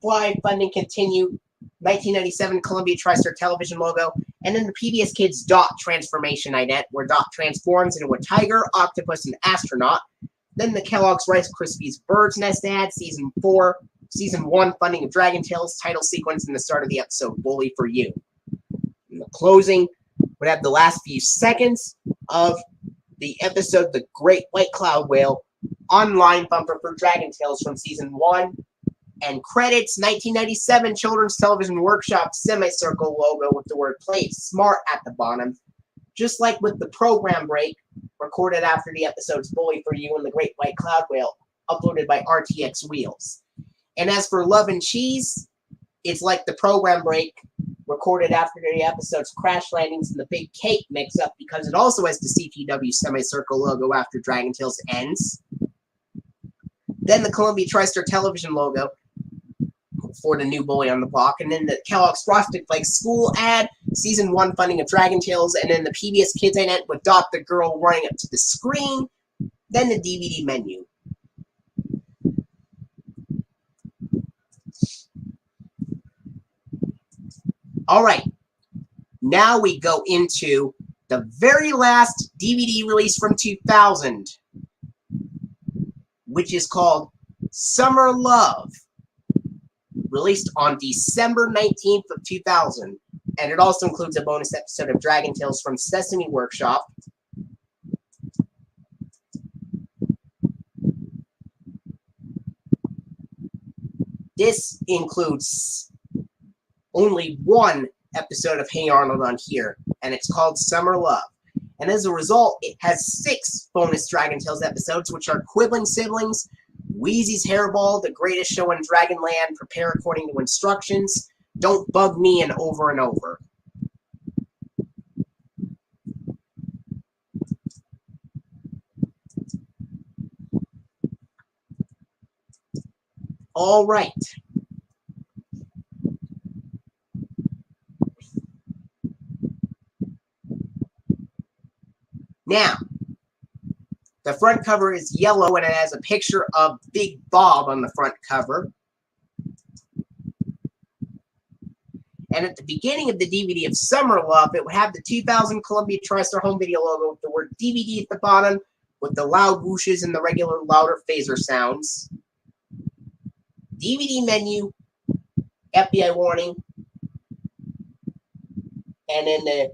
5 funding continued, 1997 Columbia TriStar television logo, and then the PBS Kids Dot transformation ident, where Dot transforms into a tiger, octopus, and astronaut. Then the Kellogg's Rice Krispies Bird's Nest ad, Season 4, Season 1 funding of Dragon Tales, title sequence in the start of the episode, Bully for You. And the closing would have the last few seconds of the episode, The Great White Cloud Whale, online bumper for Dragon Tales from Season 1, and credits, 1997 Children's Television Workshop semicircle logo with the word Play It Smart at the bottom. just like with the program break, recorded after the episode's Bully for You and the Great White Cloud Whale, uploaded by RTX Wheels. And as for Love and Cheese, it's like the program break, recorded after the episode's Crash Landings and the Big Cake mix-up, because it also has the CTW semicircle logo after Dragon Tales ends. Then the Columbia TriStar television logo for the new Bully on the Block, and then the Kellogg's Frosted Flakes school ad, Season 1 funding of Dragon Tales, and then the PBS Kids Internet with Dot the Girl running up to the screen, then the DVD menu. Alright, now we go into the very last DVD release from 2000, which is called Summer Love, released on December 19th of 2000, and it also includes a bonus episode of Dragon Tales from Sesame Workshop. This includes only one episode of Hey Arnold on here, and it's called Summer Love. And as a result, it has 6 bonus Dragon Tales episodes, which are Quibbling Siblings, Wheezy's Hairball, The Greatest Show in Dragonland, Prepare According to Instructions, Don't Bug Me, and Over and Over. All right. Now, the front cover is yellow and it has a picture of Big Bob on the front cover. And at the beginning of the DVD of Summer Love, it would have the 2000 Columbia TriStar home video logo with the word DVD at the bottom, with the loud whooshes and the regular louder phaser sounds. DVD menu, FBI warning, and then the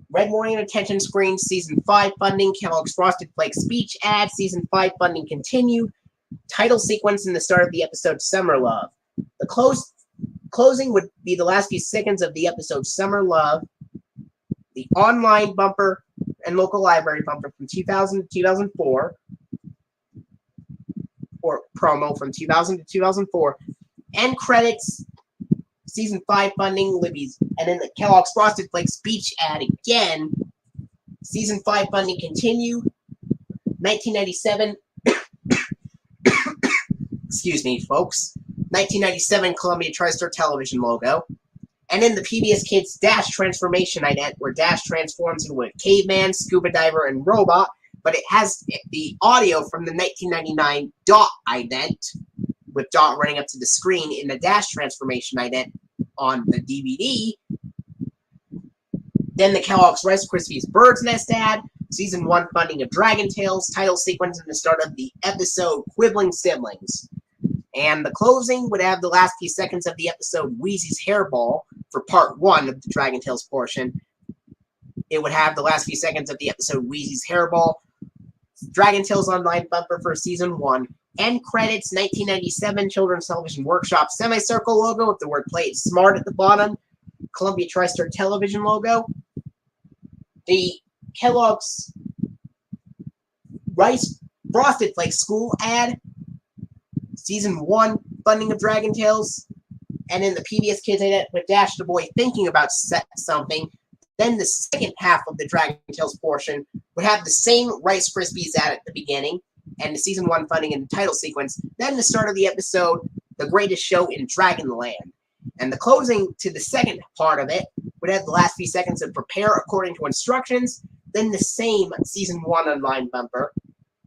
Red Warning Attention Screen, Season 5 funding, Kellogg's Frosted Flakes speech ad, Season 5 funding continued, title sequence in the start of the episode Summer Love. The closing would be the last few seconds of the episode Summer Love, the online bumper and local library bumper from 2000 to 2004, or promo from 2000 to 2004, end credits, Season 5 funding, Libby's, and then the Kellogg's Frosted Flakes speech ad again. Season 5 funding continued. 1997. Excuse me, folks. 1997 Columbia TriStar television logo. And then the PBS Kids Dash transformation ident, where Dash transforms into a caveman, scuba diver, and robot, but it has the audio from the 1999 Dot ident, with Dot running up to the screen in the Dash transformation ident on the DVD. Then the Kellogg's Rice Krispies Bird's Nest ad, Season 1 funding of Dragon Tales, title sequence in the start of the episode Quibbling Siblings. And the closing would have the last few seconds of the episode Wheezy's Hairball for Part 1 of the Dragon Tales portion. It would have the last few seconds of the episode Wheezy's Hairball, Dragon Tales Online bumper for Season 1, end credits, 1997 Children's Television Workshop semicircle logo with the word Play It Smart at the bottom, Columbia TriStar television logo, the Kellogg's Rice Frosted Flakes school ad, Season 1 funding of Dragon Tales, and then the PBS Kids Internet with Dash the Boy thinking about something. Then the second half of the Dragon Tales portion would have the same Rice Krispies ad at the beginning, and the Season 1 funding in the title sequence. Then the start of the episode, The Greatest Show in Dragonland. And the closing to the second part of it would have the last few seconds of Prepare According to Instructions, then the same Season 1 online bumper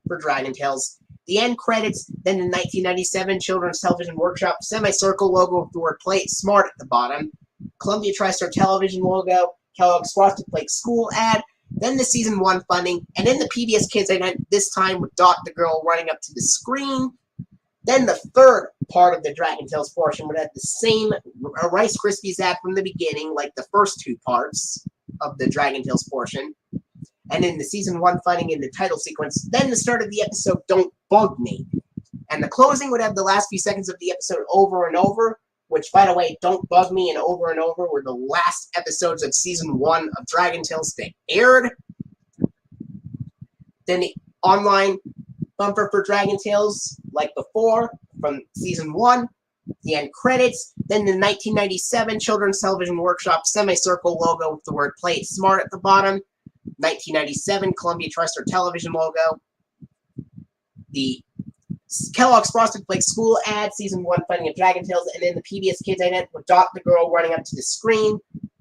for Dragon Tales. The end credits, then the 1997 Children's Television Workshop semicircle logo with the word Play It Smart at the bottom, Columbia TriStar television logo, Kellogg's Frosted Flakes school ad, then the Season 1 funding, and then the PBS Kids Internet, this time with Dot the Girl running up to the screen. Then the third part of the Dragon Tales portion would have the same Rice Krispies ad from the beginning, like the first 2 parts of the Dragon Tales portion. And then the Season 1 funding in the title sequence. Then the start of the episode, Don't Bug Me. And the closing would have the last few seconds of the episode Over and Over, which, by the way, don't bug me and over, were the last episodes of Season 1 of Dragon Tales that aired. Then the online bumper for Dragon Tales, like before, from Season 1. The end credits. Then the 1997 Children's Television Workshop semicircle logo with the word "Play It Smart" at the bottom. 1997 Columbia TriStar Television logo. The Kellogg's Frosted Flakes school ad, Season 1 Finding of Dragon Tales, and then the PBS Kids ident with Dot the girl running up to the screen.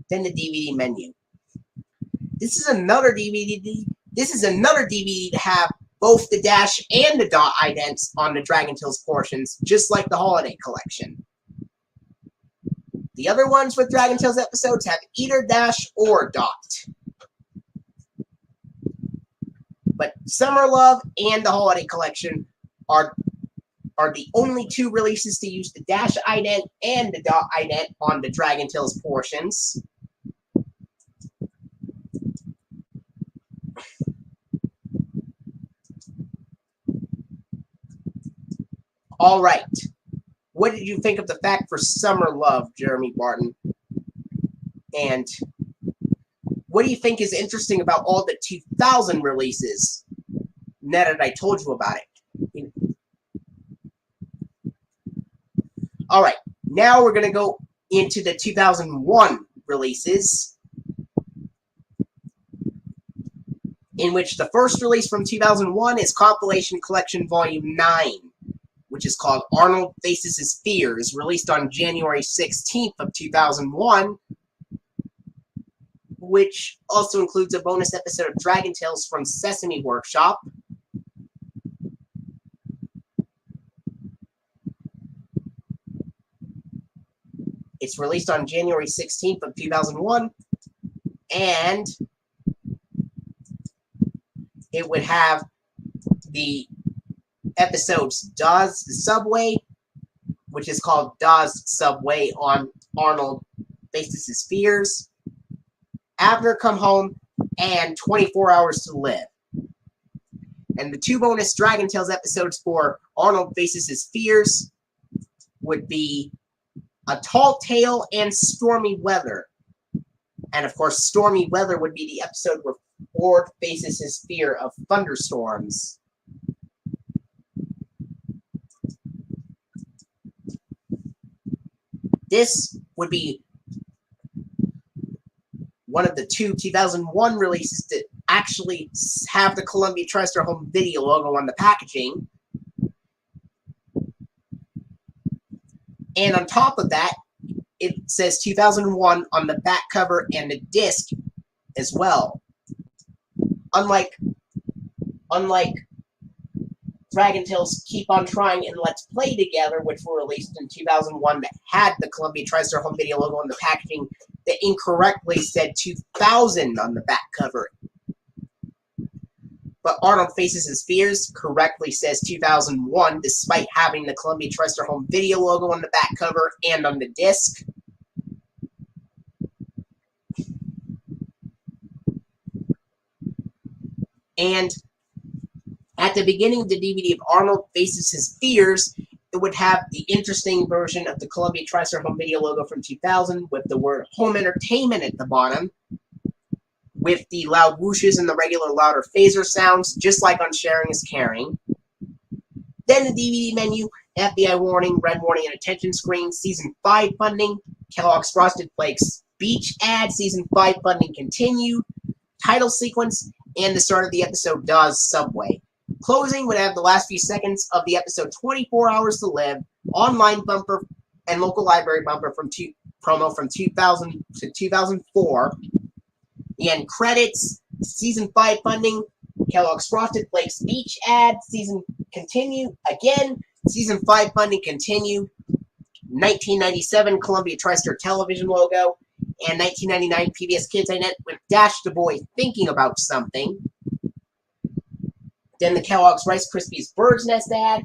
Then the DVD menu. This is another DVD. This is another DVD to have both the dash and the dot idents on the Dragon Tales portions, just like the holiday collection. The other ones with Dragon Tales episodes have either dash or dot. But Summer Love and the holiday collection are the only two releases to use the dash ident and the dot ident on the Dragon Tales portions. All right. What did you think of the fact for Summer Love, Jeremy Barton? And what do you think is interesting about all the 2000 releases, now that I told you about it? All right. Now we're going to go into the 2001 releases, in which the first release from 2001 is Compilation Collection Volume 9. Which is called Arnold Faces His Fears, released on January 16th of 2001, which also includes a bonus episode of Dragon Tales from Sesame Workshop. It's released on January 16th of 2001, and it would have the episodes Dawes the Subway, which is called Dawes Subway on Arnold Faces His Fears, Abner Come Home, and 24 Hours to Live. And the two bonus Dragon Tales episodes for Arnold Faces His Fears would be A Tall Tale and Stormy Weather. And of course, Stormy Weather would be the episode where Ford faces his fear of thunderstorms. This would be one of the two 2001 releases that actually have the Columbia TriStar Home Video logo on the packaging. And on top of that, it says 2001 on the back cover and the disc as well. Unlike Dragon Tales Keep on Trying and Let's Play Together, which were released in 2001 that had the Columbia TriStar Home Video logo on the packaging that incorrectly said 2000 on the back cover. But Arnold Faces His Fears correctly says 2001, despite having the Columbia TriStar Home Video logo on the back cover and on the disc. And at the beginning of the DVD of Arnold Faces His Fears, it would have the interesting version of the Columbia TriStar Home Video logo from 2000 with the word Home Entertainment at the bottom, with the loud whooshes and the regular louder phaser sounds, just like on Sharing is Caring. Then the DVD menu, FBI warning, red warning, and attention screen, Season 5 funding, Kellogg's Frosted Flakes Beach ad, Season 5 funding continued, title sequence, and the start of the episode Dawes Subway. Closing would have the last few seconds of the episode 24 Hours to Live, online bumper, and local library bumper from promo from 2000 to 2004. The end credits, Season 5 funding, Kellogg's Frosted Flakes Beach ad, season continued, again, Season 5 funding continued, 1997 Columbia TriStar Television logo, and 1999 PBS Kids ident with Dash the Boy Thinking About Something. Then the Kellogg's Rice Krispies Bird's Nest ad,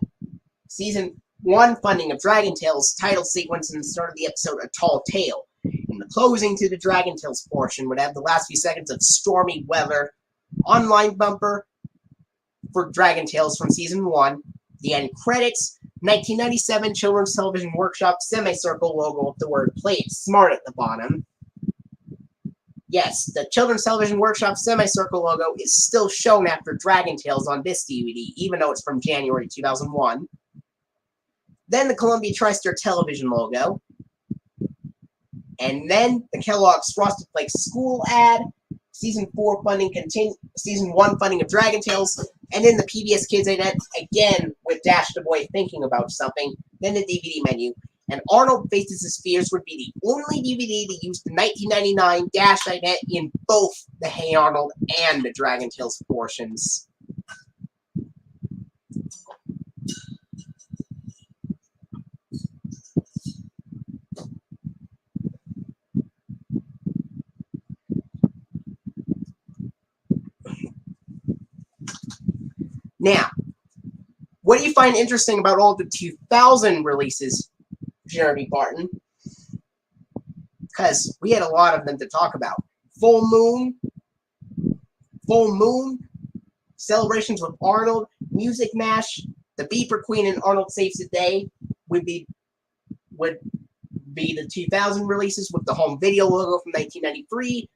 Season 1 funding of Dragon Tales title sequence, and the start of the episode A Tall Tale. And the closing to the Dragon Tales portion would have the last few seconds of Stormy Weather, online bumper for Dragon Tales from Season 1, the end credits, 1997 Children's Television Workshop semicircle logo with the word Play It Smart at the bottom. Yes, the Children's Television Workshop semicircle logo is still shown after Dragon Tales on this DVD, even though it's from January 2001. Then the Columbia TriStar television logo. And then the Kellogg's Frosted Flakes school ad. Season 1 funding of Dragon Tales, and then the PBS Kids ident, again with Dash the Boy thinking about something, then the DVD menu, and Arnold Faces His Fears would be the only DVD to use the 1999 Dash ident in both the Hey Arnold and the Dragon Tales portions. Now, what do you find interesting about all the 2000 releases, Jeremy Barton? Because we had a lot of them to talk about. Full Moon, Celebrations with Arnold, Music Mash, The Beeper Queen, and Arnold Saves the Day would be the 2000 releases with the home video logo from 1993.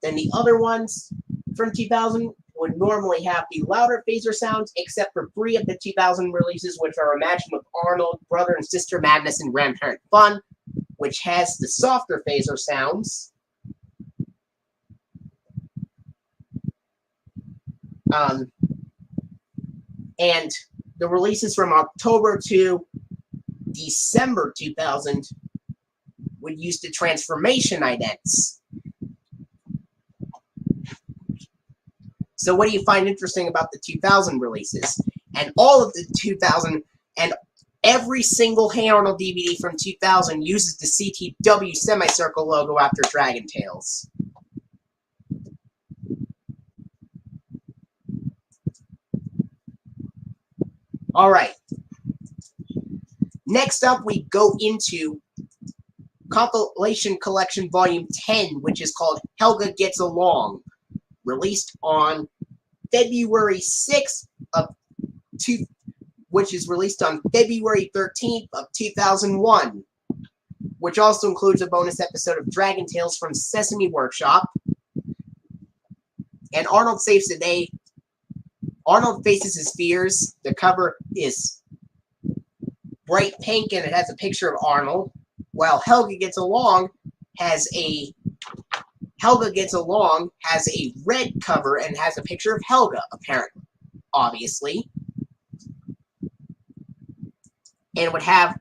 Then the other ones from 2000 would normally have the louder phaser sounds, except for 3 of the 2000 releases, which are Imagine with Arnold, Brother and Sister Madness, and Grandparent Fun, which has the softer phaser sounds. And the releases from October to December 2000 would use the transformation idents. So what do you find interesting about the 2000 releases? And all of the 2000, and every single Hey Arnold DVD from 2000 uses the CTW semicircle logo after Dragon Tales. Alright. Next up, we go into Compilation Collection Volume 10, which is called Helga Gets Along, released on February 6th which is released on February 13th of 2001, which also includes a bonus episode of Dragon Tales from Sesame Workshop, and Arnold Saves the Day. Arnold Faces His Fears. The cover is bright pink and it has a picture of Arnold, while Helga Gets Along has a red cover and has a picture of Helga, apparently, obviously. And it would have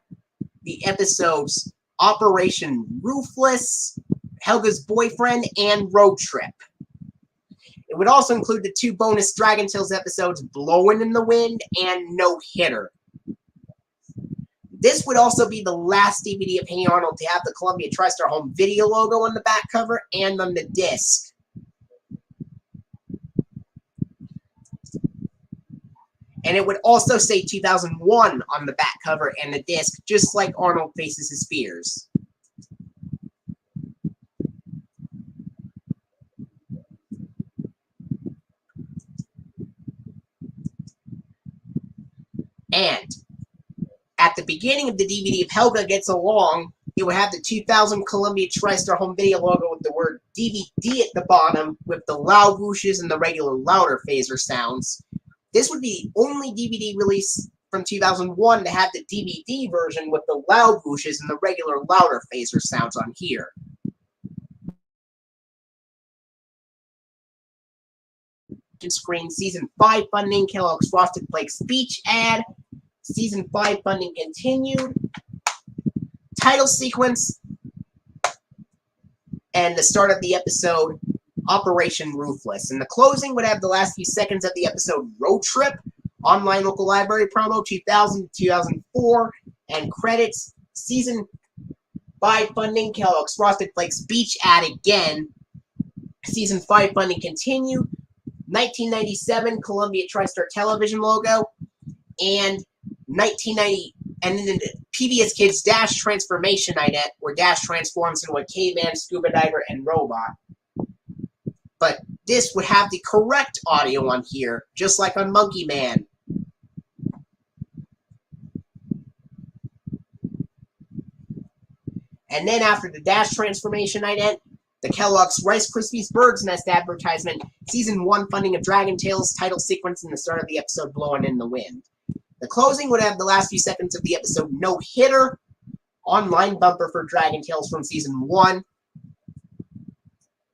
the episodes Operation Ruthless, Helga's Boyfriend, and Road Trip. It would also include the 2 bonus Dragon Tales episodes, Blowin' in the Wind and No Hitter. This would also be the last DVD of Hey Arnold to have the Columbia TriStar home video logo on the back cover and on the disc. And it would also say 2001 on the back cover and the disc, just like Arnold Faces His Fears. And at the beginning of the DVD of Helga Gets Along, it would have the 2000 Columbia TriStar home video logo with the word DVD at the bottom, with the loud whooshes and the regular louder phaser sounds. This would be the only DVD release from 2001 to have the DVD version with the loud whooshes and the regular louder phaser sounds on here. Screen Season 5 funding, Kellogg's Frosted Flakes speech ad, Season 5 funding continued, title sequence, and the start of the episode, Operation Ruthless. And the closing would have the last few seconds of the episode, Road Trip, Online Local Library promo 2000-2004, and credits, Season 5 funding, Kellogg's Frosted Flakes speech ad again, Season 5 funding continued, 1997 Columbia TriStar television logo, and 1990, and then the PBS Kids Dash transformation ident, where Dash transforms into a caveman, scuba diver, and robot. But this would have the correct audio on here, just like on Monkey Man. And then after the Dash transformation ident, the Kellogg's Rice Krispies Bird's Nest advertisement, Season 1 funding of Dragon Tales title sequence, and the start of the episode Blowing in the Wind. The closing would have the last few seconds of the episode No Hitter, online bumper for Dragon Tales from Season 1.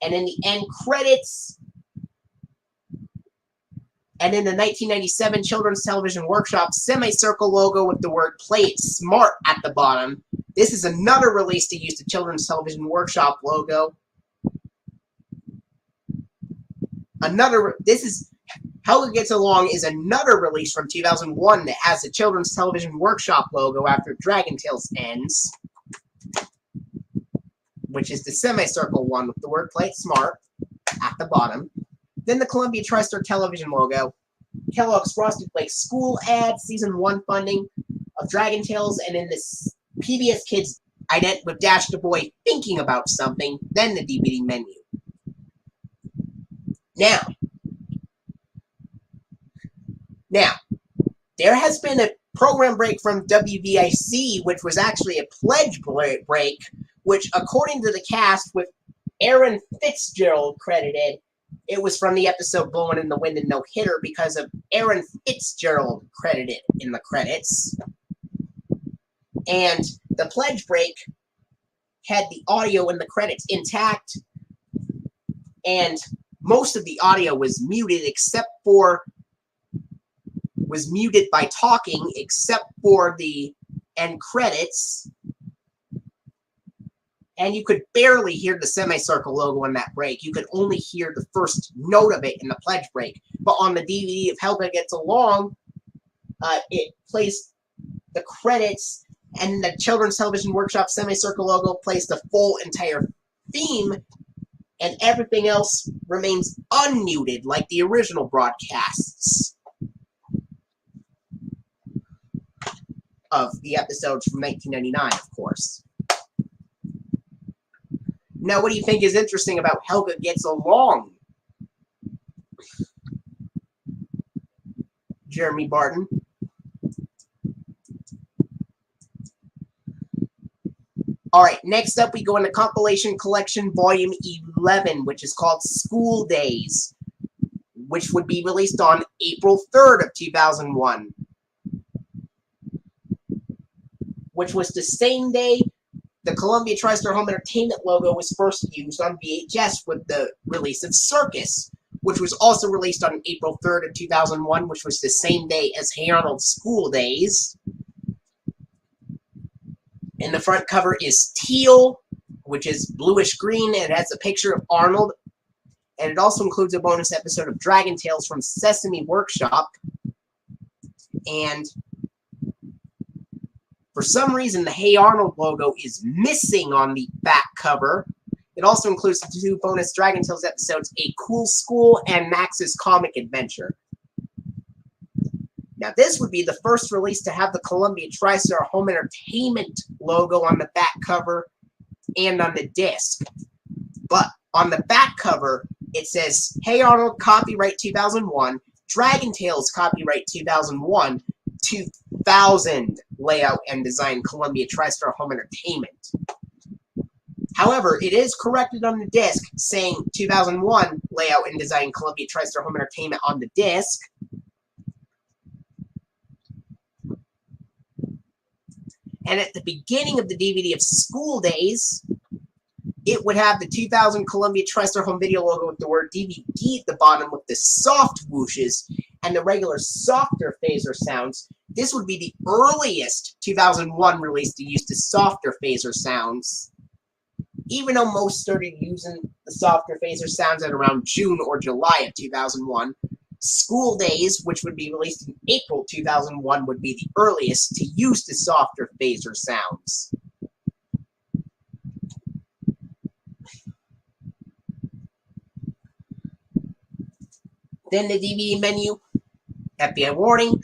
And in the end credits, and in the 1997 Children's Television Workshop semicircle logo with the word Play It Smart at the bottom. This is another release to use the Children's Television Workshop logo. Helga Gets Along is another release from 2001 that has the Children's Television Workshop logo after Dragon Tales ends, which is the semicircle one with the word Play It Smart at the bottom. Then the Columbia TriStar television logo, Kellogg's Frosted Flakes school ad, Season 1 funding of Dragon Tales, and in this PBS Kids ident with Dash the Boy thinking about something, then the DVD menu. Now, there has been a program break from WVIC, which was actually a pledge break, which, according to the cast, with Aaron Fitzgerald credited, it was from the episode Blowing in the Wind and No Hitter because of Aaron Fitzgerald credited in the credits. And the pledge break had the audio in the credits intact, and most of the audio was muted by talking, except for the end credits. And you could barely hear the semicircle logo in that break. You could only hear the first note of it in the pledge break. But on the DVD of Helga Gets Along, it plays the credits, and the Children's Television Workshop semicircle logo plays the full entire theme, and everything else remains unmuted like the original broadcasts of the episodes from 1999, of course. Now, what do you think is interesting about Helga Gets Along, Jeremy Barton? Alright, next up we go into Compilation Collection Volume 11, which is called School Days, which would be released on April 3rd of 2001, which was the same day the Columbia TriStar Home Entertainment logo was first used on VHS with the release of Circus, which was also released on April 3rd of 2001, which was the same day as Hey Arnold School Days. And the front cover is teal, which is bluish green, and it has a picture of Arnold. And it also includes a bonus episode of Dragon Tales from Sesame Workshop. And for some reason, the Hey Arnold logo is missing on the back cover. It also includes the two bonus Dragon Tales episodes, A Cool School and Max's Comic Adventure. Now, this would be the first release to have the Columbia TriStar Home Entertainment logo on the back cover and on the disc. But on the back cover, it says, Hey Arnold, copyright 2001, Dragon Tales, copyright 2001, 2000 layout and design, Columbia TriStar Home Entertainment. However, it is corrected on the disc, saying 2001 layout and design, Columbia TriStar Home Entertainment on the disc. And at the beginning of the DVD of School Days, it would have the 2000 Columbia TriStar Home Video logo with the word DVD at the bottom with the soft whooshes and the regular softer phaser sounds. This would be the earliest 2001 release to use the softer phaser sounds, even though most started using the softer phaser sounds at around June or July of 2001. School Days, which would be released in April 2001, would be the earliest to use the softer phaser sounds. Then the DVD menu, FBI warning,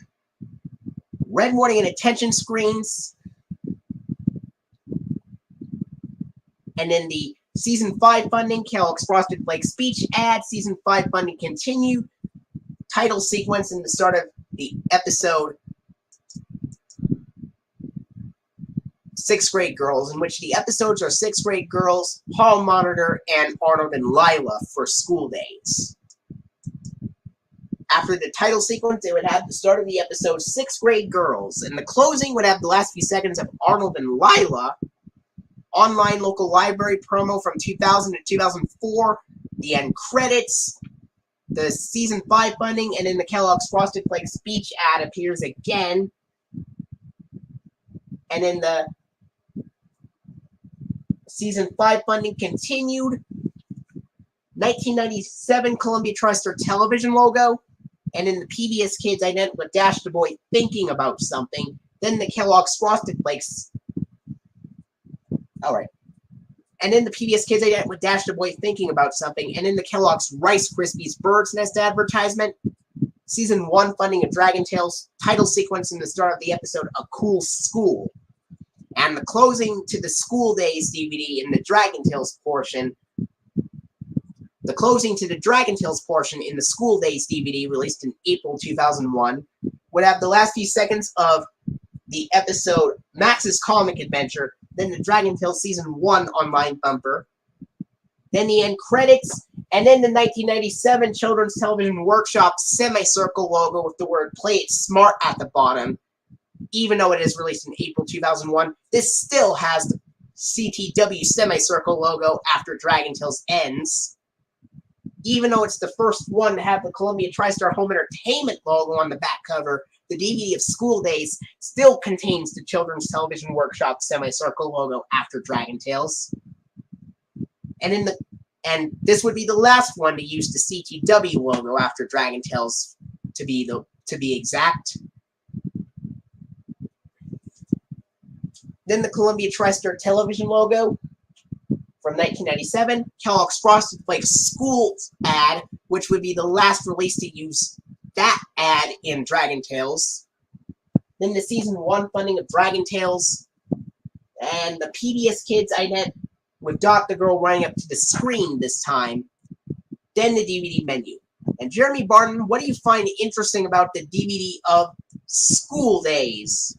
red warning and attention screens, and then the Season 5 funding, Kellogg's Frosted Flakes speech ad, Season 5 funding continue, title sequence in the start of the episode sixth grade girls, in which the episodes are sixth grade girls, hall monitor, and Arnold and Lila for school days. After the title sequence, it would have the start of the episode sixth grade girls, and the closing would have the last few seconds of Arnold and Lila, online local library promo from 2000 to 2004, the end credits, the season 5 funding, and then the Kellogg's Frosted Flakes speech ad appears again. And then the season 5 funding continued. 1997 Columbia TriStar television logo. And then the PBS Kids ident with Dash the Boy thinking about something. Then the Kellogg's Frosted Flakes. Alright. And then the PBS Kids ident with Dash the Boy thinking about something. And then the Kellogg's Rice Krispies Bird's Nest advertisement. Season 1 funding of Dragon Tales. Title sequence in the start of the episode, A Cool School. And the closing to the School Days DVD in the Dragon Tales portion. The closing to the Dragon Tales portion in the School Days DVD, released in April 2001, would have the last few seconds of the episode Max's Comic Adventure, then the Dragon Tales Season 1 online bumper, then the end credits, and then the 1997 Children's Television Workshop semicircle logo with the word Play It Smart at the bottom. Even though it is released in April 2001, this still has the CTW semicircle logo after Dragon Tales ends. Even though it's the first one to have the Columbia TriStar Home Entertainment logo on the back cover, the DVD of School Days still contains the Children's Television Workshop semicircle logo after Dragon Tales. And this would be the last one to use the CTW logo after Dragon Tales, to be exact. Then the Columbia TriStar television logo from 1997, Kellogg's Frosted Flakes school ad, which would be the last release to use that ad in Dragon Tales. Then the Season 1 funding of Dragon Tales, and the PBS Kids ident with Dot the Girl running up to the screen this time. Then the DVD menu. And Jeremy Barton, what do you find interesting about the DVD of School Days?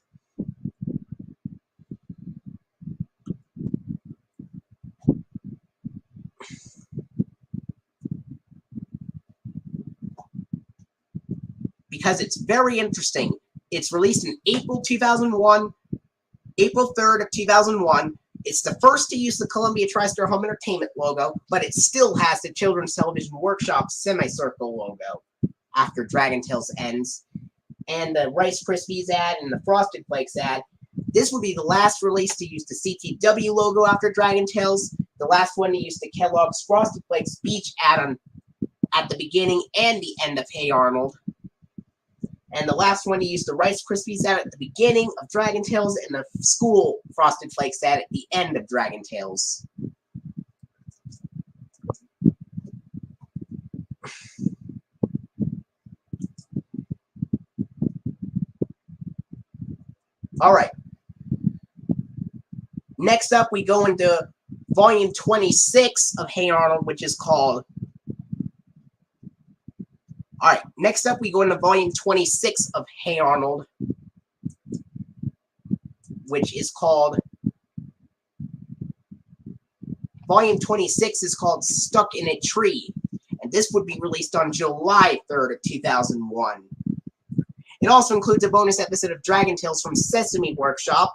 Because it's very interesting. It's released in April 2001, April 3rd of 2001. It's the first to use the Columbia TriStar Home Entertainment logo, but it still has the Children's Television Workshop semicircle logo after Dragon Tales ends. And the Rice Krispies ad and the Frosted Flakes ad. This would be the last release to use the CTW logo after Dragon Tales, the last one to use the Kellogg's Frosted Flakes speech ad at the beginning and the end of Hey Arnold. And the last one to use the Rice Krispies ad at the beginning of Dragon Tales and the school Frosted Flakes ad at the end of Dragon Tales. Alright. Next up, we go into Volume 26 of Hey Arnold, which is called... Alright, next up we go into Volume 26 of Hey Arnold, which is called... Volume 26 is called Stuck in a Tree, and this would be released on July 3rd of 2001. It also includes a bonus episode of Dragon Tales from Sesame Workshop,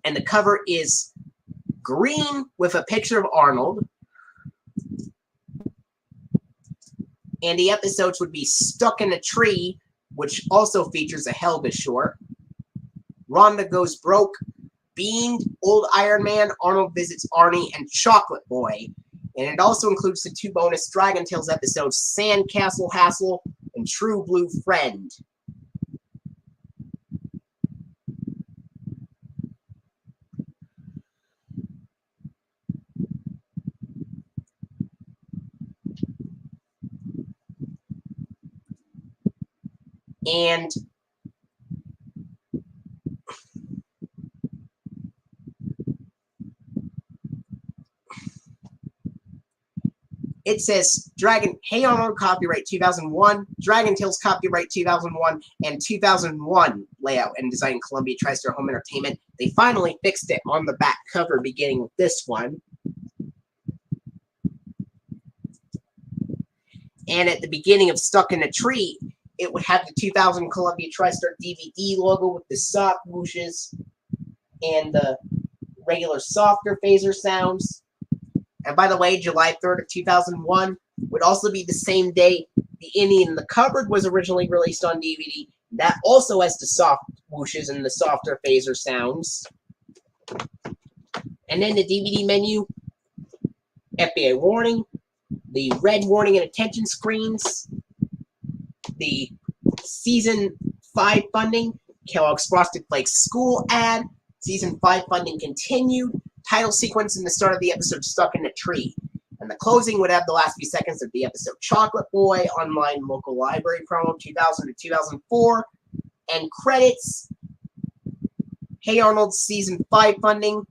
and the cover is green with a picture of Arnold. And the episodes would be Stuck in a Tree, which also features a Helga short, Rhonda Goes Broke, Beamed, Old Iron Man, Arnold Visits Arnie, and Chocolate Boy. And it also includes the 2 bonus Dragon Tales episodes, Sandcastle Hassle and True Blue Friend. And it says Hey Arnold copyright 2001, Dragon Tales copyright 2001, and 2001 layout and design Columbia TriStar Home Entertainment. They finally fixed it on the back cover beginning with this one. And at the beginning of Stuck in a Tree, it would have the 2000 Columbia TriStar DVD logo with the soft whooshes and the regular softer phaser sounds. And by the way, July 3rd of 2001 would also be the same day The Indian in the Cupboard was originally released on DVD. That also has the soft whooshes and the softer phaser sounds. And then the DVD menu, FBI warning, the red warning and attention screens, the Season 5 funding, Kellogg's Frosted Flakes school ad, Season 5 funding continued, title sequence in the start of the episode Stuck in a Tree. And the closing would have the last few seconds of the episode Chocolate Boy, online local library promo 2000 to 2004, and credits, Hey Arnold Season 5 funding,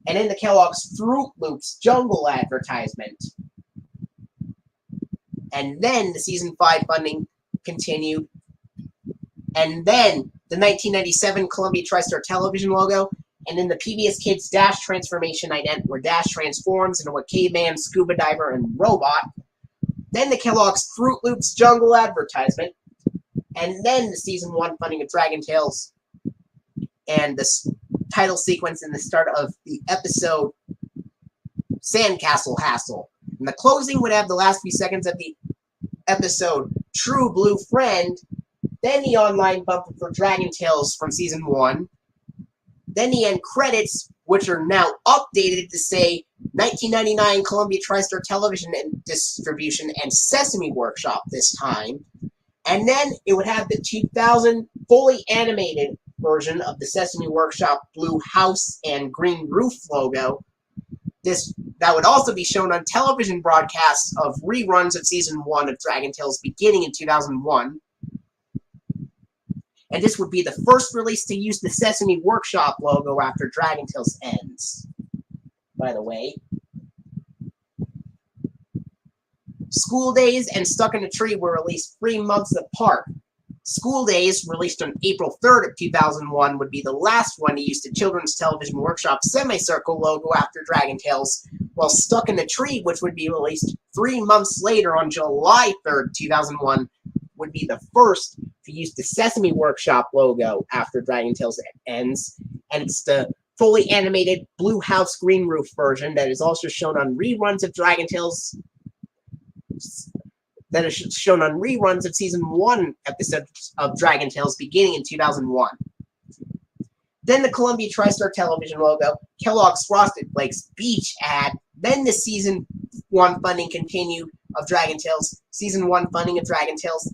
and in the Kellogg's Fruit Loops Jungle advertisement. And then the Season 5 funding continued. And then the 1997 Columbia TriStar television logo. And then the PBS Kids Dash transformation ident, where Dash transforms into a caveman, scuba diver, and robot. Then the Kellogg's Fruit Loops Jungle advertisement. And then the Season 1 funding of Dragon Tales. And the title sequence in the start of the episode Sandcastle Hassle. And the closing would have the last few seconds of the episode True Blue Friend. Then the online bumper for Dragon Tales from Season 1. Then the end credits, which are now updated to say 1999 Columbia TriStar Television and Distribution and Sesame Workshop this time. And then it would have the 2000 fully animated version of the Sesame Workshop blue house and green roof logo. That would also be shown on television broadcasts of reruns of Season 1 of Dragon Tales beginning in 2001. And this would be the first release to use the Sesame Workshop logo after Dragon Tales ends, by the way. School Days and Stuck in a Tree were released 3 months apart. School Days, released on April 3rd of 2001, would be the last one to use the Children's Television Workshop semicircle logo after Dragon Tales, while Stuck in a Tree, which would be released 3 months later on July 3rd, 2001, would be the first to use the Sesame Workshop logo after Dragon Tales ends, and it's the fully animated blue house green roof version that is also shown on reruns of Dragon Tales, that is shown on reruns of Season 1 episodes of Dragon Tales beginning in 2001. Then the Columbia TriStar television logo, Kellogg's Frosted Flakes beach ad, then the Season 1 funding continued of Dragon Tales, Season 1 funding of Dragon Tales,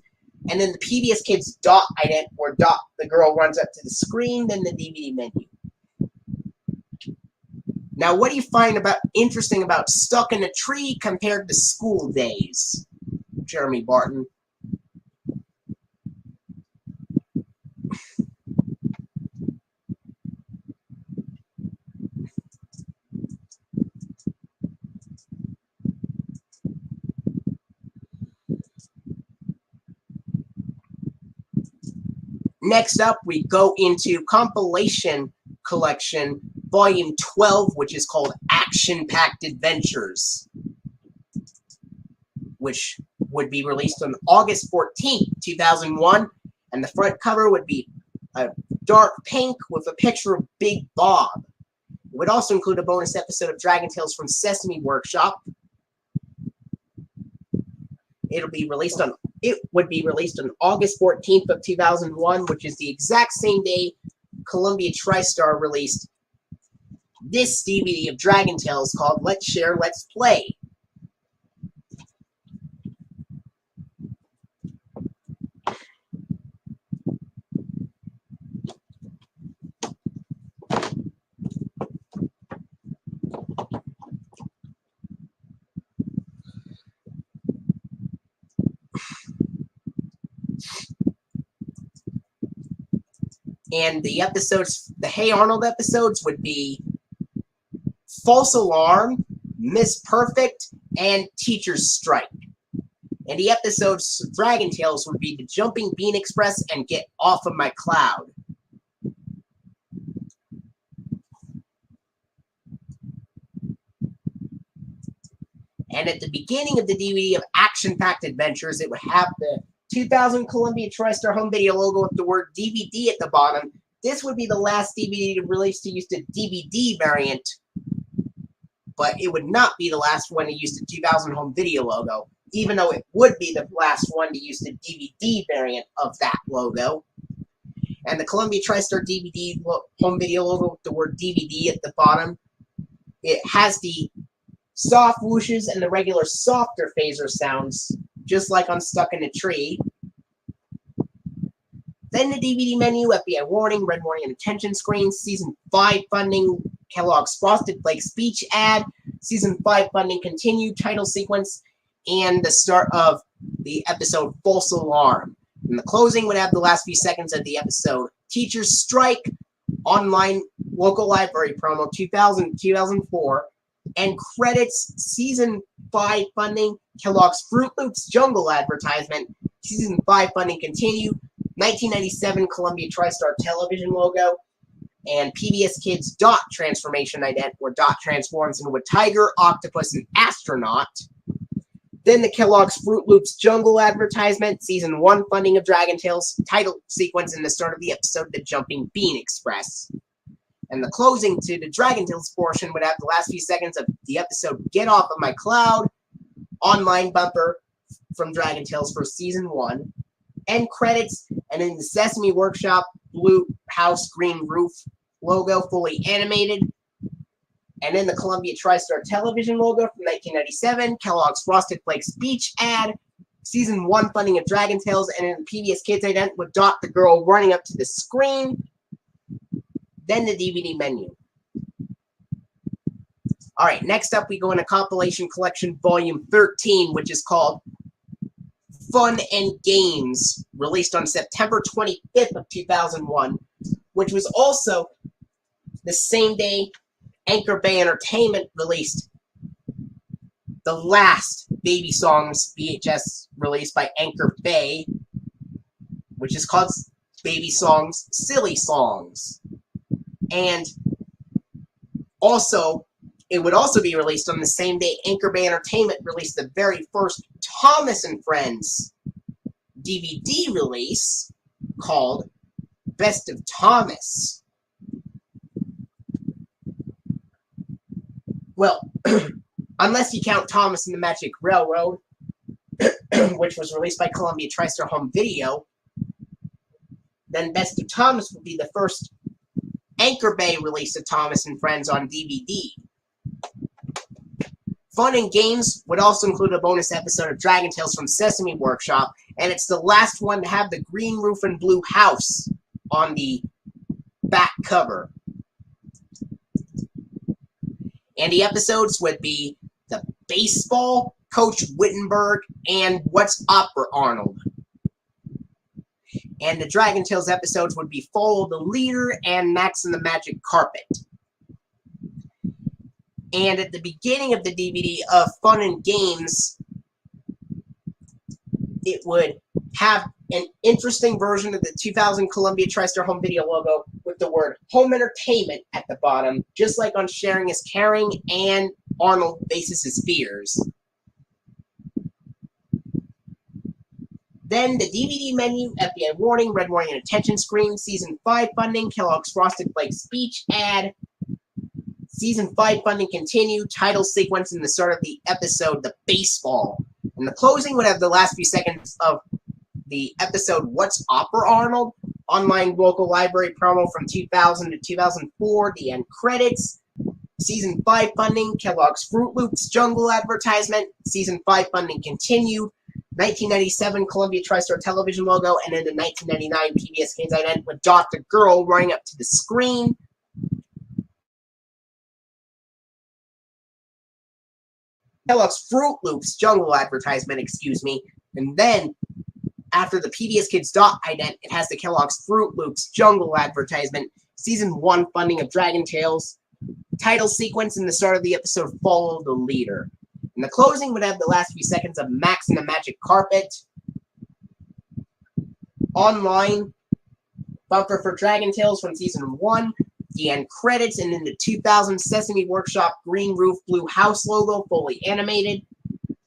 and then the PBS Kids Dot ident, where Dot, the girl, runs up to the screen, then the DVD menu. Now, what do you find interesting about Stuck in a Tree compared to School Days, Jeremy Barton? Next up, we go into Compilation Collection, Volume 12, which is called Action-Packed Adventures, which would be released on August 14th, 2001, and the front cover would be a dark pink with a picture of Big Bob. It would also include a bonus episode of Dragon Tales from Sesame Workshop. It would be released on August 14th of 2001, which is the exact same day Columbia TriStar released this DVD of Dragon Tales called Let's Share, Let's Play. And the episodes, the Hey Arnold episodes would be False Alarm, Miss Perfect, and Teacher's Strike. And the episodes Dragon Tales would be The Jumping Bean Express and Get Off of My Cloud. And at the beginning of the DVD of Action-Packed Adventures, it would have the 2000 Columbia TriStar home video logo with the word DVD at the bottom. This would be the last DVD to release to use the DVD variant, but it would not be the last one to use the 2000 home video logo, even though it would be the last one to use the DVD variant of that logo. And the Columbia TriStar DVD home video logo with the word DVD at the bottom. It has the soft whooshes and the regular softer phaser sounds, just like on Stuck in a Tree. Then the DVD menu, FBI warning, red warning, and attention screen, Season 5 funding, Kellogg's Frosted Flakes speech ad, Season 5 funding continued, title sequence, and the start of the episode False Alarm. And the closing would have the last few seconds of the episode Teacher's Strike, online local library promo 2000-2004, and credits, Season 5 funding, Kellogg's Fruit Loops jungle advertisement, Season 5 funding continued, 1997 Columbia TriStar television logo, and PBS Kids Dot transformation ident, where Dot transforms into a tiger, octopus, and astronaut. Then the Kellogg's Fruit Loops jungle advertisement, Season 1 funding of Dragon Tales, title sequence in the start of the episode, The Jumping Bean Express. And the closing to the Dragon Tales portion would have the last few seconds of the episode Get Off of My Cloud, online bumper from Dragon Tales for Season 1, end credits, and in the Sesame Workshop blue house green roof logo fully animated. And in the Columbia TriStar television logo from 1997, Kellogg's Frosted Flakes speech ad, Season 1 funding of Dragon Tales, and in the PBS Kids ident with Dot the girl running up to the screen. Then the DVD menu. Alright, next up we go into Compilation Collection Volume 13, which is called Fun and Games, released on September 25th of 2001, which was also the same day Anchor Bay Entertainment released the last Baby Songs VHS released by Anchor Bay, which is called Baby Songs Silly Songs. And also, it would also be released on the same day Anchor Bay Entertainment released the very first Thomas and Friends DVD release called Best of Thomas. Well, unless you count Thomas and the Magic Railroad, which was released by Columbia TriStar Home Video, then Best of Thomas would be the first Anchor Bay release of Thomas and Friends on DVD. Fun and Games would also include a bonus episode of Dragon Tales from Sesame Workshop, and it's the last one to have the green roof and blue house on the back cover. And the episodes would be the baseball, Coach Wittenberg, and What's Opera Arnold. And the Dragon Tales episodes would be Follow the Leader and Max and the Magic Carpet. And at the beginning of the DVD of Fun and Games, it would have an interesting version of the 2000 Columbia TriStar Home Video logo with the word Home Entertainment at the bottom, just like on Sharing is Caring and Arnold Faces His Fears. Then the DVD menu, FBI warning, red warning, and attention screen, Season 5 funding, Kellogg's Frosted Flakes speech ad, Season 5 funding continued, title sequence in the start of the episode, The Baseball. And the closing would have the last few seconds of the episode, What's Opera Arnold? Online local library promo from 2000 to 2004, the end credits, Season 5 funding, Kellogg's Fruit Loops jungle advertisement, Season 5 funding continued, 1997 Columbia TriStar television logo, and then the 1999 PBS Kids ident with Dot the girl running up to the screen. Kellogg's Fruit Loops jungle advertisement, excuse me. And then, after the PBS Kids Dot ident, it has the Kellogg's Fruit Loops jungle advertisement, Season 1 funding of Dragon Tales, title sequence in the start of the episode, Follow the Leader. And the closing would have the last few seconds of Max and the Magic Carpet. Online, bumper for Dragon Tales from Season 1, the end credits, and then the 2000 Sesame Workshop green roof blue house logo, fully animated.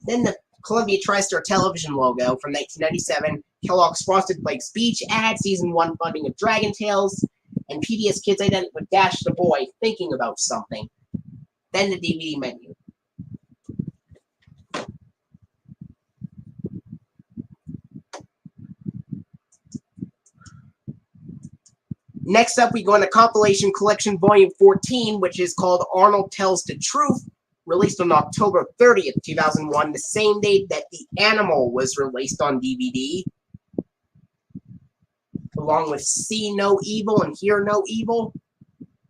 Then the Columbia TriStar television logo from 1997, Kellogg's Frosted Flakes Beach ad, Season 1 funding of Dragon Tales, and PBS Kids Identity with Dash the Boy thinking about something. Then the DVD menu. Next up, we go into Compilation Collection Volume 14, which is called Arnold Tells the Truth, released on October 30th, 2001, the same date that The Animal was released on DVD, along with See No Evil and Hear No Evil.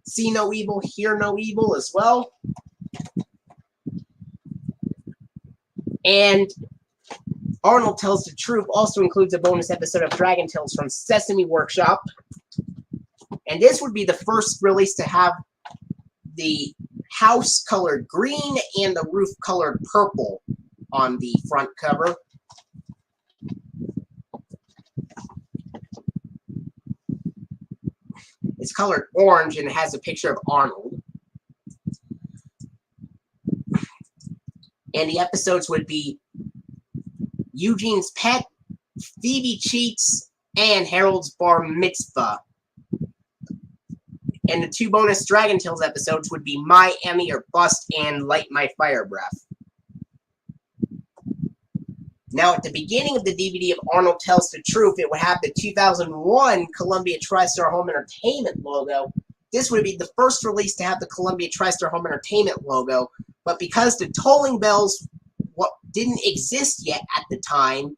See No Evil, Hear No Evil as well. And Arnold Tells the Truth also includes a bonus episode of Dragon Tales from Sesame Workshop. And this would be the first release to have the house colored green and the roof colored purple on the front cover. It's colored orange and it has a picture of Arnold. And the episodes would be Eugene's Pet, Phoebe Cheats, and Harold's Bar Mitzvah. And the two bonus Dragon Tales episodes would be My Emmy or Bust and Light My Fire Breath. Now, at the beginning of the DVD of Arnold Tells the Truth, it would have the 2001 Columbia TriStar Home Entertainment logo. This would be the first release to have the Columbia TriStar Home Entertainment logo, but because the tolling bells didn't exist yet at the time,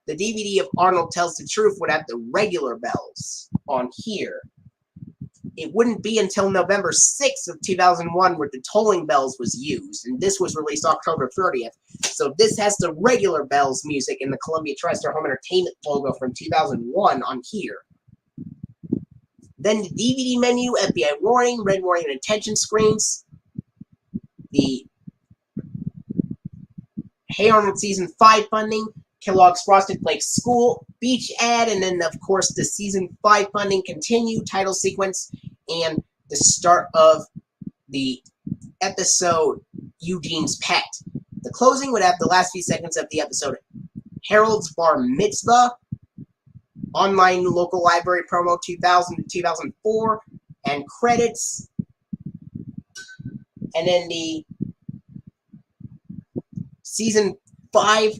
the DVD of Arnold Tells the Truth would have the regular bells on here. It wouldn't be until November 6th of 2001 where the tolling bells was used, and this was released October 30th. So this has the regular bells music in the Columbia TriStar Home Entertainment logo from 2001 on here. Then the DVD menu, FBI warning, red warning and attention screens. The Hey Arnold Season 5 funding, Kellogg's Frosted Flakes School, Beach ad, and then, of course, the Season 5 funding continue, title sequence, and the start of the episode Eugene's Pet. The closing would have the last few seconds of the episode Harold's Bar Mitzvah, online local library promo 2000 to 2004, and credits, and then the Season 5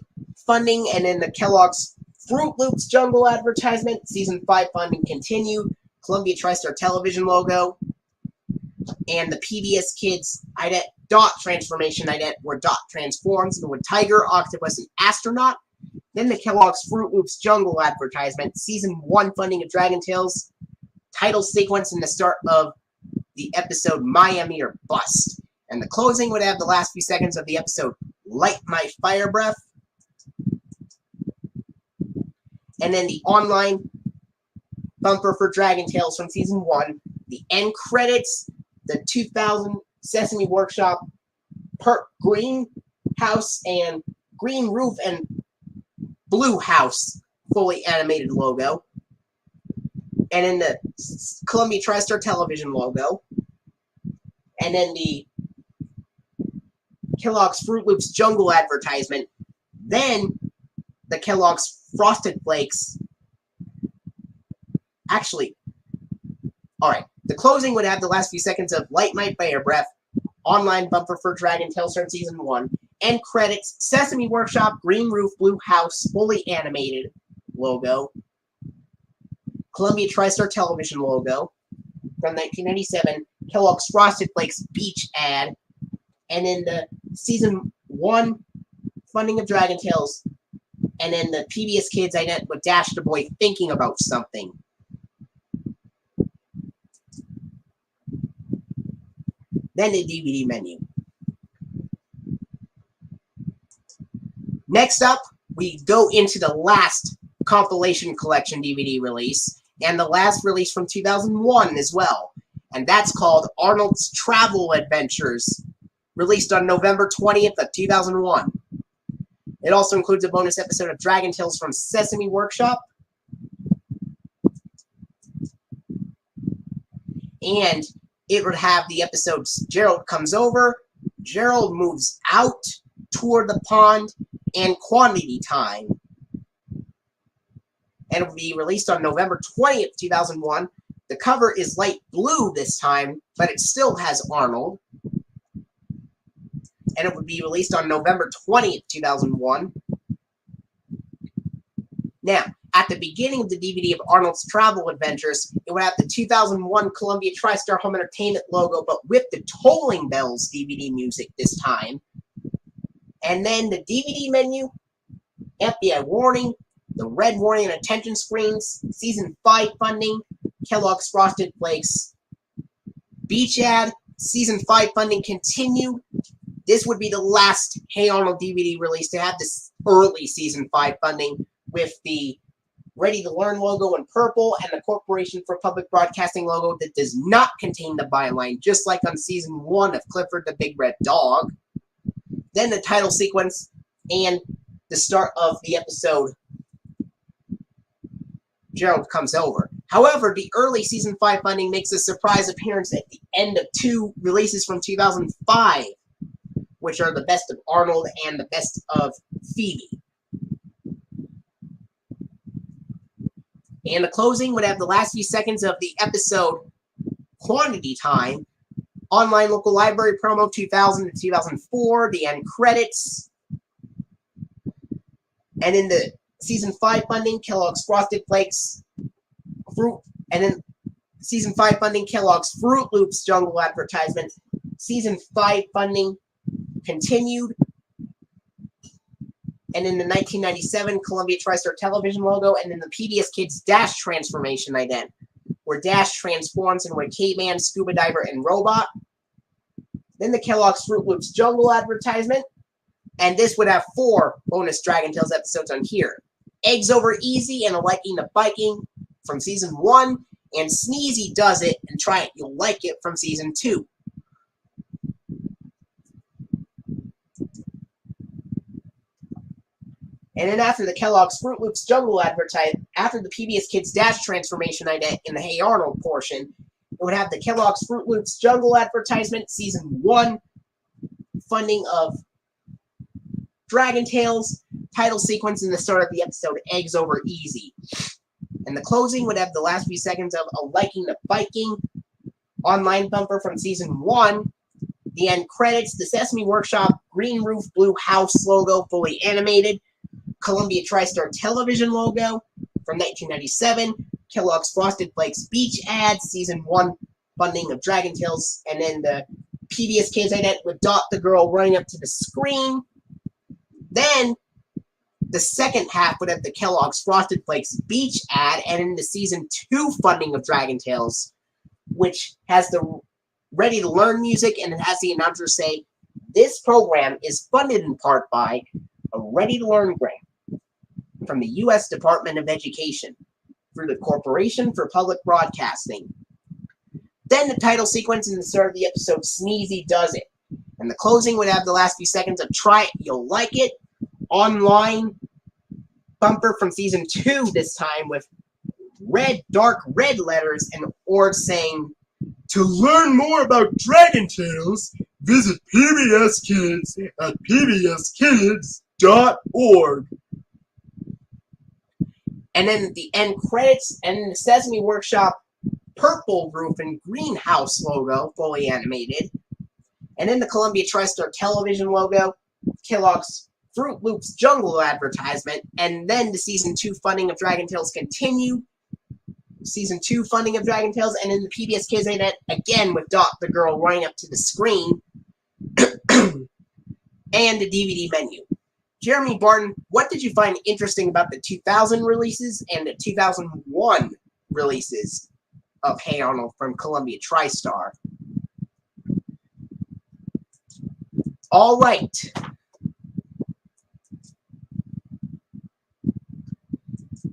funding, and then the Kellogg's Fruit Loops Jungle advertisement, Season 5 funding continued, Columbia TriStar television logo, and the PBS Kids dot transformation ident where Dot transforms into a tiger, octopus, and astronaut. Then the Kellogg's Fruit Loops Jungle advertisement, Season 1 funding of Dragon Tales, title sequence, and the start of the episode Miami or Bust. And the closing would have the last few seconds of the episode Light My Fire Breath. And then the online bumper for Dragon Tales from Season 1, the end credits, the 2000 Sesame Workshop green house and green roof and blue house fully animated logo, and then the Columbia TriStar television logo, and then the Kellogg's Fruit Loops Jungle advertisement, then the Kellogg's Frosted Flakes. Actually, alright, the closing would have the last few seconds of Light My Fire Breath, online bumper for Dragon Tales from Season 1, end credits, Sesame Workshop, green roof, blue house, fully animated logo, Columbia TriStar television logo from 1997, Kellogg's Frosted Flakes Beach ad, and then the Season 1 funding of Dragon Tales, and then the PBS Kids ident with Dash the Boy thinking about something. Then the DVD menu. Next up, we go into the last compilation collection DVD release, and the last release from 2001 as well. And that's called Arnold's Travel Adventures released on November 20th of 2001. It also includes a bonus episode of Dragon Tales from Sesame Workshop. And it would have the episodes Gerald Comes Over, Gerald Moves Out, Toward the Pond, and Quantity Time. And it will be released on November 20th, 2001. The cover is light blue this time, but it still has Arnold. And it would be released on November 20th, 2001. Now, at the beginning of the DVD of Arnold's Travel Adventures, it would have the 2001 Columbia TriStar Home Entertainment logo, but with the Tolling Bells DVD music this time. And then the DVD menu, FBI warning, the red warning and attention screens, Season 5 funding, Kellogg's Frosted Flakes, Beach ad, Season 5 funding continued. This would be the last Hey Arnold DVD release to have this early Season 5 funding with the Ready to Learn logo in purple and the Corporation for Public Broadcasting logo that does not contain the byline, just like on Season 1 of Clifford the Big Red Dog. Then the title sequence and the start of the episode Gerald Comes Over. However, the early Season 5 funding makes a surprise appearance at the end of 2 releases from 2005, which are the best of Arnold and the best of Phoebe. And the closing would have the last few seconds of the episode Quantity Time, Online Local Library promo 2000 to 2004, the end credits, and in the Season 5 funding, Kellogg's Frosted Flakes, Fruit, and then Season 5 funding, Kellogg's Fruit Loops Jungle advertisement. Season 5 funding continued. And in the 1997 Columbia TriStar television logo, and then the PBS Kids Dash transformation ident, where Dash transforms into a caveman, scuba diver, and robot. Then the Kellogg's Fruit Loops Jungle advertisement. And this would have 4 bonus Dragon Tales episodes on here. Eggs Over Easy and A Liking to Biking from Season 1, and Sneezy Does It and Try It, You'll Like It from Season 2. And then after the Kellogg's Fruit Loops Jungle advertisement, after the PBS Kids Dash transformation ident in the Hey Arnold portion, it would have the Kellogg's Fruit Loops Jungle advertisement, Season 1, funding of Dragon Tales, title sequence in the start of the episode Eggs Over Easy. And the closing would have the last few seconds of A Liking to Biking, online bumper from Season 1, the end credits, the Sesame Workshop Green Roof Blue House logo fully animated, Columbia TriStar television logo from 1997, Kellogg's Frosted Flakes Beach ad, Season 1 funding of Dragon Tales, and then the PBS Kids ident with Dot the Girl running up to the screen. Then the second half would have the Kellogg's Frosted Flakes Beach ad, and in the Season 2 funding of Dragon Tales, which has the Ready to Learn music, and it has the announcer say, this program is funded in part by a Ready to Learn grant from the U.S. Department of Education through the Corporation for Public Broadcasting. Then the title sequence in the start of the episode Sneezy Does It. And the closing would have the last few seconds of Try It, You'll Like It, online bumper from Season 2 this time with dark red letters and words saying, to learn more about Dragon Tales, visit PBS Kids at pbskids.org. And then the end credits and the Sesame Workshop purple roof and greenhouse logo fully animated. And then the Columbia TriStar television logo, Kellogg's Fruit Loops Jungle advertisement, and then the Season 2 funding of Dragon Tales continued. Season 2 funding of Dragon Tales, and then the PBS Kids ident, again with Dot the Girl running up to the screen, and the DVD menu. Jeremy Barton, what did you find interesting about the 2000 releases and the 2001 releases of Hey Arnold from Columbia TriStar? All right.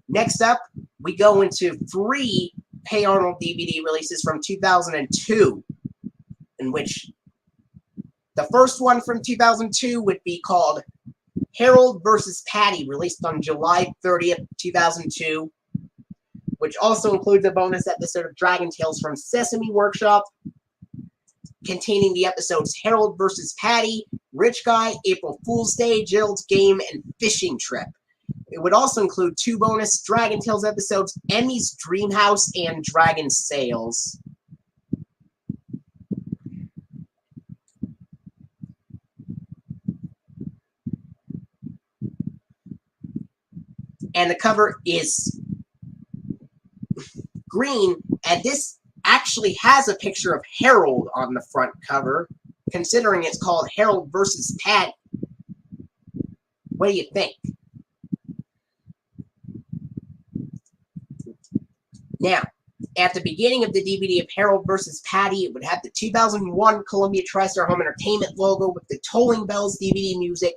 Next up, we go into 3 Hey Arnold DVD releases from 2002, in which The first one from 2002 would be called Harold vs. Patty, released on July 30th, 2002, which also includes a bonus episode of Dragon Tales from Sesame Workshop, containing the episodes Harold vs. Patty, Rich Guy, April Fool's Day, Gerald's Game, and Fishing Trip. It would also include 2 bonus Dragon Tales episodes, Emmy's Dream House and Dragon Sales. And the cover is green, and this actually has a picture of Harold on the front cover, considering it's called Harold vs. Patty. What do you think? Now, at the beginning of the DVD of Harold vs. Patty, it would have the 2001 Columbia TriStar Home Entertainment logo with the Tolling Bells DVD music,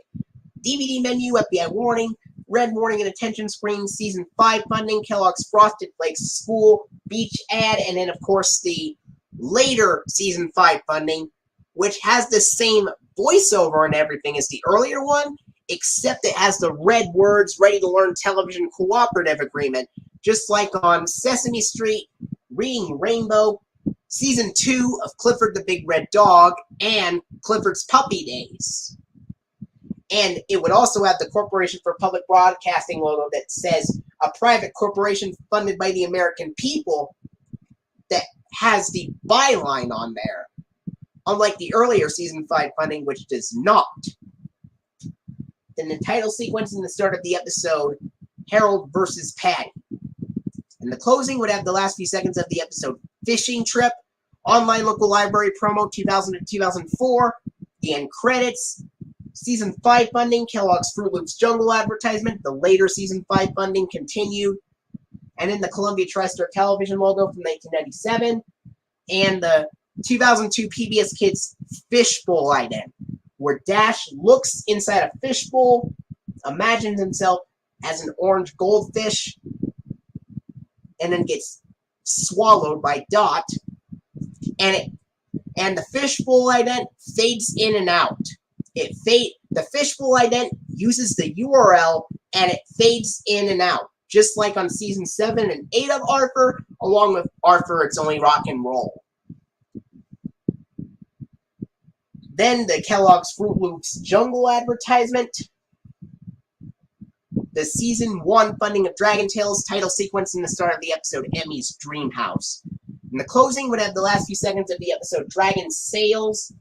DVD menu, FBI warning, red warning and attention screen, Season 5 funding, Kellogg's Frosted Flakes school, beach ad, and then, of course, the later Season 5 funding, which has the same voiceover and everything as the earlier one, except it has the red words, Ready to Learn Television Cooperative Agreement, just like on Sesame Street, Reading Rainbow, Season 2 of Clifford the Big Red Dog, and Clifford's Puppy Days. And it would also have the Corporation for Public Broadcasting logo that says a private corporation funded by the American people that has the byline on there, unlike the earlier Season 5 funding, which does not. Then the title sequence in the start of the episode, Harold vs. Patty. And the closing would have the last few seconds of the episode, Fishing Trip, Online Local Library Promo 2000 to 2004, the end credits, Season 5 funding, Kellogg's Fruit Loops Jungle advertisement, the later Season 5 funding continued, and then the Columbia TriStar television logo from 1997, and the 2002 PBS Kids Fishbowl ident, where Dash looks inside a fishbowl, imagines himself as an orange goldfish, and then gets swallowed by Dot, and the fishbowl ident fades in and out. The fishbowl ident uses the URL and it fades in and out, just like on Season 7 and 8 of Arthur, along with Arthur, It's Only Rock and Roll. Then the Kellogg's Fruit Loops Jungle advertisement, the Season 1 funding of Dragon Tales title sequence in the start of the episode, Emmy's Dream House. And the closing would have the last few seconds of the episode, Dragon Sales,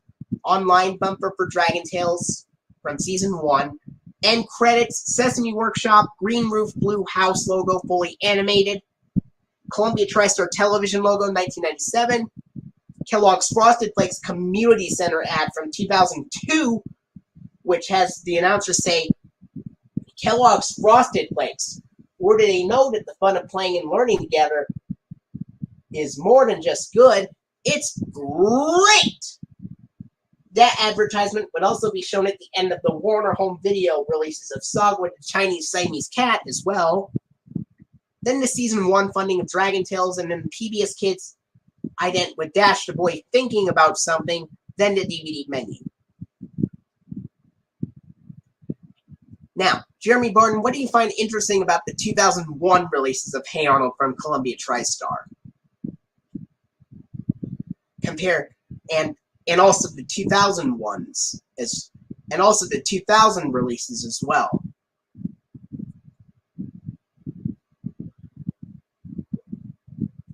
online bumper for Dragon Tales from Season 1, end credits, Sesame Workshop, green roof, blue house logo, fully animated, Columbia TriStar television logo, 1997, Kellogg's Frosted Flakes Community Center ad from 2002, which has the announcer say, Kellogg's Frosted Flakes. Or do they know that the fun of playing and learning together is more than just good, it's great! That advertisement would also be shown at the end of the Warner Home Video releases of Sagwa the Chinese Siamese Cat as well. Then the Season 1 funding of Dragon Tales, and then the PBS Kids ident with Dash the Boy thinking about something, then the DVD menu. Now, Jeremy Barton, what do you find interesting about the 2001 releases of Hey Arnold from Columbia TriStar? And also the 2000 ones, and also the 2000 releases as well.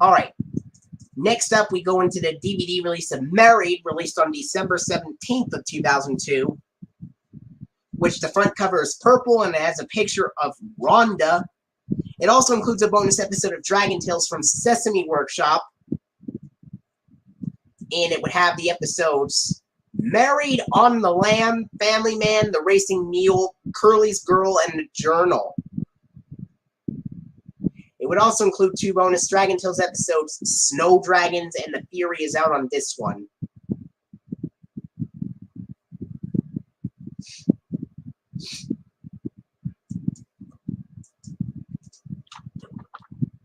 Alright, next up we go into the DVD release of Married, released on December 17th of 2002, which the front cover is purple and it has a picture of Rhonda. It also includes a bonus episode of Dragon Tales from Sesame Workshop, and it would have the episodes Married, On the Lam, Family Man, The Racing Mule, Curly's Girl, and The Journal. It would also include 2 bonus Dragon Tales episodes, Snow Dragons, and The Fury is out on this one.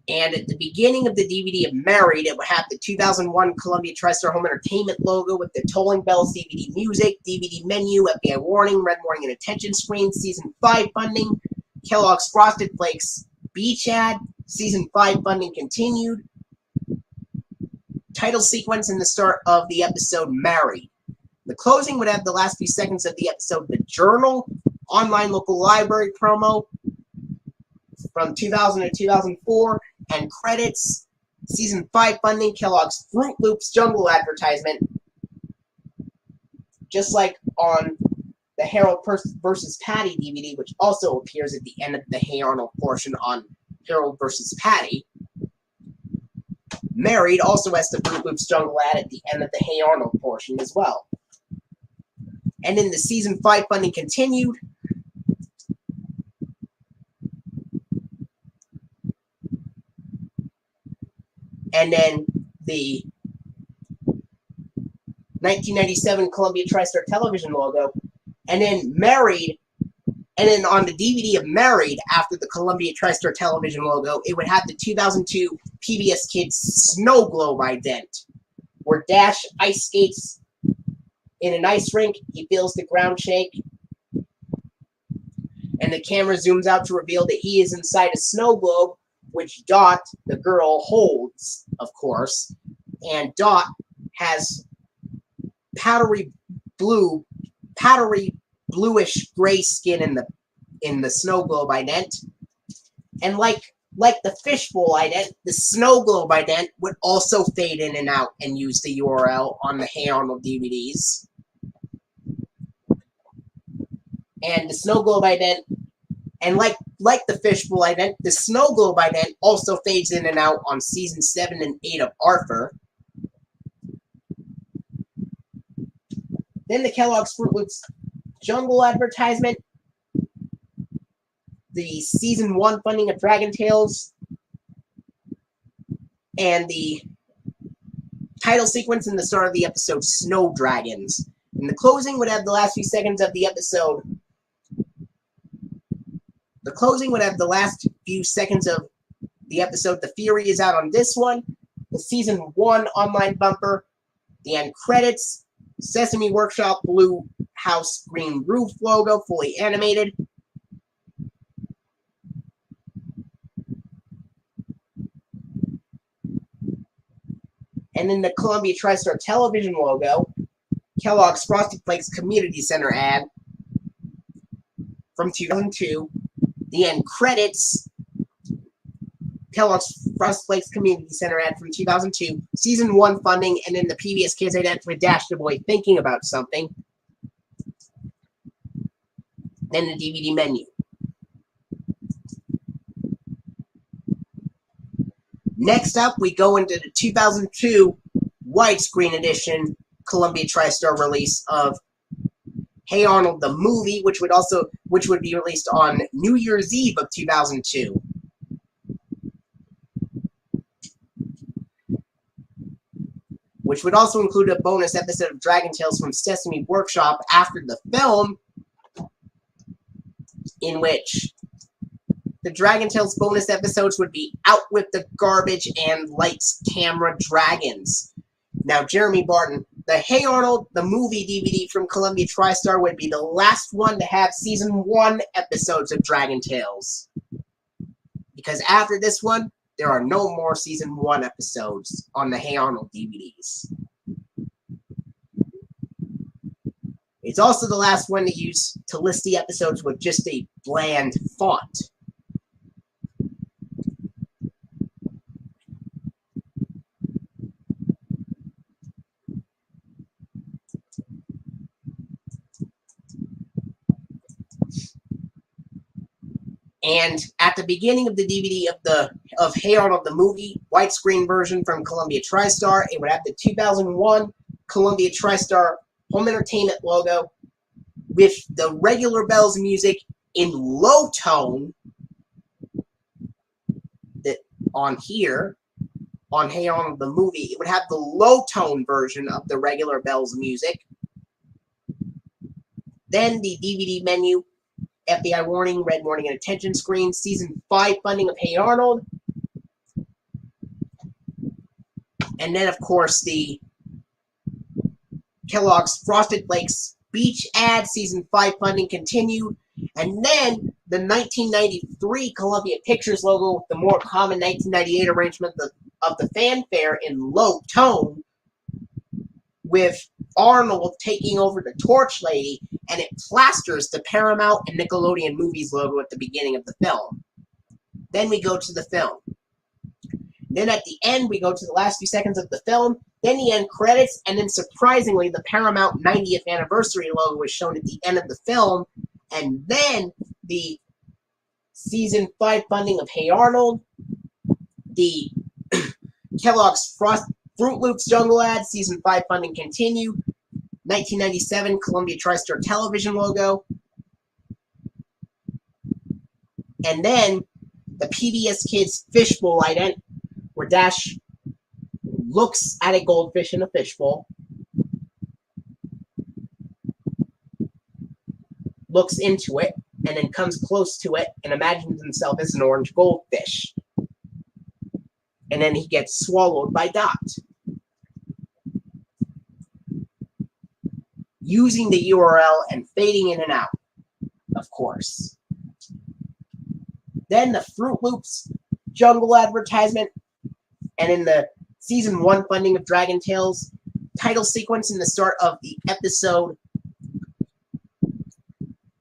And at the beginning of the DVD of Married, it would have the 2001 Columbia TriStar Home Entertainment logo with the Tolling Bells DVD music, DVD menu, FBI warning, red warning and attention screen, Season 5 funding, Kellogg's Frosted Flakes beach ad, Season 5 funding continued, title sequence and the start of the episode Married. The closing would have the last few seconds of the episode The Journal, online local library promo from 2000 to 2004, and credits, Season 5 funding, Kellogg's Fruit Loops Jungle advertisement, just like on the Harold vs. Patty DVD, which also appears at the end of the Hey Arnold portion on Harold vs. Patty. Married also has the Fruit Loops Jungle ad at the end of the Hey Arnold portion as well. And then the Season 5 funding continued. And then the 1997 Columbia TriStar television logo. And then Married. And then on the DVD of Married, after the Columbia TriStar television logo, it would have the 2002 PBS Kids Snow Globe ident, where Dash ice skates in an ice rink. He feels the ground shake, and the camera zooms out to reveal that he is inside a snow globe, which Dot, the girl, holds, of course. And Dot has powdery bluish gray skin in the snow globe ident. And like the fishbowl ident, the snow globe ident would also fade in and out and use the URL on the Hey Arnold DVDs. And the snow globe ident, and like the fishbowl ident, the snow globe ident also fades in and out on Season 7 and 8 of Arthur. Then the Kellogg's Fruit Loops Jungle advertisement, the Season 1 funding of Dragon Tales, and the title sequence and the start of the episode Snow Dragons. And the closing would have the last few seconds of the episode. The closing would have the last few seconds of the episode The Fury is Out on This One, the Season 1 online bumper, the end credits, Sesame Workshop Blue House Green Roof logo, fully animated. And then the Columbia TriStar television logo, Kellogg's Frosted Flakes Community Center ad from 2002, the end credits, Kellogg's Frosted Flakes Community Center ad from 2002, Season 1 funding, and then the PBS Kids ident with Dash the Boy thinking about something. Then the DVD menu. Next up, we go into the 2002 widescreen edition Columbia TriStar release of Hey Arnold the movie, which would be released on New Year's Eve of 2002. Which would also include a bonus episode of Dragon Tales from Sesame Workshop after the film, in which the Dragon Tales bonus episodes would be Out with the Garbage and Lights, Camera, Dragons. Now, Jeremy Barton, the Hey Arnold, the movie DVD from Columbia TriStar would be the last one to have Season 1 episodes of Dragon Tales. Because after this one, there are no more Season 1 episodes on the Hey Arnold DVDs. It's also the last one to list the episodes with just a bland font. And at the beginning of the DVD of Hey Arnold the movie, widescreen version from Columbia TriStar, it would have the 2001 Columbia TriStar Home Entertainment logo with the regular Bells music in low tone that on here, on Hey Arnold the movie, it would have the low tone version of the regular Bells music. Then the DVD menu, FBI warning, red warning and attention screen, Season 5 funding of Hey Arnold, And then, of course, the Kellogg's Frosted Flakes Beach ad, Season 5 funding continued. And then the 1993 Columbia Pictures logo with the more common 1998 arrangement of the fanfare in low tone, with Arnold taking over the Torch Lady, and it plasters the Paramount and Nickelodeon Movies logo at the beginning of the film. Then we go to the film. Then at the end, we go to the last few seconds of the film, then the end credits, and then surprisingly, the Paramount 90th anniversary logo is shown at the end of the film, and then the Season 5 funding of Hey Arnold, the Kellogg's Fruit Loops Jungle ad, Season 5 funding continue, 1997 Columbia TriStar television logo, and then the PBS Kids fishbowl ident, where Dash looks at a goldfish in a fishbowl, looks into it, and then comes close to it and imagines himself as an orange goldfish. And then he gets swallowed by Dot. Using the URL and fading in and out, of course. Then the Fruit Loops Jungle advertisement, and in the Season 1 funding of Dragon Tales, title sequence in the start of the episode,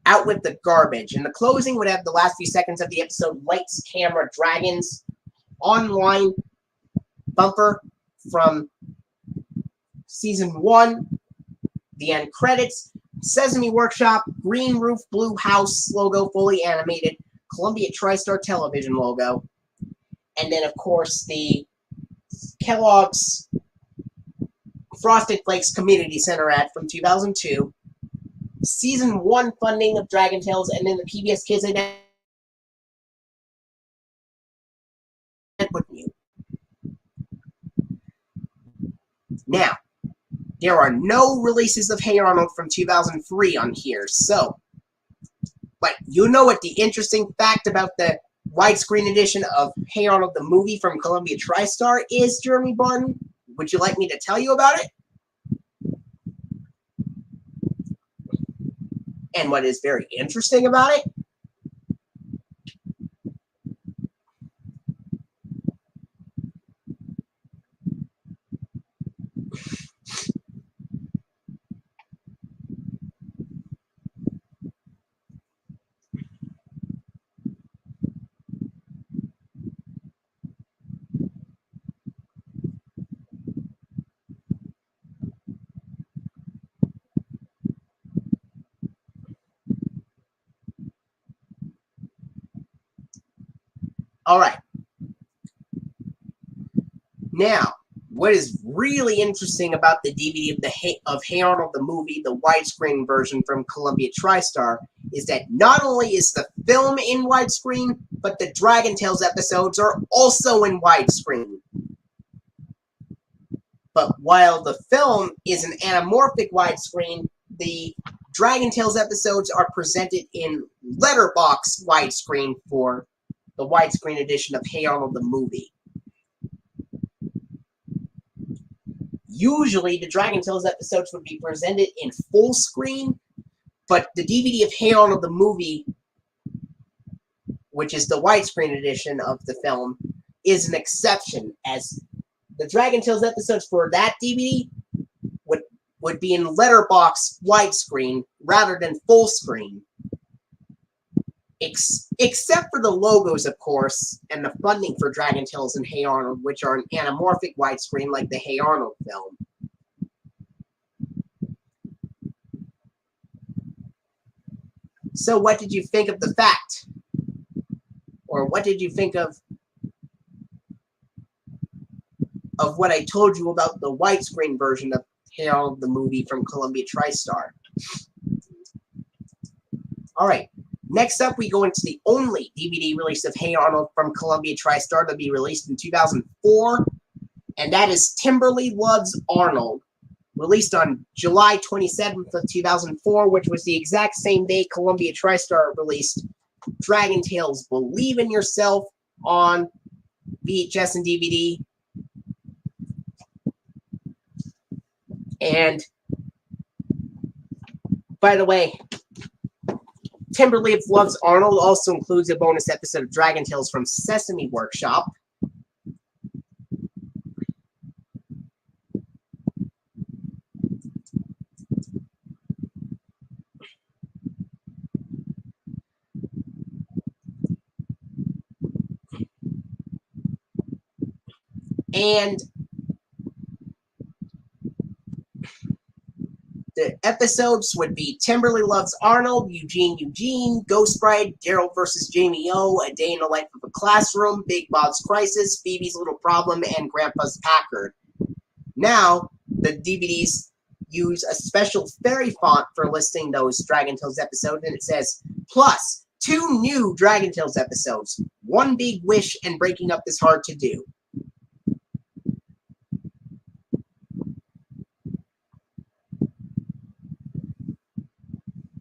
Out with the Garbage. And the closing would have the last few seconds of the episode, Lights, Camera, Dragons, online bumper from Season 1, the end credits, Sesame Workshop, green roof, blue house logo, fully animated, Columbia TriStar television logo, and then, of course, the Kellogg's Frosted Flakes Community Center ad from 2002, Season 1 funding of Dragon Tales, and then the PBS Kids ident with you. Now, there are no releases of Hey Arnold from 2003 on here, so, but you know what the interesting fact about the widescreen edition of Hey Arnold the movie from Columbia TriStar is, Jeremy Barton? Would you like me to tell you about it? And what is very interesting about it? All right. Now, what is really interesting about the DVD of Hey Arnold the movie, the widescreen version from Columbia TriStar, is that not only is the film in widescreen, but the Dragon Tales episodes are also in widescreen. But while the film is an anamorphic widescreen, the Dragon Tales episodes are presented in letterbox widescreen for the widescreen edition of Hey Arnold the movie. Usually, the Dragon Tales episodes would be presented in full screen, but the DVD of Hey Arnold the movie, which is the widescreen edition of the film, is an exception, as the Dragon Tales episodes for that DVD would be in letterbox widescreen rather than full screen. Except for the logos, of course, and the funding for Dragon Tales and Hey Arnold, which are an anamorphic widescreen like the Hey Arnold film. So what did you think of the fact? Or what did you think of what I told you about the widescreen version of Hey Arnold the movie from Columbia TriStar? Alright. Next up, we go into the only DVD release of Hey Arnold from Columbia TriStar to be released in 2004, and that is Timberly Loves Arnold, released on July 27th of 2004, which was the exact same day Columbia TriStar released Dragon Tales Believe in Yourself on VHS and DVD. And, by the way, Timberleaf Loves Arnold also includes a bonus episode of Dragon Tales from Sesame Workshop. And the episodes would be Timberly Loves Arnold, Eugene, Ghost Bride, Daryl vs. Jamie O, A Day in the Life of a Classroom, Big Bob's Crisis, Phoebe's Little Problem, and Grandpa's Packard. Now, the DVDs use a special fairy font for listing those Dragon Tales episodes, and it says, plus 2 new Dragon Tales episodes, One Big Wish and Breaking Up Is Hard to Do.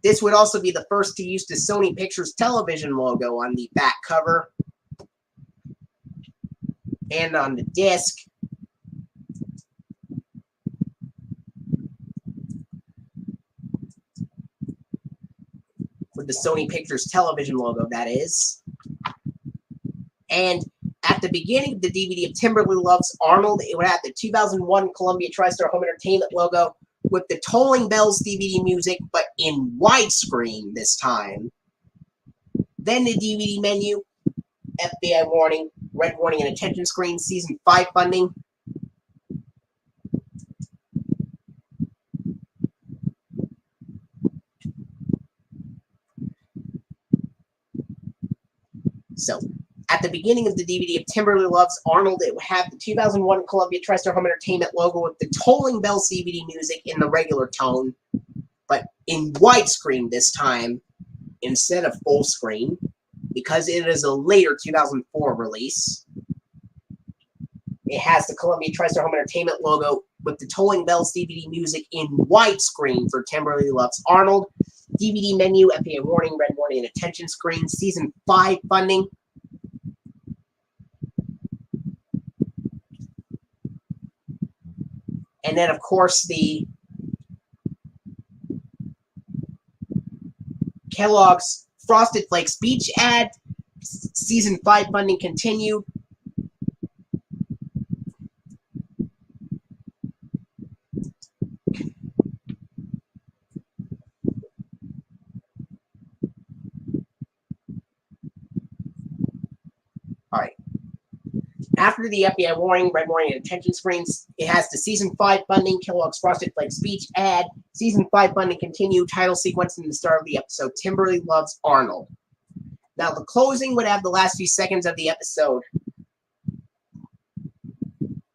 This would also be the first to use the Sony Pictures Television logo on the back cover and on the disc. With the Sony Pictures Television logo, that is. And at the beginning of the DVD of Timberly Loves Arnold, it would have the 2001 Columbia TriStar Home Entertainment logo with the Tolling Bells DVD music, but in widescreen this time. Then the DVD menu, FBI warning, red warning and attention screen, Season 5 funding. So, at the beginning of the DVD of Timberly Loves Arnold, it would have the 2001 Columbia TriStar Home Entertainment logo with the Tolling Bells DVD music in the regular tone, but in widescreen this time, instead of full screen, because it is a later 2004 release. It has the Columbia TriStar Home Entertainment logo with the Tolling Bells DVD music in widescreen for Timberly Loves Arnold. DVD menu, FDA warning, red warning, and attention screen, Season 5 funding. And then, of course, the Kellogg's Frosted Flakes Beach ad, Season 5 funding continued. Alright. After the FBI warning, red warning, and attention screens, it has the Season 5 funding, Kellogg's Frosted Flakes Beach ad, Season 5 funding continue, title sequence, and the start of the episode, Timberly Loves Arnold. Now, the closing would have the last few seconds of the episode.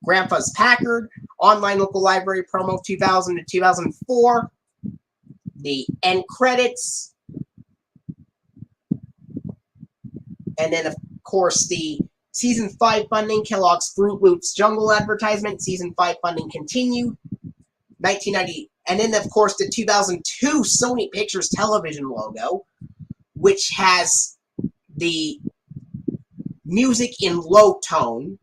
Grandpa's Packard, online local library promo 2000 to 2004. The end credits. And then, of course, the Season 5 funding, Kellogg's Fruit Loops Jungle advertisement, Season 5 funding continued. 1990, and then, of course, the 2002 Sony Pictures Television logo, which has the music in low tone,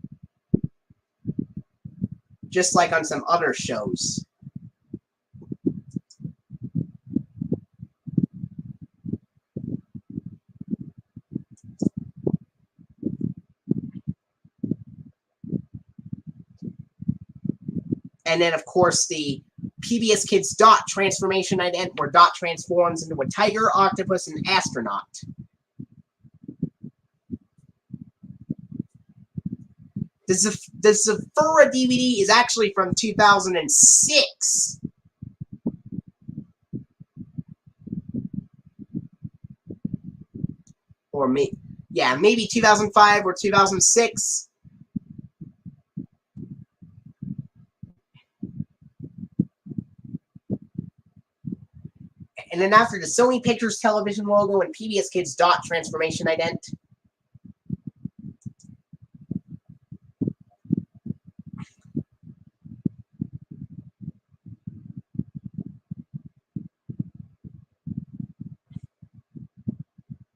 just like on some other shows. And then, of course, the PBS Kids Dot transformation ident, where Dot transforms into a tiger, octopus, and astronaut. The Zafura DVD is actually from 2006. Or maybe 2005 or 2006. And then after the Sony Pictures Television logo and PBS Kids Dot transformation ident.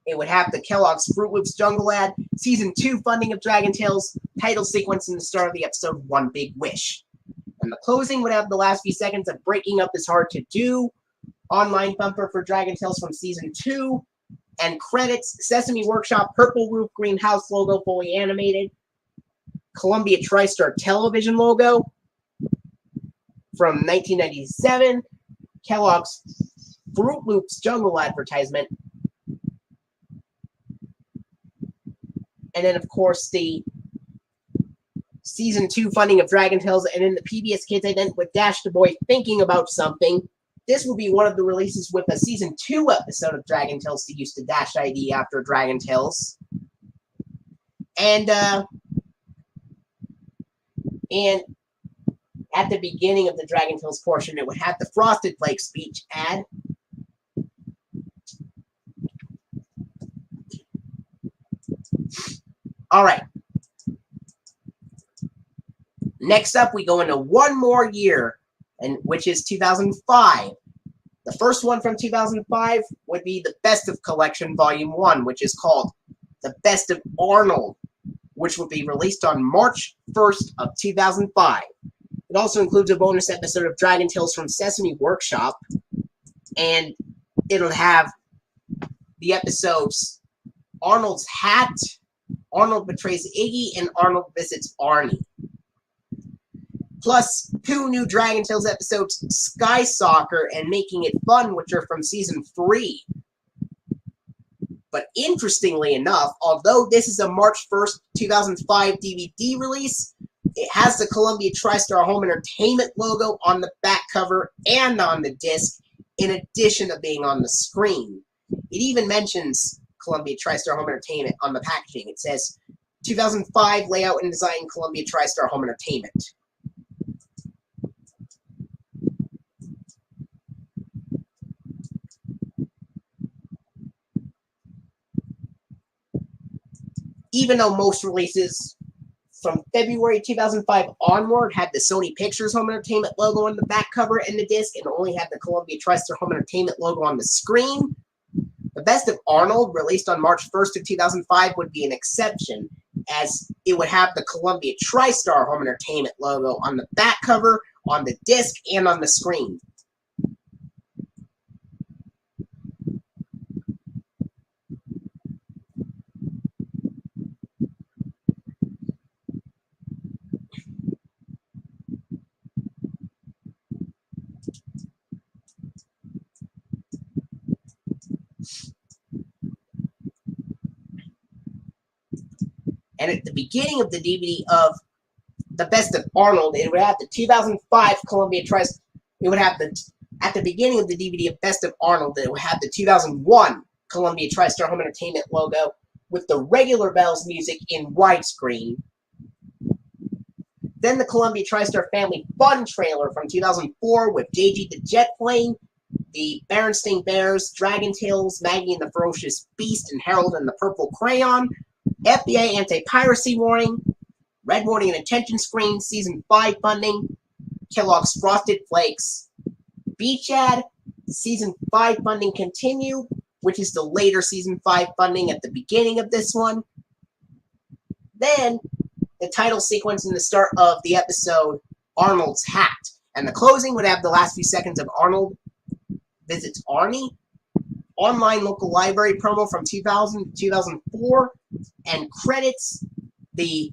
It would have the Kellogg's Fruit Loops Jungle ad, Season 2 funding of Dragon Tales, title sequence, and the start of the episode, One Big Wish. And the closing would have the last few seconds of Breaking Up Is Hard to Do, online bumper for Dragon Tales from Season 2, and credits, Sesame Workshop, purple roof, green house logo, fully animated, Columbia TriStar television logo from 1997, Kellogg's Fruit Loops Jungle advertisement, and then, of course, the Season 2 funding of Dragon Tales, and then the PBS Kids ident with Dash the Boy thinking about something. This will be one of the releases with a Season 2 episode of Dragon Tales to use the Dash ID after Dragon Tales. And at the beginning of the Dragon Tales portion, it would have the Frosted Flakes speech ad. Alright. Next up, we go into one more year, which is 2005. The first one from 2005 would be the Best of Collection Volume 1, which is called The Best of Arnold, which will be released on March 1st of 2005. It also includes a bonus episode of Dragon Tales from Sesame Workshop, and it'll have the episodes Arnold's Hat, Arnold Betrays Iggy, and Arnold Visits Arnie. Plus 2 new Dragon Tales episodes, Sky Soccer and Making It Fun, which are from Season 3. But interestingly enough, although this is a March 1st, 2005 DVD release, it has the Columbia TriStar Home Entertainment logo on the back cover and on the disc, in addition to being on the screen. It even mentions Columbia TriStar Home Entertainment on the packaging. It says, 2005 layout and design, Columbia TriStar Home Entertainment. Even though most releases from February 2005 onward had the Sony Pictures Home Entertainment logo on the back cover and the disc, and only had the Columbia TriStar Home Entertainment logo on the screen, the Best of Arnold, released on March 1st of 2005, would be an exception, as it would have the Columbia TriStar Home Entertainment logo on the back cover, on the disc, and on the screen. And at the beginning of the DVD of The Best of Arnold, it would have the 2005 Columbia TriStar. It would have at the beginning of the DVD of Best of Arnold, it would have the 2001 Columbia TriStar Home Entertainment logo with the regular Bells music in widescreen. Then the Columbia TriStar Family Fun trailer from 2004 with JG the Jet Plane, the Berenstain Bears, Dragon Tales, Maggie and the Ferocious Beast, and Harold and the Purple Crayon, FBI anti-piracy warning, red warning and attention screen, Season 5 funding, Kellogg's Frosted Flakes, Beach ad, Season 5 funding continued, which is the later Season 5 funding at the beginning of this one. Then, the title sequence in the start of the episode, Arnold's Hat. And the closing would have the last few seconds of Arnold Visits Arnie, online local library promo from 2004, and credits, the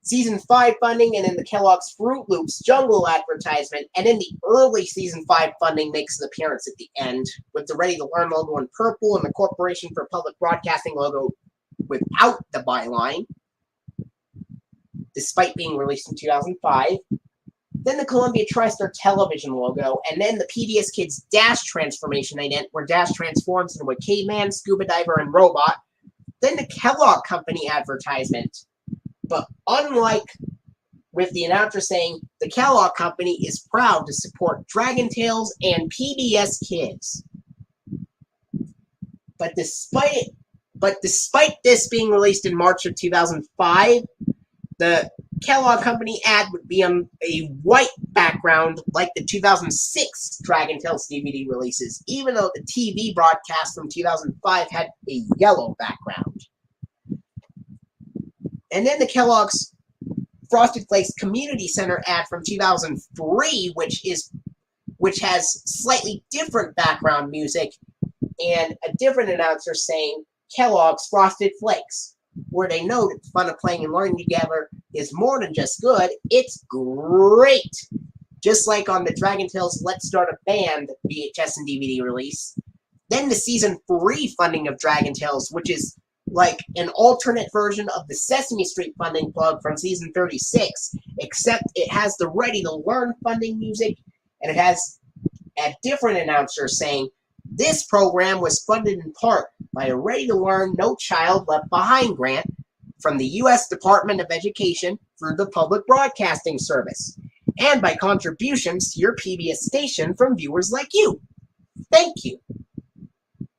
Season 5 funding, and then the Kellogg's Fruit Loops Jungle advertisement, and then the early Season 5 funding makes an appearance at the end, with the Ready to Learn logo in purple and the Corporation for Public Broadcasting logo without the byline, despite being released in 2005. Then the Columbia TriStar television logo, and then the PBS Kids Dash transformation ident, where Dash transforms into a caveman, scuba diver, and robot. Then the Kellogg Company advertisement. But unlike with the announcer saying, the Kellogg Company is proud to support Dragon Tales and PBS Kids. But despite this being released in March of 2005, the Kellogg Company ad would be on a white background like the 2006 Dragon Tales DVD releases, even though the TV broadcast from 2005 had a yellow background. And then the Kellogg's Frosted Flakes Community Center ad from 2003, which has slightly different background music and a different announcer saying Kellogg's Frosted Flakes, where they know that the fun of playing and learning together is more than just good, it's great. Just like on the Dragon Tales Let's Start a Band VHS and DVD release. Then the Season 3 funding of Dragon Tales, which is like an alternate version of the Sesame Street funding plug from Season 36, except it has the Ready to Learn funding music, and it has a different announcer saying, this program was funded in part by a Ready to Learn No Child Left Behind grant from the U.S. Department of Education through the Public Broadcasting Service, and by contributions to your PBS station from viewers like you. Thank you.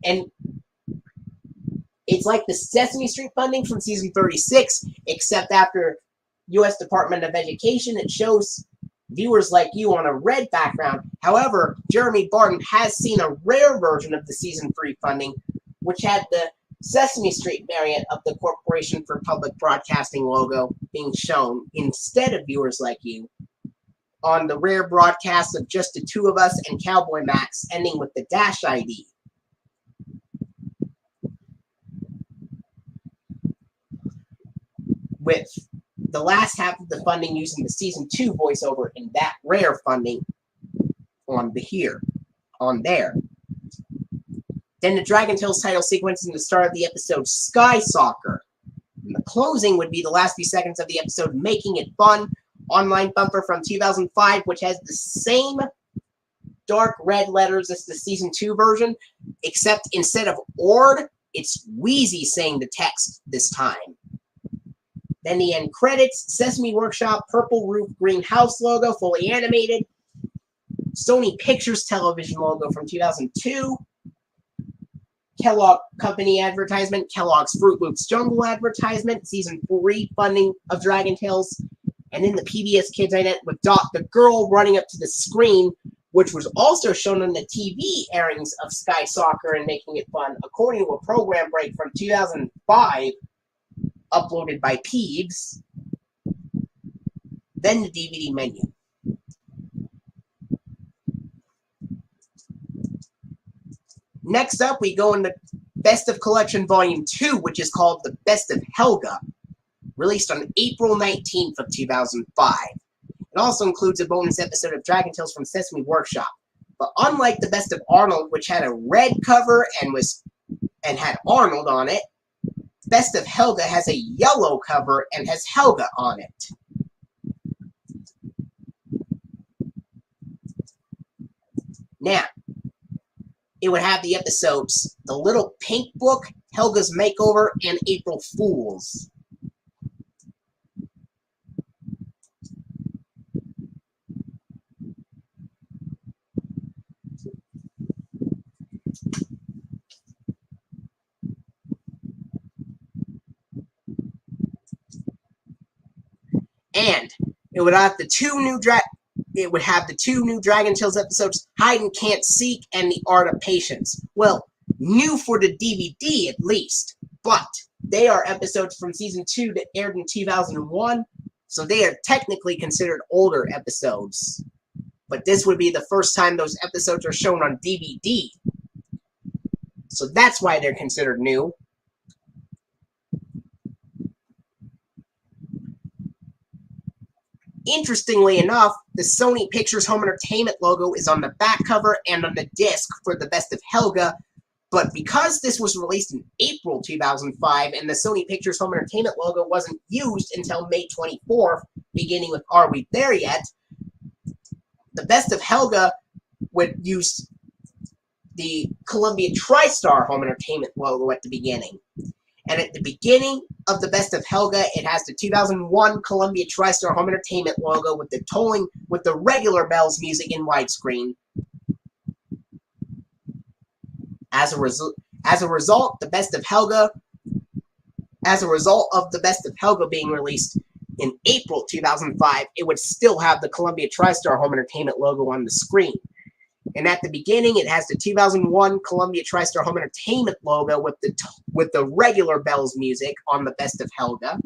And it's like the Sesame Street funding from Season 36, except after U.S. Department of Education, it shows viewers like you on a red background. However, Jeremy Barton has seen a rare version of the Season 3 funding, which had the Sesame Street variant of the Corporation for Public Broadcasting logo being shown instead of viewers like you on the rare broadcast of just the two of us and Cowboy Max, ending with the Dash ID. With the last half of the funding using the Season 2 voiceover in that rare funding on there. Then the Dragon Tales title sequence in the start of the episode Sky Soccer. And the closing would be the last few seconds of the episode Making It Fun, online bumper from 2005, which has the same dark red letters as the Season 2 version, except instead of Ord, it's Wheezy saying the text this time. Then the end credits, Sesame Workshop, purple roof, green house logo, fully animated. Sony Pictures television logo from 2002. Kellogg Company advertisement, Kellogg's Fruit Loops Jungle advertisement, Season 3 funding of Dragon Tales. And then the PBS Kids ident with Dot the girl running up to the screen, which was also shown on the TV airings of Sky Soccer and Making It Fun, according to a program break from 2005. Uploaded by Peeves. Then the DVD menu. Next up, we go into Best of Collection Volume 2, which is called The Best of Helga, released on April 19th of 2005. It also includes a bonus episode of Dragon Tales from Sesame Workshop. But unlike The Best of Arnold, which had a red cover and had Arnold on it, Best of Helga has a yellow cover and has Helga on it. Now, it would have the episodes The Little Pink Book, Helga's Makeover, and April Fools. And it would have the two new Dragon Tales episodes, Hide and Can't Seek and The Art of Patience. Well, new for the DVD at least, but they are episodes from Season 2 that aired in 2001, so they are technically considered older episodes. But this would be the first time those episodes are shown on DVD. So that's why they're considered new. Interestingly enough, the Sony Pictures Home Entertainment logo is on the back cover and on the disc for The Best of Helga, but because this was released in April 2005 and the Sony Pictures Home Entertainment logo wasn't used until May 24th, beginning with Are We There Yet?, The Best of Helga would use the Columbia TriStar Home Entertainment logo at the beginning. And at the beginning of The Best of Helga, it has the 2001 Columbia TriStar Home Entertainment logo with the regular Bells music in widescreen. As a result of The Best of Helga being released in April 2005, it would still have the Columbia TriStar Home Entertainment logo on the screen. And at the beginning, it has the 2001 Columbia TriStar Home Entertainment logo with the regular Bells music on The Best of Helga.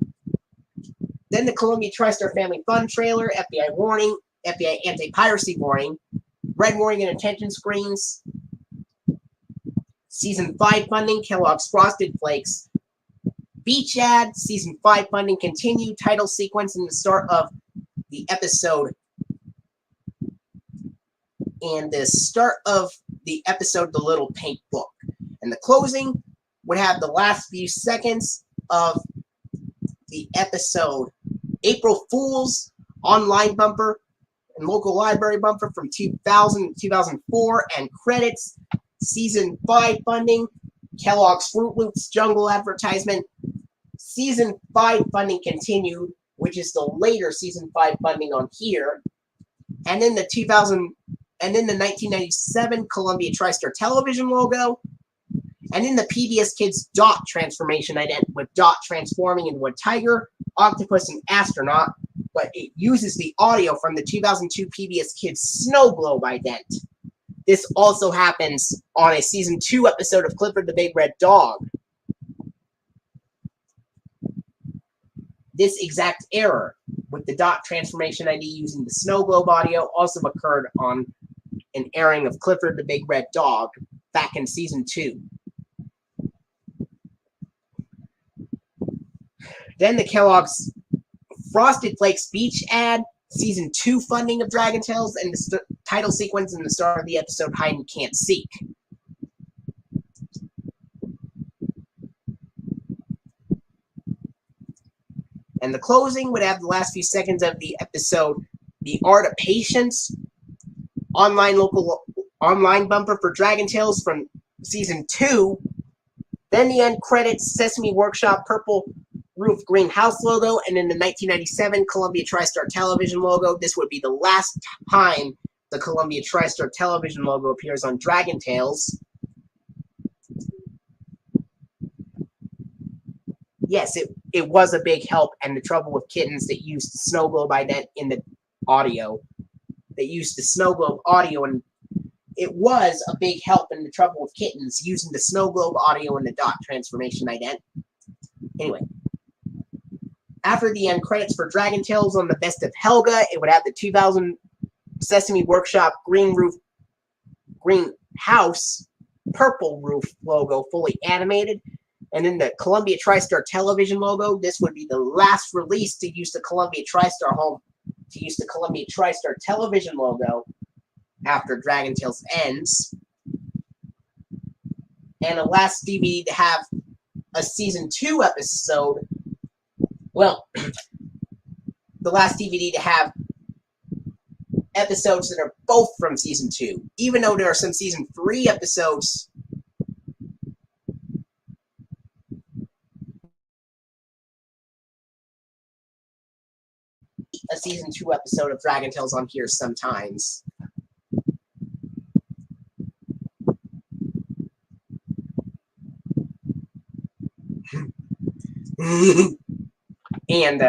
Then the Columbia TriStar Family Fun trailer, FBI warning, FBI anti-piracy warning, red warning and attention screens, Season 5 funding, Kellogg's Frosted Flakes, beach ad, Season 5 funding continued, title sequence in the start of the episode, The Little Pink Book. And the closing would have the last few seconds of the episode, April Fool's online bumper and local library bumper from 2000 to 2004, and credits, Season 5 funding, Kellogg's Fruit Loops jungle advertisement, Season 5 funding continued, which is the later Season 5 funding on here, and then the 1997 Columbia TriStar television logo, and then the PBS Kids Dot transformation ident with Dot transforming into a tiger, octopus, and astronaut, but it uses the audio from the 2002 PBS Kids Snow Globe ident. This also happens on a Season 2 episode of Clifford the Big Red Dog. This exact error with the Dot transformation ID using the Snow Globe audio also occurred on an airing of Clifford the Big Red Dog back in Season 2. Then the Kellogg's Frosted Flakes beach ad, Season 2 funding of Dragon Tales, and the title sequence in the start of the episode Hide and Can't Seek. And the closing would have the last few seconds of the episode The Art of Patience, online bumper for Dragon Tales from Season 2, then the end credits, Sesame Workshop purple roof green house logo, and then the 1997 Columbia TriStar television logo. This would be the last time the Columbia TriStar television logo appears on Dragon Tales. Yes, it was a big help, and the trouble with kittens that used the Snow Globe ident in the audio. They used the Snow Globe audio, and it was a big help in the trouble with kittens using the Snow Globe audio and the Dot transformation ident. Anyway, after the end credits for Dragon Tales on the Best of Helga, it would have the 2000 Sesame Workshop green house, purple roof logo fully animated. And then the Columbia TriStar television logo. This would be the last release to use the Columbia TriStar television logo after Dragon Tales ends. And a last DVD to have a Season 2 episode. Well, the last DVD to have episodes that are both from Season 2. Even though there are some Season 3 episodes. A Season 2 episode of Dragon Tales on here sometimes. And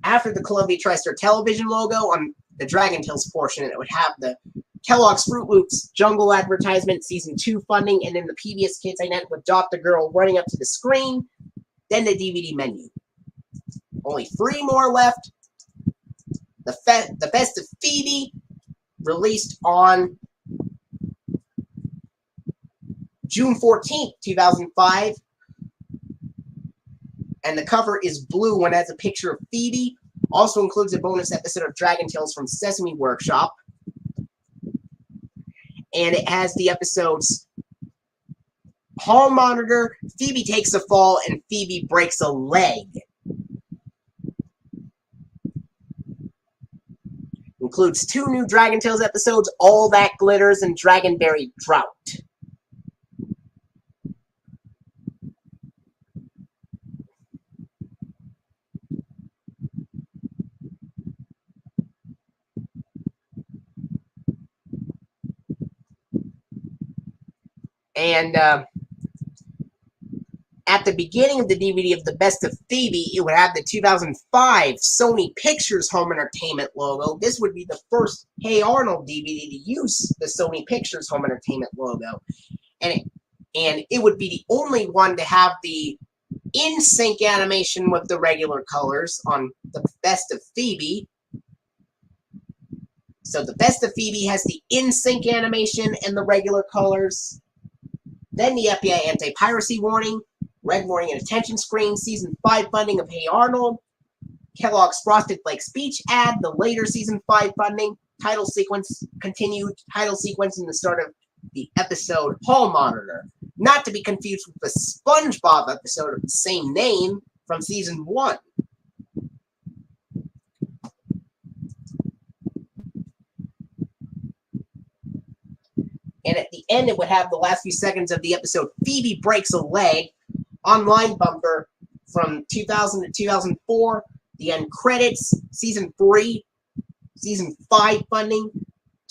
after the Columbia TriStar television logo on the Dragon Tales portion, it would have the Kellogg's Fruit Loops jungle advertisement, Season 2 funding, and then the PBS Kids ident with Dot the Girl running up to the screen, then the DVD menu. Only 3 more left. The Best of Phoebe, released on June 14th, 2005. And the cover is blue and has a picture of Phoebe. Also includes a bonus episode of Dragon Tales from Sesame Workshop. And it has the episodes Hall Monitor, Phoebe Takes a Fall, and Phoebe Breaks a Leg. Includes 2 new Dragon Tales episodes, All That Glitters and Dragonberry Drought. And at the beginning of the DVD of the Best of Phoebe, it would have the 2005 Sony Pictures Home Entertainment logo. This would be the first Hey Arnold DVD to use the Sony Pictures Home Entertainment logo. And it would be the only one to have the in-sync animation with the regular colors on the Best of Phoebe. So the Best of Phoebe has the in-sync animation and the regular colors. Then the FBI anti-piracy warning, red warning and attention screen, season 5 funding of Hey Arnold, Kellogg's Frosted Flakes speech ad, the later season 5 funding, title sequence, continued title sequence in the start of the episode Hall Monitor. Not to be confused with the SpongeBob episode of the same name from season 1. And at the end, it would have the last few seconds of the episode Phoebe Breaks a Leg, online bumper from 2000 to 2004, the end credits, season 3, season 5 funding,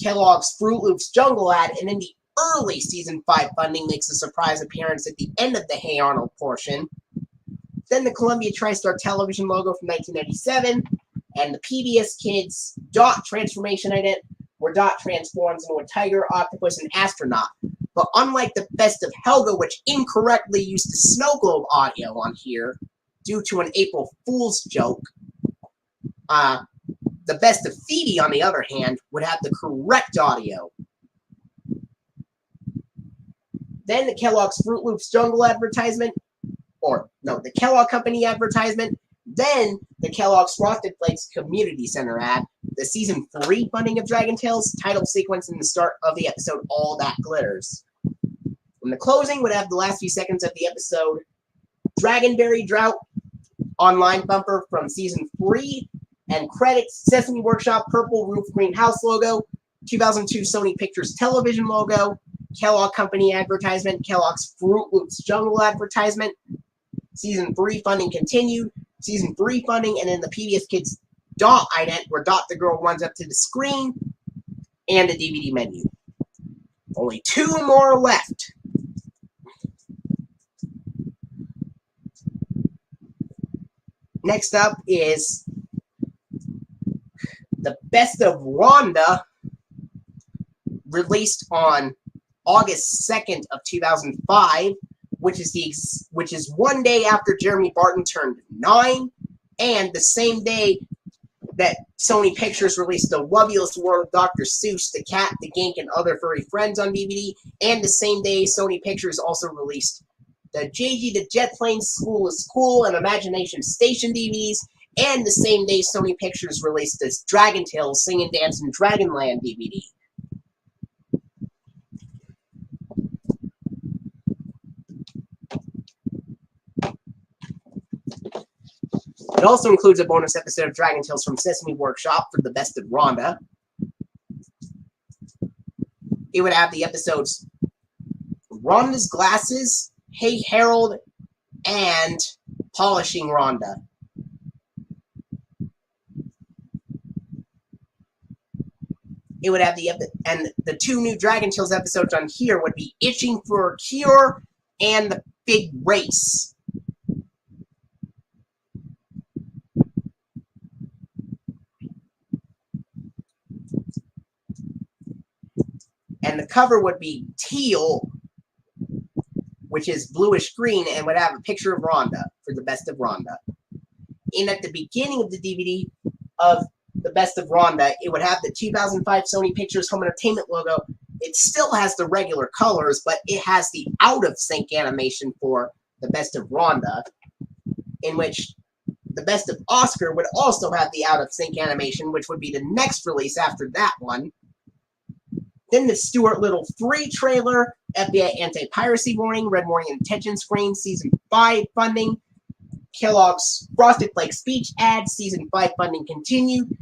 Kellogg's Fruit Loops Jungle ad, and in the early season 5 funding makes a surprise appearance at the end of the Hey Arnold portion. Then the Columbia TriStar television logo from 1997, and the PBS Kids Dot transformation edit, where Dot transforms into a tiger, octopus, and astronaut. But unlike the Best of Helga, which incorrectly used the snow globe audio on here due to an April Fool's joke, the Best of Phoebe, on the other hand, would have the correct audio. Then the Kellogg's Fruit Loops Jungle advertisement, the Kellogg Company advertisement, then the Kellogg's Frosted Flakes Community Center ad, the season 3 funding of Dragon Tales, title sequence in the start of the episode All That Glitters. And the closing would have the last few seconds of the episode Dragonberry Drought, online bumper from season 3, and credits, Sesame Workshop Purple Roof Green House logo, 2002 Sony Pictures television logo, Kellogg Company advertisement, Kellogg's Fruit Loops Jungle advertisement, season 3 funding continued, season 3 funding, and then the PBS Kids Dot ident, where Dot the girl runs up to the screen, and a DVD menu. Only 2 more left. Next up is the Best of Wanda, released on August 2nd of 2005, which is one day after Jeremy Barton turned 9, and the same day that Sony Pictures released The Wubulous World of Dr. Seuss, The Cat, the Gink, and Other Furry Friends on DVD, and the same day Sony Pictures also released the JG the Jet Plane School is Cool and Imagination Station DVDs, and the same day Sony Pictures released this Dragon Tales Sing and Dance in Dragonland DVD. It also includes a bonus episode of Dragon Tales from Sesame Workshop for the Best of Rhonda. It would have the episodes Rhonda's Glasses, Hey Harold, and Polishing Rhonda. It would have the 2 new Dragon Tales episodes on here would be Itching for a Cure and The Big Race. And the cover would be teal, which is bluish green, and would have a picture of Rhonda for the Best of Rhonda. And at the beginning of the DVD of the Best of Rhonda, it would have the 2005 Sony Pictures Home Entertainment logo. It still has the regular colors, but it has the out-of-sync animation for the Best of Rhonda, in which the Best of Oscar would also have the out-of-sync animation, which would be the next release after that one. Then the Stuart Little 3 trailer, FBI anti-piracy warning, red warning and attention screen, season 5 funding, Kellogg's Frosted Flakes speech ad, season 5 funding continued,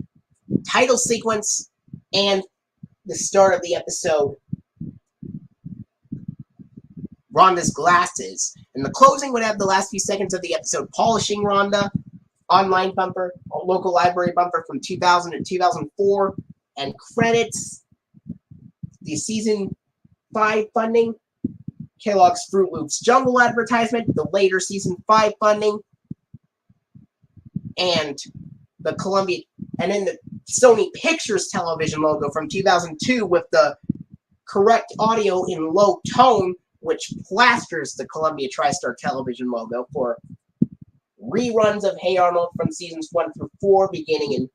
title sequence, and the start of the episode Rhonda's Glasses. And the closing would have the last few seconds of the episode Polishing Rhonda, online bumper, local library bumper from 2000 to 2004, and credits, the season 5 funding, Kellogg's Fruit Loops Jungle advertisement, the later season 5 funding, and the Columbia, and then the Sony Pictures television logo from 2002 with the correct audio in low tone, which plasters the Columbia TriStar television logo for reruns of Hey Arnold from seasons 1 through 4 beginning in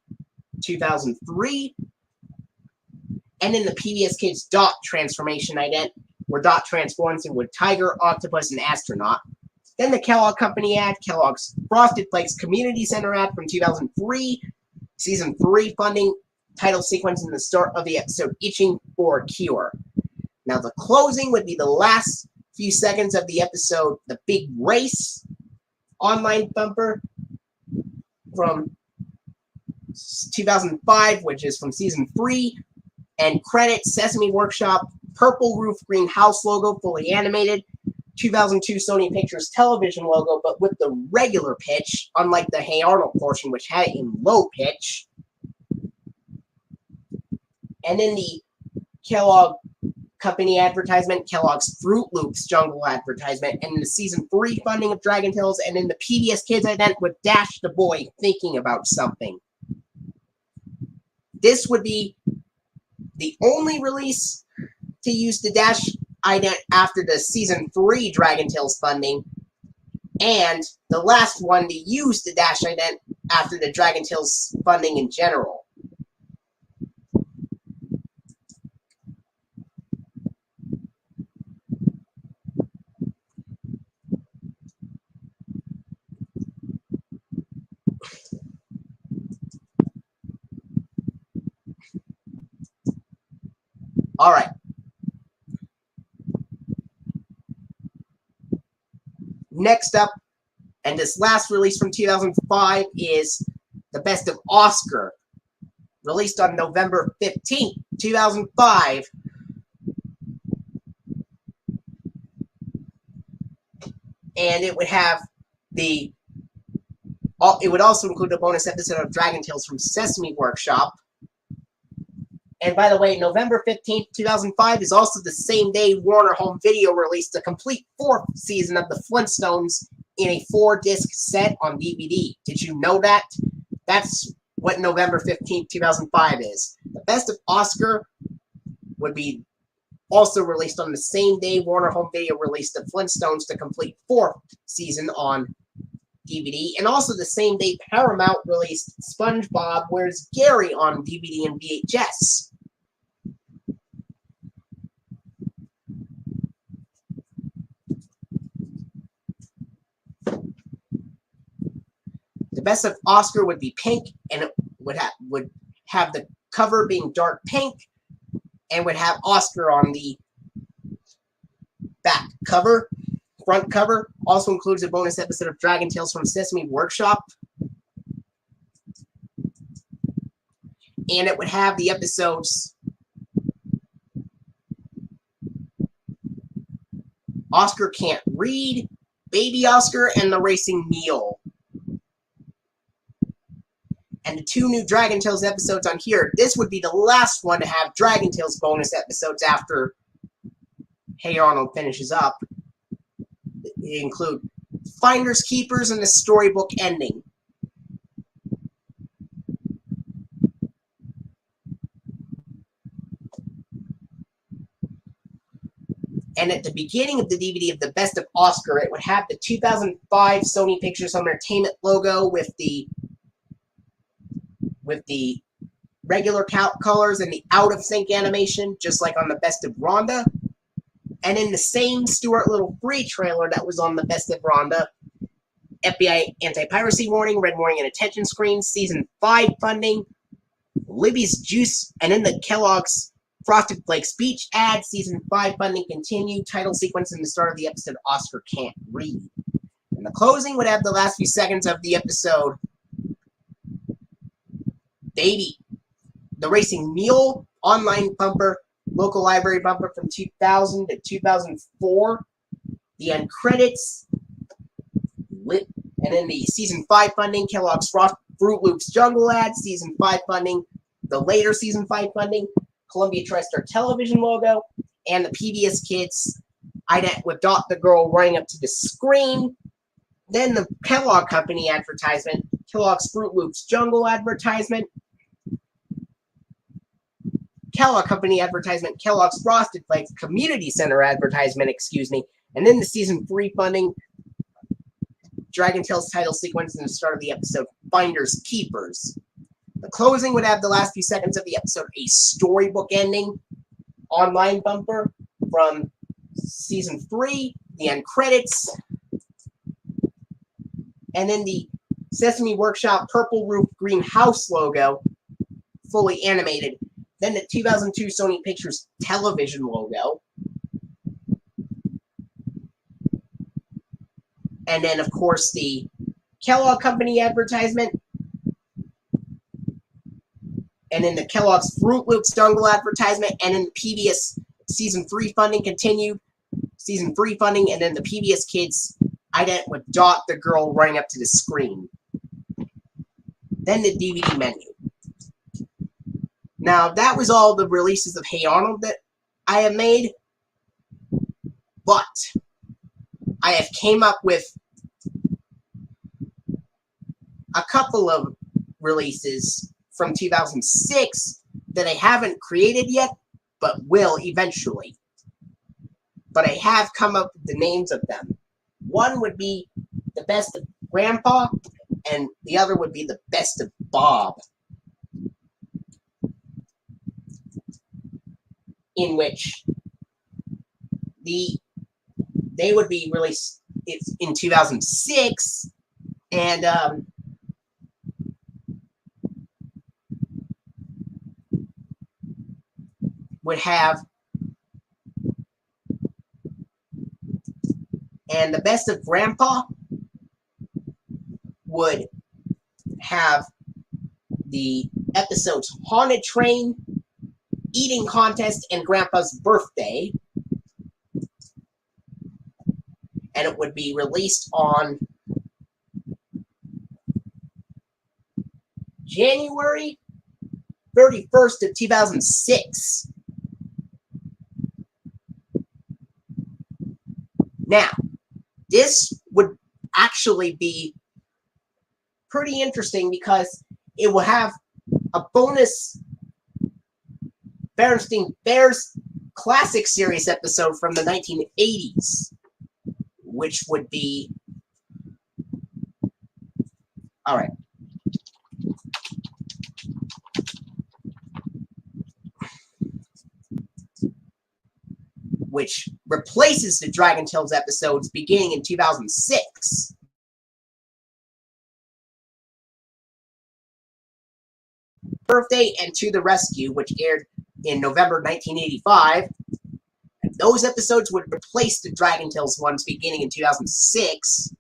2003. And then the PBS Kids Dot transformation ident, where Dot transforms into a tiger, octopus, and astronaut. Then the Kellogg Company ad, Kellogg's Frosted Flakes Community Center ad from 2003, season 3 funding, title sequence in the start of the episode Itching for a Cure. Now the closing would be the last few seconds of the episode The Big Race online bumper from 2005, which is from season 3, and credits Sesame Workshop, purple roof, green house logo, fully animated, 2002 Sony Pictures television logo, but with the regular pitch, unlike the Hey Arnold portion, which had it in low pitch. And then the Kellogg Company advertisement, Kellogg's Fruit Loops Jungle advertisement, and the season 3 funding of Dragon Tales, and then the PBS Kids ident with Dash the Boy thinking about something. This would be the only release to use the Dash ident after the season 3 Dragon Tales funding, and the last one to use the Dash ident after the Dragon Tales funding in general. All right. Next up, and this last release from 2005 is The Best of Oscar, released on November 15th, 2005. And it would have it would also include a bonus episode of Dragon Tales from Sesame Workshop. And by the way, November 15th, 2005 is also the same day Warner Home Video released the complete 4th season of The Flintstones in a 4-disc set on DVD. Did you know that? That's what November 15th, 2005 is. The Best of Oscar would be also released on the same day Warner Home Video released The Flintstones, the complete 4th season on DVD, and also the same day Paramount released SpongeBob Where's Gary on DVD and VHS. The Best of Oscar would be pink, and it would have the cover being dark pink, and would have Oscar on the back cover. Front cover also includes a bonus episode of Dragon Tales from Sesame Workshop. And it would have the episodes Oscar Can't Read, Baby Oscar, and The Racing Mule. And the 2 new Dragon Tales episodes on here, this would be the last one to have Dragon Tales bonus episodes after Hey Arnold finishes up. They include Finders Keepers and the Storybook Ending. And at the beginning of the DVD of The Best of Oscar, it would have the 2005 Sony Pictures Home Entertainment logo with the regular colors and the out-of-sync animation, just like on The Best of Rhonda. And in the same Stuart Little free trailer that was on The Best of Rhonda, FBI anti-piracy warning, red warning and attention screen, season 5 funding, Libby's Juice, and in the Kellogg's Frosted Flakes Beach ad, season 5 funding continue, title sequence in the start of the episode Oscar Can't Read. And the closing would have the last few seconds of the episode Baby, The Racing Mule, online bumper, local library bumper from 2000 to 2004, the end credits, and then the season 5 funding, Kellogg's Fruit Loops Jungle ad, season 5 funding, the later season 5 funding, Columbia TriStar television logo, and the PBS Kids ident with Dot the Girl running up to the screen. Then the Kellogg Company advertisement, Kellogg's Fruit Loops Jungle advertisement, Kellogg Company advertisement, Kellogg's Frosted Flakes Community Center advertisement, and then the season 3 funding Dragon Tales title sequence in the start of the episode, Finders Keepers. The closing would have the last few seconds of the episode, a storybook ending, online bumper from season 3, the end credits, and then the Sesame Workshop purple roof green house logo, fully animated. Then the 2002 Sony Pictures television logo. And then, of course, the Kellogg Company advertisement. And then the Kellogg's Fruit Loops dongle advertisement. And then the PBS Season 3 funding continued. Season 3 funding. And then the PBS Kids ident with Dot the girl running up to the screen. Then the DVD menu. Now, that was all the releases of Hey Arnold that I have made. But I have came up with a couple of releases from 2006 that I haven't created yet, but will eventually. But I have come up with the names of them. One would be the Best of Grandpa, and the other would be the Best of Bob. In which they would be released in 2006, and would have, and the Best of Grandpa would have the episodes Haunted Train, Eating Contest, and Grandpa's Birthday. And it would be released on January 31st of 2006. Now, this would actually be pretty interesting because it will have a bonus Berenstain Bears Classic Series episode from the 1980s, which would be... Alright. Which replaces the Dragon Tales episodes beginning in 2006. Birthday and To the Rescue, which aired in November 1985. And those episodes would replace the Dragon Tales ones beginning in 2006.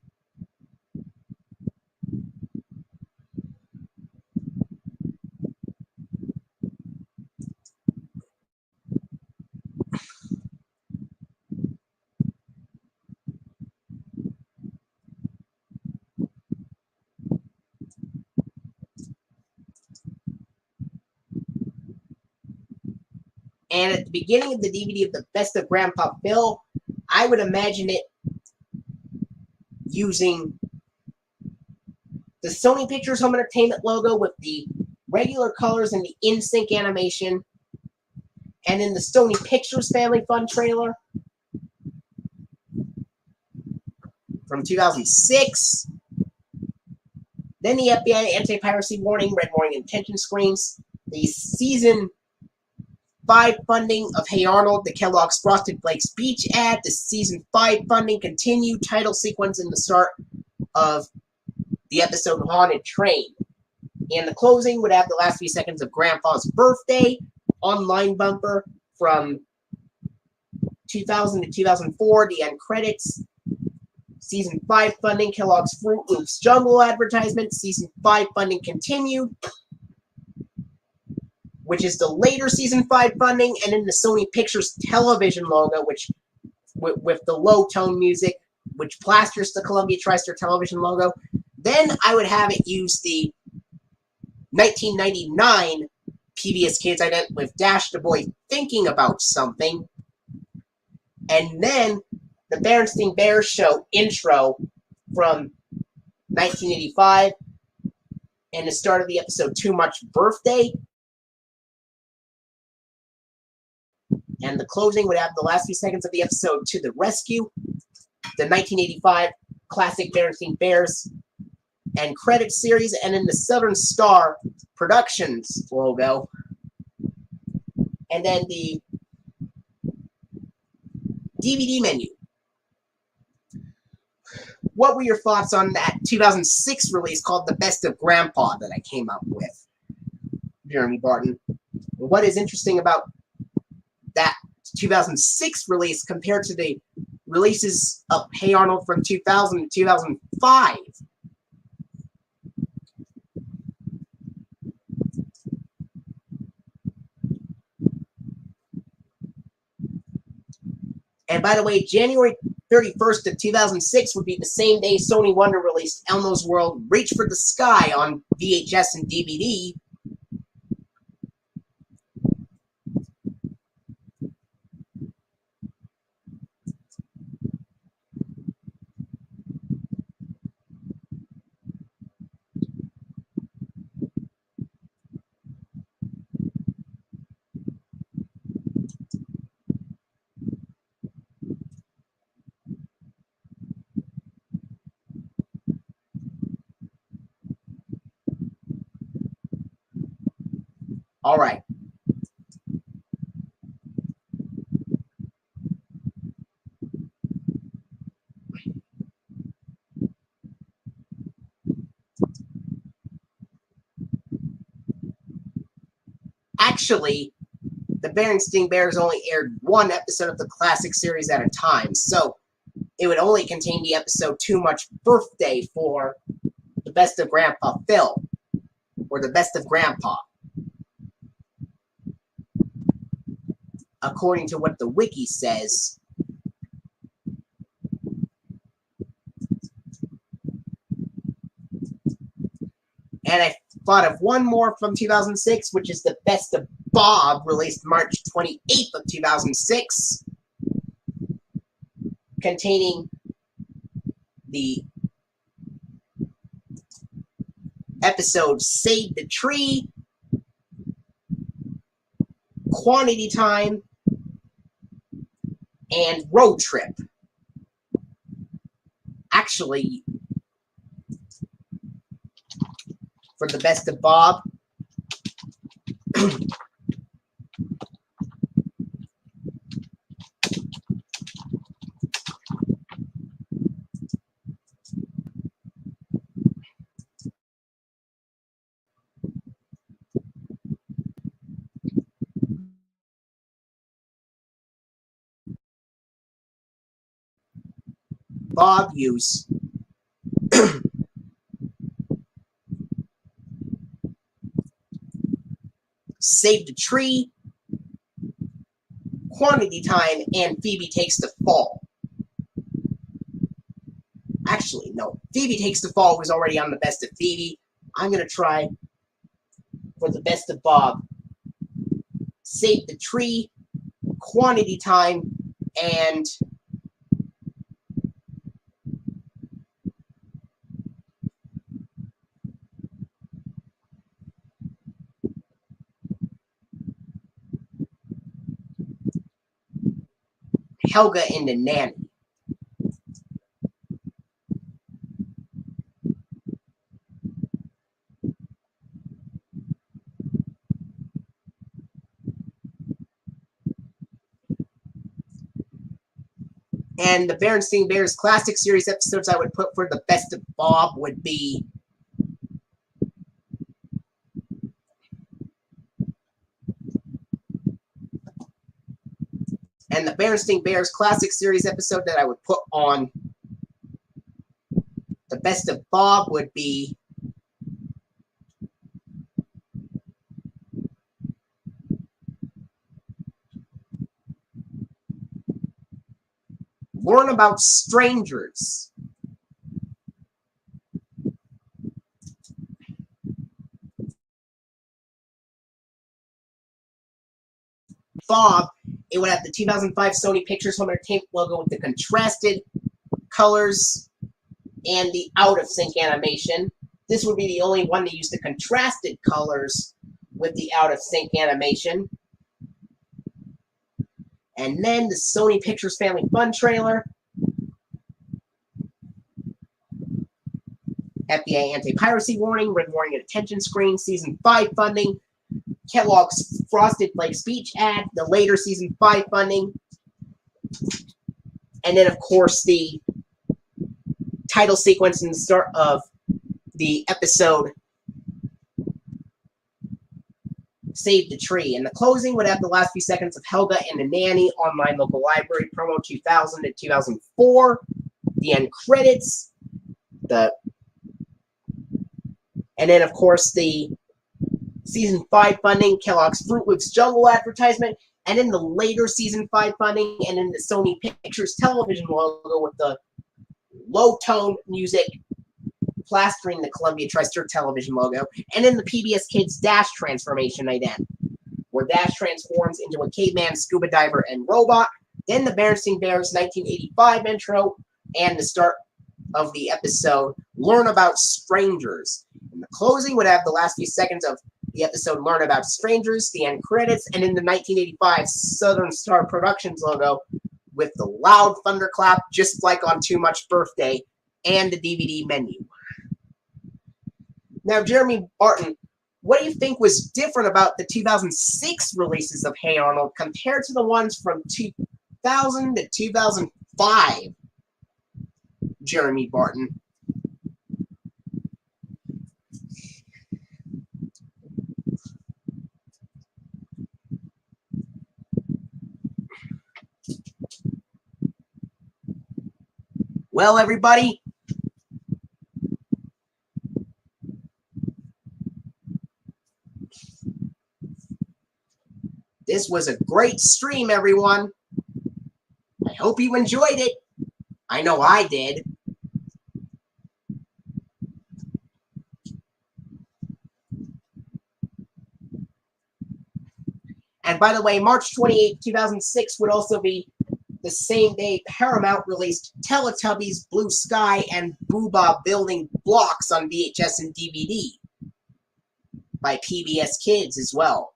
And at the beginning of the DVD of the Best of Grandpa Phil, I would imagine it using the Sony Pictures Home Entertainment logo with the regular colors and the in-sync animation, and in the Sony Pictures Family Fun trailer from 2006. Then the FBI anti-piracy warning, red warning intention screens, the season 5 funding of Hey Arnold, the Kellogg's Frosted Flakes Beach ad, the season 5 funding continued title sequence in the start of the episode Haunted Train. And the closing would have the last few seconds of Grandpa's Birthday, online bumper from 2000 to 2004, the end credits, season 5 funding, Kellogg's Fruit Loops Jungle advertisement, season 5 funding continued, which is the later season 5 funding, and then the Sony Pictures television logo, which with the low tone music, which plasters the Columbia TriStar television logo. Then I would have it use the 1999 PBS Kids ident with Dash the Boy Thinking About Something, and then the Berenstain Bears Show intro from 1985, and the start of the episode Too Much Birthday. And the closing would have the last few seconds of the episode To the Rescue, the 1985 classic Berenstain Bears and credit series, and then the Southern Star Productions logo. And then the DVD menu. What were your thoughts on that 2006 release called The Best of Grandpa that I came up with, Jeremy Barton? What is interesting about that 2006 release compared to the releases of Hey Arnold from 2000 and 2005? And by the way, January 31st of 2006 would be the same day Sony Wonder released Elmo's World Reach for the Sky on VHS and DVD. All right. Actually, the Berenstain Bears only aired one episode of the classic series at a time, so it would only contain the episode Too Much Birthday for The Best of Grandpa Phil, or The Best of Grandpa, according to what the wiki says. And I thought of one more from 2006, which is The Best of Bob, released March 28th of 2006, containing the episode Save the Tree, Quantity Time, and Road Trip. Actually, for The Best of Bob, Bob used Save the Tree, Quantity Time, and Phoebe Takes the Fall. Actually, no. Phoebe Takes the Fall was already on The Best of Phoebe. I'm going to try for The Best of Bob. Save the Tree, Quantity Time, and Helga and the Nanny. And the Berenstain Bears Classic Series episodes I would put for The Best of Bob would be and the Berenstain Bears Classic Series episode that I would put on The Best of Bob would be Learn About Strangers. Bob, it would have the 2005 Sony Pictures Home Entertainment logo with the contrasted colors and the out-of-sync animation. This would be the only one to use the contrasted colors with the out-of-sync animation. And then the Sony Pictures Family Fun trailer. FBI anti-piracy warning, red warning at attention screen, season 5 funding, Kellogg's Frosted Flake speech ad, the later season 5 funding, and then of course the title sequence and the start of the episode Save the Tree. And the closing would have the last few seconds of Helga and the Nanny online local library promo 2000 to 2004. The end credits, and then of course the season 5 funding, Kellogg's Fruit Loops Jungle advertisement, and then the later season 5 funding, and then the Sony Pictures television logo with the low-tone music plastering the Columbia TriStar television logo, and then the PBS Kids Dash transformation ident, where Dash transforms into a caveman, scuba diver, and robot. Then the Berenstain Bears 1985 intro, and the start of the episode, Learn About Strangers. And the closing would have the last few seconds of the episode, Learn About Strangers, the end credits, and in the 1985 Southern Star Productions logo with the loud thunderclap, just like on Too Much Birthday, and the DVD menu. Now, Jeremy Barton, what do you think was different about the 2006 releases of Hey Arnold compared to the ones from 2000 to 2005? Jeremy Barton. Well, everybody, this was a great stream, everyone. I hope you enjoyed it. I know I did. And by the way, March 28, 2006 would also be the same day Paramount released Teletubbies, Blue Sky, and Booba Building Blocks on VHS and DVD by PBS Kids as well.